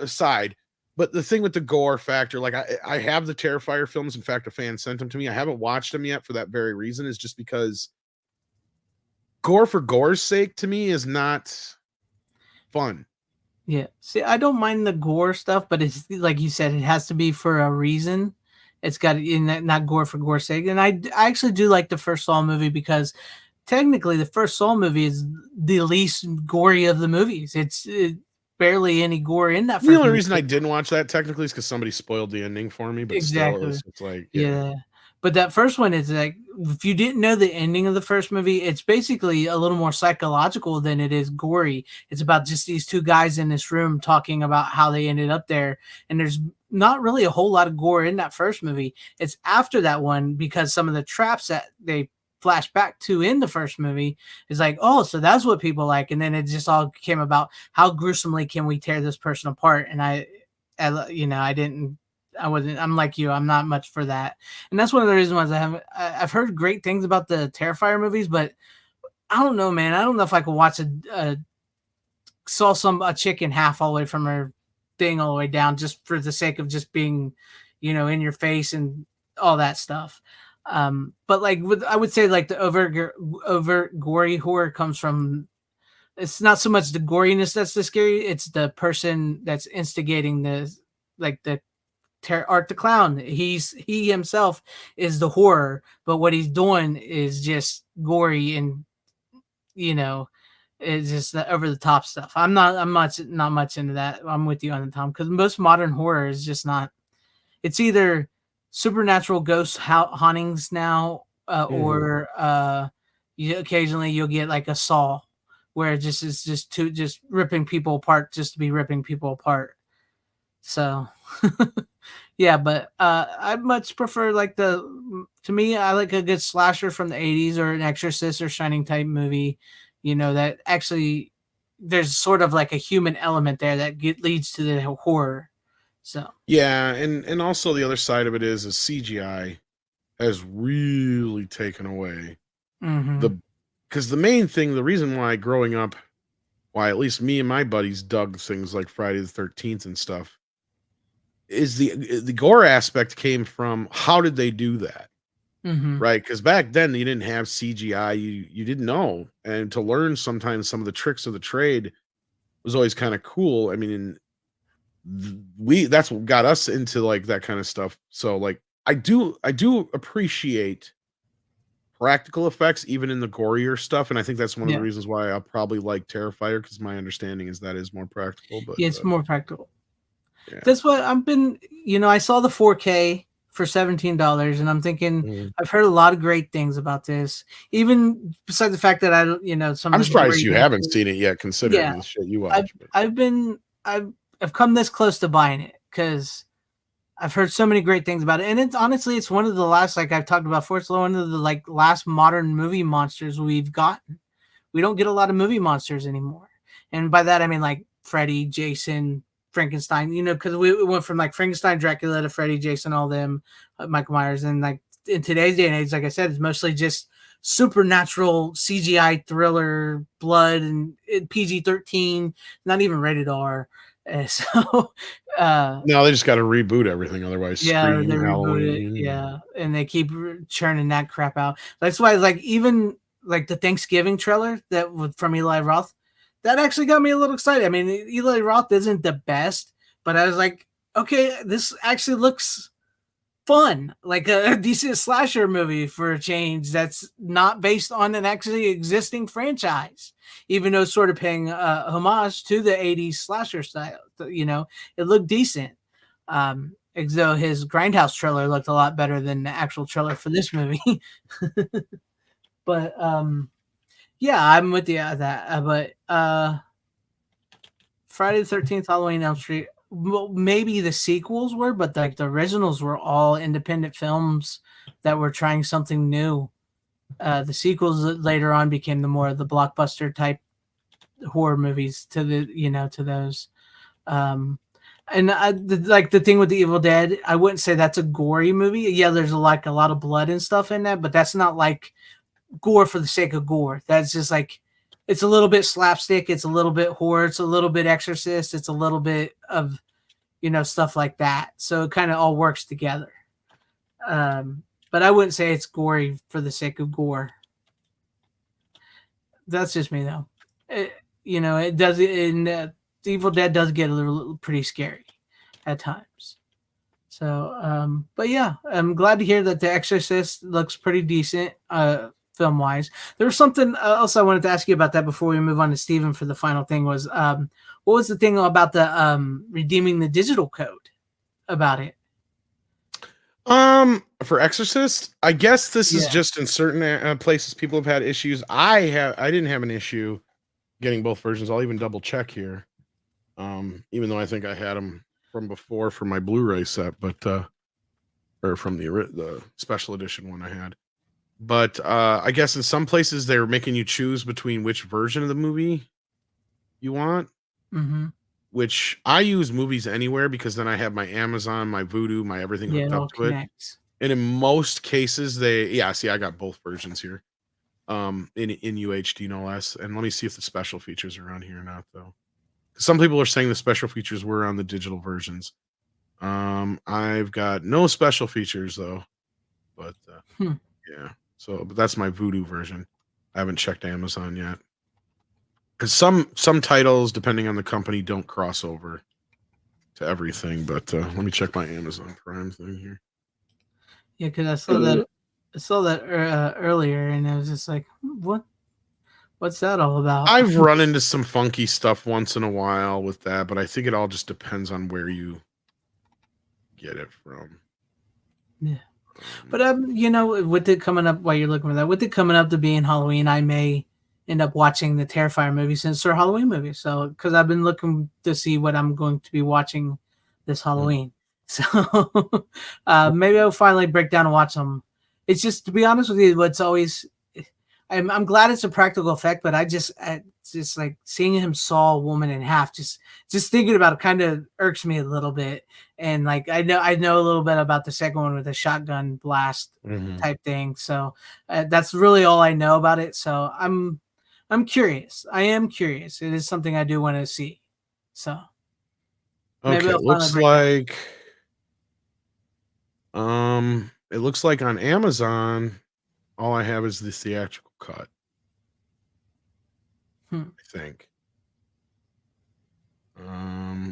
S1: side. But the thing with the gore factor, like I have the Terrifier films. In fact, a fan sent them to me. I haven't watched them yet for that very reason, is just because gore for gore's sake to me is not fun.
S2: Yeah. See, I don't mind the gore stuff, but it's like you said, it has to be for a reason. It's got to not gore for gore's sake. And I actually do like the first Saw movie because technically the first Saw movie is the least gory of the movies. It's barely any gore in that.
S1: The only reason I didn't watch that technically is because somebody spoiled the ending for me. But still, it's like
S2: But that first one is like, if you didn't know the ending of the first movie, it's basically a little more psychological than it is gory. It's about just these two guys in this room talking about how they ended up there. And there's not really a whole lot of gore in that first movie. It's after that one, because some of the traps that they flash back to in the first movie is like, oh, so that's what people like. And then it just all came about, how gruesomely can we tear this person apart? And I I'm like you. I'm not much for that, and that's one of the reasons why I've heard great things about the Terrifier movies, but I don't know, man. I don't know if I could watch a chick in half all the way from her thing all the way down just for the sake of just being, in your face and all that stuff. But like I would say like the over gory horror comes from. It's not so much the goriness that's the scary. It's the person that's instigating the Art the Clown. He himself is the horror, but what he's doing is just gory and it's just the over the top stuff. I'm not much into that. I'm with you on the Tom, because most modern horror is just not. It's either supernatural ghost hauntings now, or occasionally you'll get like a Saw, where it just is just ripping people apart just to be ripping people apart. So. Yeah, but I much prefer to me, I like a good slasher from the 80s or an Exorcist or Shining type movie, that actually there's sort of like a human element there that leads to the horror. So
S1: yeah, and also the other side of it is CGI has really taken away because the main thing, the reason why growing up, why at least me and my buddies dug things like Friday the 13th and stuff, is the gore aspect came from how did they do that, right? Because back then you didn't have CGI, you didn't know, and to learn sometimes some of the tricks of the trade was always kind of cool. I mean, that's what got us into like that kind of stuff. So like I do appreciate practical effects even in the gorier stuff, and I think that's one of the reasons why I'll probably like Terrifier, because my understanding is that is more practical. But
S2: it's more practical. Yeah. That's what I've been, I saw the 4K for $17 and I'm thinking, I've heard a lot of great things about this, even besides the fact that I'm
S1: surprised you haven't seen it yet, considering the shit you watch.
S2: I've come this close to buying it because I've heard so many great things about it. And it's one of the last, like I've talked about before, it's one of the last modern movie monsters we've gotten. We don't get a lot of movie monsters anymore. And by that, I mean like Freddy, Jason, Frankenstein, because we went from like Frankenstein, Dracula to Freddy, Jason, all them, Michael Myers, and like in today's day and age, like I said, it's mostly just supernatural CGI thriller, blood, and PG-13, not even rated R. So
S1: no, they just got to reboot everything, otherwise.
S2: Yeah, they reboot it. Yeah, and they keep churning that crap out. That's why, like, even like the Thanksgiving trailer from Eli Roth. That actually got me a little excited. I mean, Eli Roth isn't the best, but I was like, okay, this actually looks fun, like a decent slasher movie for a change that's not based on an actually existing franchise, even though it's sort of paying homage to the 80s slasher style. It looked decent. As though his Grindhouse trailer looked a lot better than the actual trailer for this movie. But yeah, I'm with you on that. But Friday the 13th, Halloween Elm Street, well, maybe the sequels were, but like the originals were all independent films that were trying something new. The sequels later on became the blockbuster type horror movies to those. And the thing with the Evil Dead, I wouldn't say that's a gory movie. Yeah, there's a lot of blood and stuff in that, but that's not like gore for the sake of gore. That's just like, it's a little bit slapstick, it's a little bit horror, it's a little bit Exorcist, it's a little bit of stuff like that. So it kind of all works together. But I wouldn't say it's gory for the sake of gore. That's just me though. It does. Evil Dead does get a little pretty scary at times. So, but yeah, I'm glad to hear that The Exorcist looks pretty decent. Film wise, there was something else I wanted to ask you about that before we move on to Steven for the final thing. Was what was the thing about the redeeming the digital code about it?
S1: For Exorcist, I guess this is
S2: Yeah.
S1: just in certain places people have had issues. I didn't have an issue getting both versions. I'll even double check here. Even though I think I had them from before for my Blu-ray set, but or from the special edition one I had. But I guess in some places they're making you choose between which version of the movie you want.
S2: Mm-hmm.
S1: Which I use Movies Anywhere because then I have my Amazon, my Vudu, my everything
S2: Yeah,
S1: hooked
S2: it all
S1: up to it.
S2: connects.
S1: And in most cases, see, I got both versions here. In UHD no less. And let me see if the special features are on here or not, though. Some people are saying the special features were on the digital versions. I've got no special features though, but yeah. So, but that's my Vudu version. I haven't checked Amazon yet because some titles, depending on the company, don't cross over to everything. But let me check my Amazon Prime thing here.
S2: Yeah, because I saw that earlier, and I was just like, what's that all about?
S1: I've run into some funky stuff once in a while with that, but I think it all just depends on where you get it from.
S2: Yeah. But with it coming up while you're looking for that, with it coming up to being Halloween, I may end up watching the Terrifier movie since they're Halloween movies. So because I've been looking to see what I'm going to be watching this Halloween. So maybe I'll finally break down and watch them. It's just, to be honest with you, what's always I'm glad it's a practical effect, but it's just like seeing him saw a woman in half. Just thinking about it kind of irks me a little bit. And like I know a little bit about the second one with the shotgun blast type thing. So that's really all I know about it. So I'm curious. I am curious. It is something I do want to see. So
S1: okay, it looks like on Amazon, all I have is the theatrical cut. I think.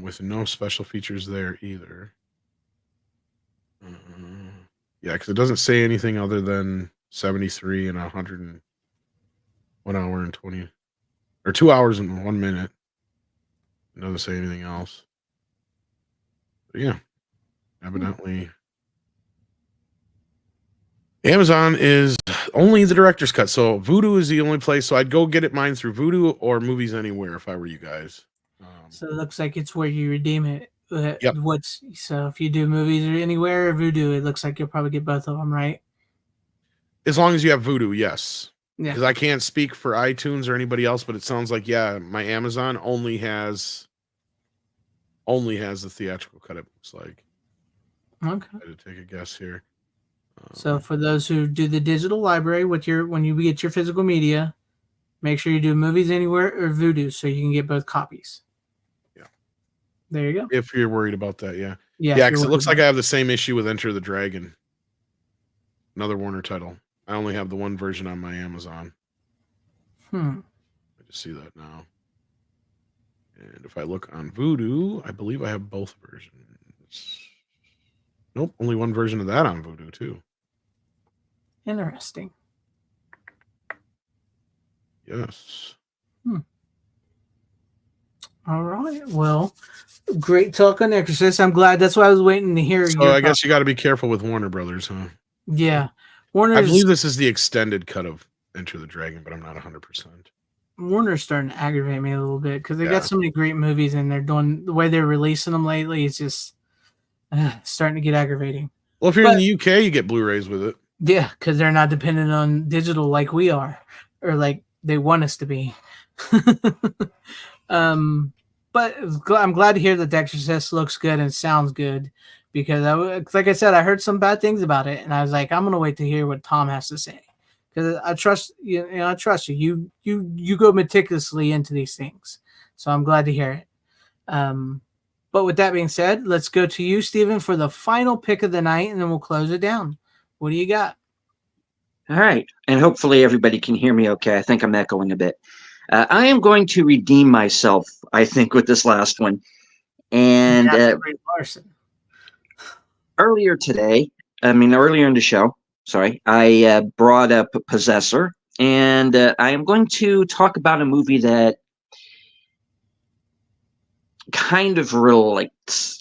S1: With no special features there either. Yeah, because it doesn't say anything other than 73 and 1 hour and 20 or 2 hours and 1 minute. It doesn't say anything else. But yeah, evidently. Amazon is only the director's cut. So Vudu is the only place. So I'd go get mine through Vudu or Movies Anywhere if I were you guys.
S2: So it looks like it's where you redeem it.
S1: Yep.
S2: So if you do Movies or Anywhere or Vudu, it looks like you'll probably get both of them, right?
S1: As long as you have Vudu, yes.
S2: Yeah.
S1: Because I can't speak for iTunes or anybody else, but it sounds like my Amazon only has the theatrical cut. It looks like.
S2: Okay.
S1: I had to take a guess here.
S2: So for those who do the digital library when you get your physical media, make sure you do Movies Anywhere or Vudu so you can get both copies.
S1: Yeah.
S2: There you go.
S1: If you're worried about that, yeah.
S2: Yeah,
S1: because it looks like I have the same issue with Enter the Dragon. Another Warner title. I only have the one version on my Amazon. I just see that now. And if I look on Vudu, I believe I have both versions. Nope, only one version of that on Vudu too.
S2: Interesting.
S1: Yes.
S2: All right. Well, great talk on Exorcist. I'm glad. That's why I was waiting to hear.
S1: So I guess you got to be careful with Warner Brothers, huh?
S2: Yeah.
S1: I believe this is the extended cut of Enter the Dragon, but I'm not 100%.
S2: Warner's starting to aggravate me a little bit because they got so many great movies and they're doing the way they're releasing them lately. It's just starting to get aggravating.
S1: Well, if you're in the UK, you get Blu-rays with it.
S2: Yeah, because they're not dependent on digital like we are, or like they want us to be. But I'm glad to hear that The Exorcist looks good and sounds good, because like I said, I heard some bad things about it, and I was like, I'm gonna wait to hear what Tom has to say, because I trust you. I trust you. You go meticulously into these things, so I'm glad to hear it. But with that being said, let's go to you, Stephen, for the final pick of the night, and then we'll close it down. What do you got?
S8: All right. And hopefully everybody can hear me okay. I think I'm echoing a bit. I am going to redeem myself, I think, with this last one. And earlier in the show, I brought up Possessor. And I am going to talk about a movie that kind of relates.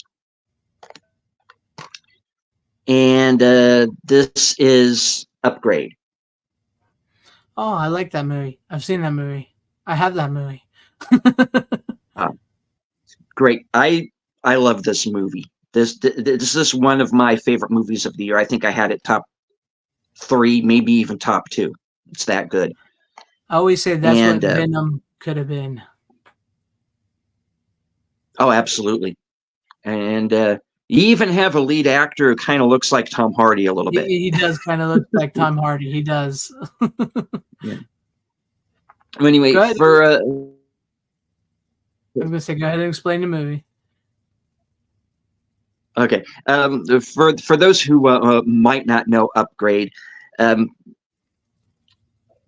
S8: and this is Upgrade.
S2: Oh, I like that movie. I've seen that movie. I have that movie.
S8: Great. I love this movie. This is one of my favorite movies of the year. I think I had it top 3, maybe even top 2. It's that good.
S2: I always say that's what Venom could have been.
S8: Oh, absolutely. And you even have a lead actor who kind of looks like Tom Hardy a little bit.
S2: He does kind of look like Tom Hardy. He does.
S8: Yeah. Anyway,
S2: I was
S8: for
S2: gonna say, go ahead and explain the movie.
S8: okay, for those who might not know Upgrade,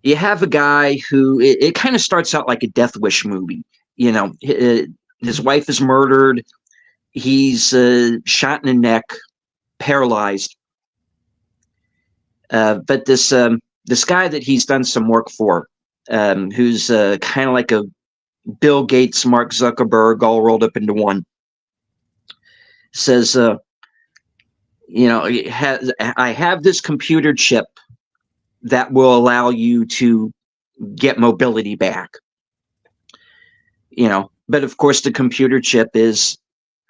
S8: you have a guy who it kind of starts out like a Death Wish movie. You know, his wife is murdered. He's shot in the neck, paralyzed. But this guy that he's done some work for, who's kind of like a Bill Gates, Mark Zuckerberg, all rolled up into one, says, you know, I have this computer chip that will allow you to get mobility back. You know, but of course the computer chip is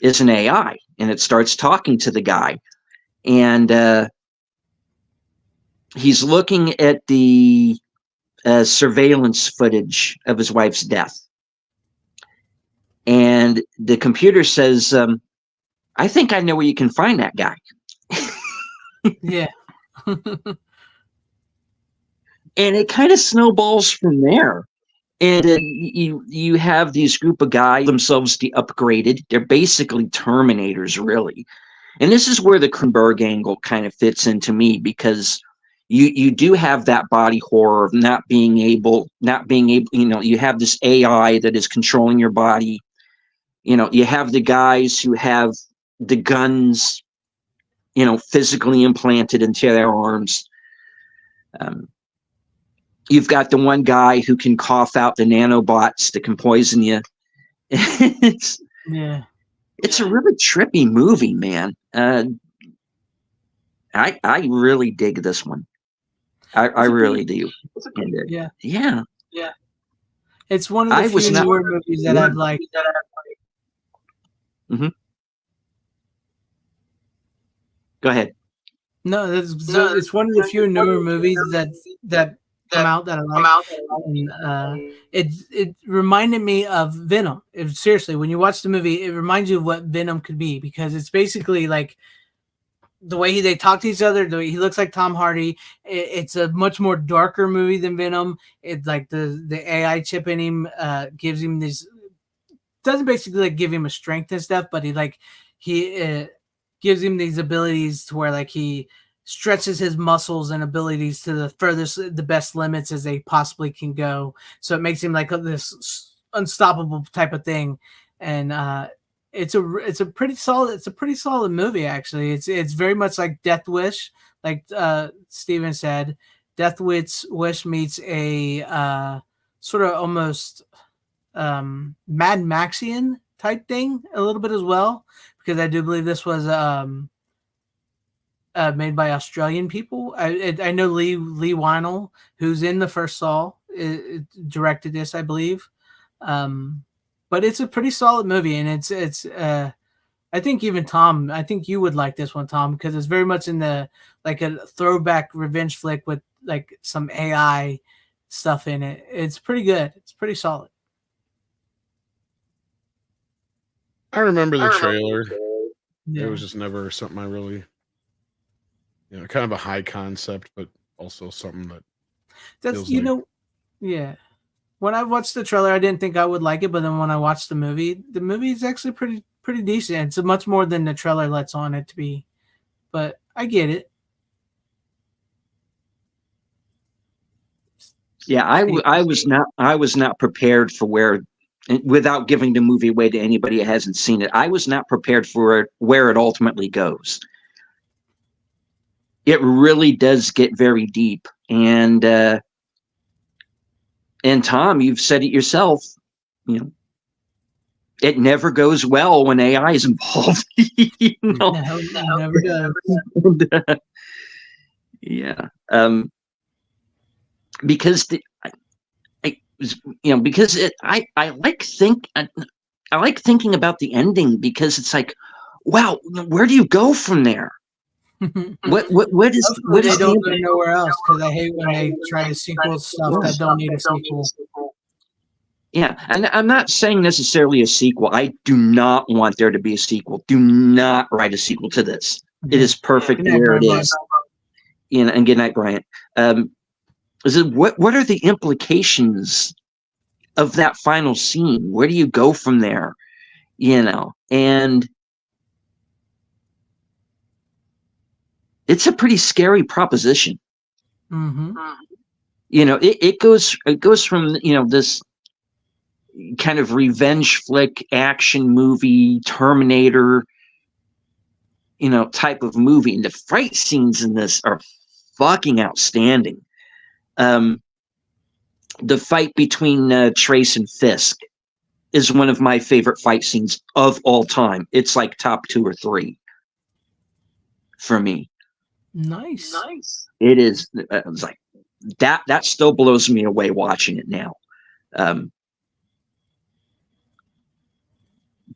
S8: an AI, and it starts talking to the guy, and he's looking at the surveillance footage of his wife's death, and the computer says, I think I know where you can find that guy.
S2: Yeah.
S8: And it kind of snowballs from there. And you have these group of guys, themselves the Upgraded. They're basically Terminators, really. And this is where the Cronenberg angle kind of fits into me, because you do have that body horror of not being able, you know, you have this AI that is controlling your body. You know, you have the guys who have the guns, you know, physically implanted into their arms. You've got the one guy who can cough out the nanobots that can poison you. It's a really trippy movie, man. I really dig this one. I really do. Yeah.
S2: It's one of the few newer movies that I've liked.
S8: Mm-hmm. Go ahead.
S2: No, it's one of the few newer movies that come out that I like. And, it reminded me of Venom. Seriously, when you watch the movie, it reminds you of what Venom could be, because it's basically like the way they talk to each other. The way he looks like Tom Hardy. It's a much more darker movie than Venom. It's like the AI chip in him gives him this. Doesn't basically like give him a strength and stuff, but he gives him these abilities to where like he stretches his muscles and abilities to the best limits as they possibly can go. So it makes him like this unstoppable type of thing. And it's a pretty solid movie, actually. It's very much like Death Wish, like Steven said. Death Wish meets a sort of almost Mad Maxian type thing a little bit as well, because I do believe this was made by Australian people. I know Lee Wynell, who's in the first Saw, directed this, I believe. But it's a pretty solid movie, and it's I think even Tom, I think you would like this one, Tom, because it's very much in the like a throwback revenge flick with like some AI stuff in it. It's pretty good. It's pretty solid.
S1: I remember the trailer.
S2: Yeah.
S1: It was just never something I really, kind of a high concept, but also something that
S2: yeah. When I watched the trailer, I didn't think I would like it, but then when I watched the movie is actually pretty decent. It's much more than the trailer lets on it to be, but I get it.
S8: Yeah, I was not prepared for where, without giving the movie away to anybody who hasn't seen it, I was not prepared for where it ultimately goes. It really does get very deep, and Tom, you've said it yourself. it never goes well when AI is involved. You know?
S2: No, never does.
S8: Yeah. Because because I like thinking about the ending, because it's like, wow, where do you go from there? What is
S2: They don't go nowhere else, because I hate when they try to sequel stuff that don't need a sequel.
S8: Yeah, and I'm not saying necessarily a sequel. I do not want there to be a sequel. Do not write a sequel to this. It is perfect where it is. And good night, Bryant. What are the implications of that final scene? Where do you go from there? And it's a pretty scary proposition.
S2: Mm-hmm.
S8: It goes from this kind of revenge flick action movie, Terminator, type of movie, and the fight scenes in this are fucking outstanding. The fight between Trace and Fisk is one of my favorite fight scenes of all time. It's like top 2 or 3 for me.
S2: Nice.
S8: It is. It's like that still blows me away watching it now.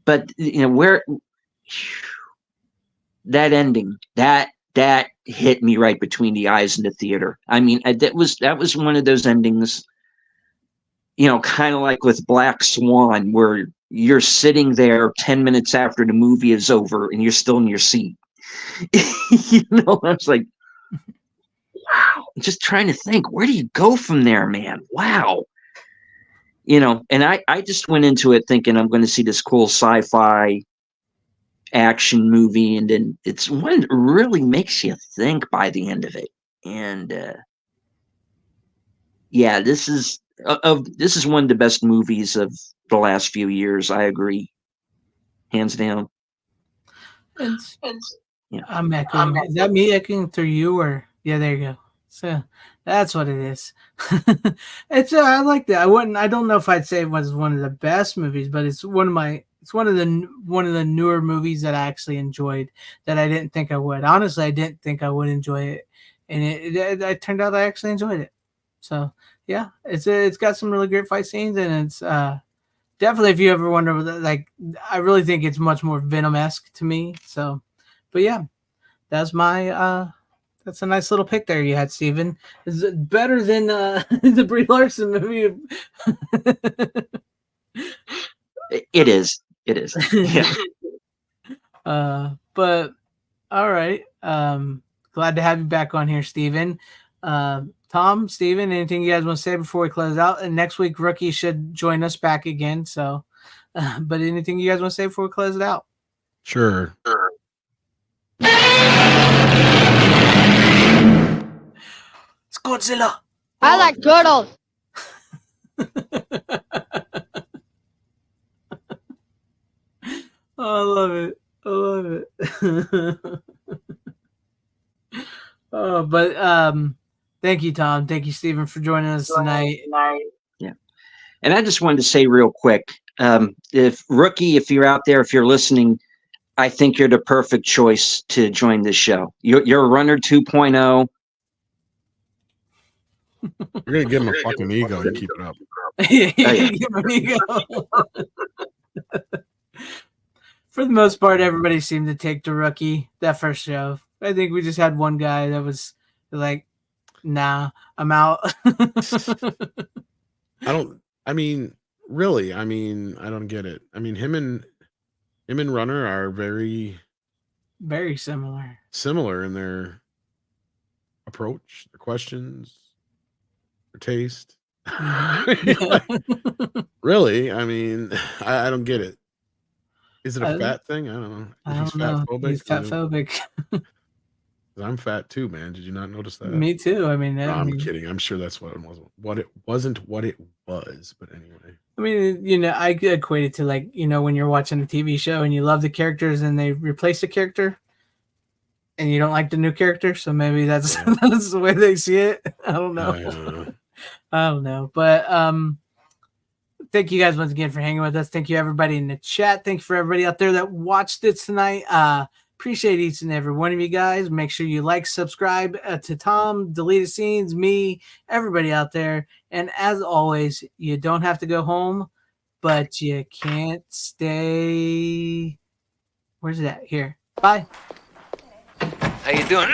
S8: But where that ending, that hit me right between the eyes in the theater. I mean, that was one of those endings, kind of like with Black Swan, where you're sitting there 10 minutes after the movie is over and you're still in your seat. I was like, wow, I'm just trying to think, where do you go from there, man? Wow. And I just went into it thinking I'm going to see this cool sci-fi action movie, and then it's one that really makes you think by the end of it. And yeah, this is one of the best movies of the last few years. I agree, hands down.
S2: Yeah. I'm echoing. Is that me echoing through you, or yeah? There you go. So that's what it is. It's I like that. I don't know if I'd say it was one of the best movies, but it's one of the newer movies that I actually enjoyed that I didn't think I would. Honestly, I didn't think I would enjoy it, and it turned out I actually enjoyed it. So yeah, it's got some really great fight scenes, and it's definitely, if you ever wonder, like, I really think it's much more Venom-esque to me. So, but yeah, that's my that's a nice little pick there you had, Steven. Is it better than the Brie Larson movie?
S8: It is. Yeah.
S2: But all right. Glad to have you back on here, Steven. Tom, Steven, anything you guys want to say before we close out? And next week, Rookie should join us back again. So, but anything you guys want to say before we close it out?
S1: Sure.
S2: It's Godzilla.
S11: I like turtles.
S2: Oh, I love it. Oh, but thank you, Tom. Thank you, Steven, for joining us tonight.
S8: Yeah. And I just wanted to say real quick, if you're out there, if you're listening, I think you're the perfect choice to join this show. You're a runner 2.0.
S1: You're gonna give him a fucking ego and keep it up.
S2: Give him an ego. For the most part, everybody seemed to take the Rookie that first show. I think we just had one guy that was like, nah, I'm out.
S1: I don't get it. I mean, him and Runner are very,
S2: very similar
S1: in their approach, their questions, their taste. Really? I mean, I don't get it. Is it a fat thing? I don't know.
S2: He's fat phobic. He's fat phobic.
S1: I'm fat too, man. Did you not notice that?
S2: Me too. I mean,
S1: I'm kidding. I'm sure that's what it was. What it was, but anyway.
S2: I mean, I equate it to, like, when you're watching a TV show and you love the characters and they replace the character and you don't like the new character. So maybe that's that's the way they see it. I don't know. I don't know. But thank you guys once again for hanging with us. Thank you everybody in the chat. Thank you for everybody out there that watched it tonight. Appreciate each and every one of you guys. Make sure you like, subscribe to Tom, Deleted Scenes, me, everybody out there. And as always, you don't have to go home, but you can't stay. Where's it at? Here. Bye.
S11: How you doing?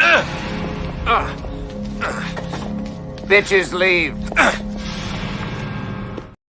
S11: Bitches leave.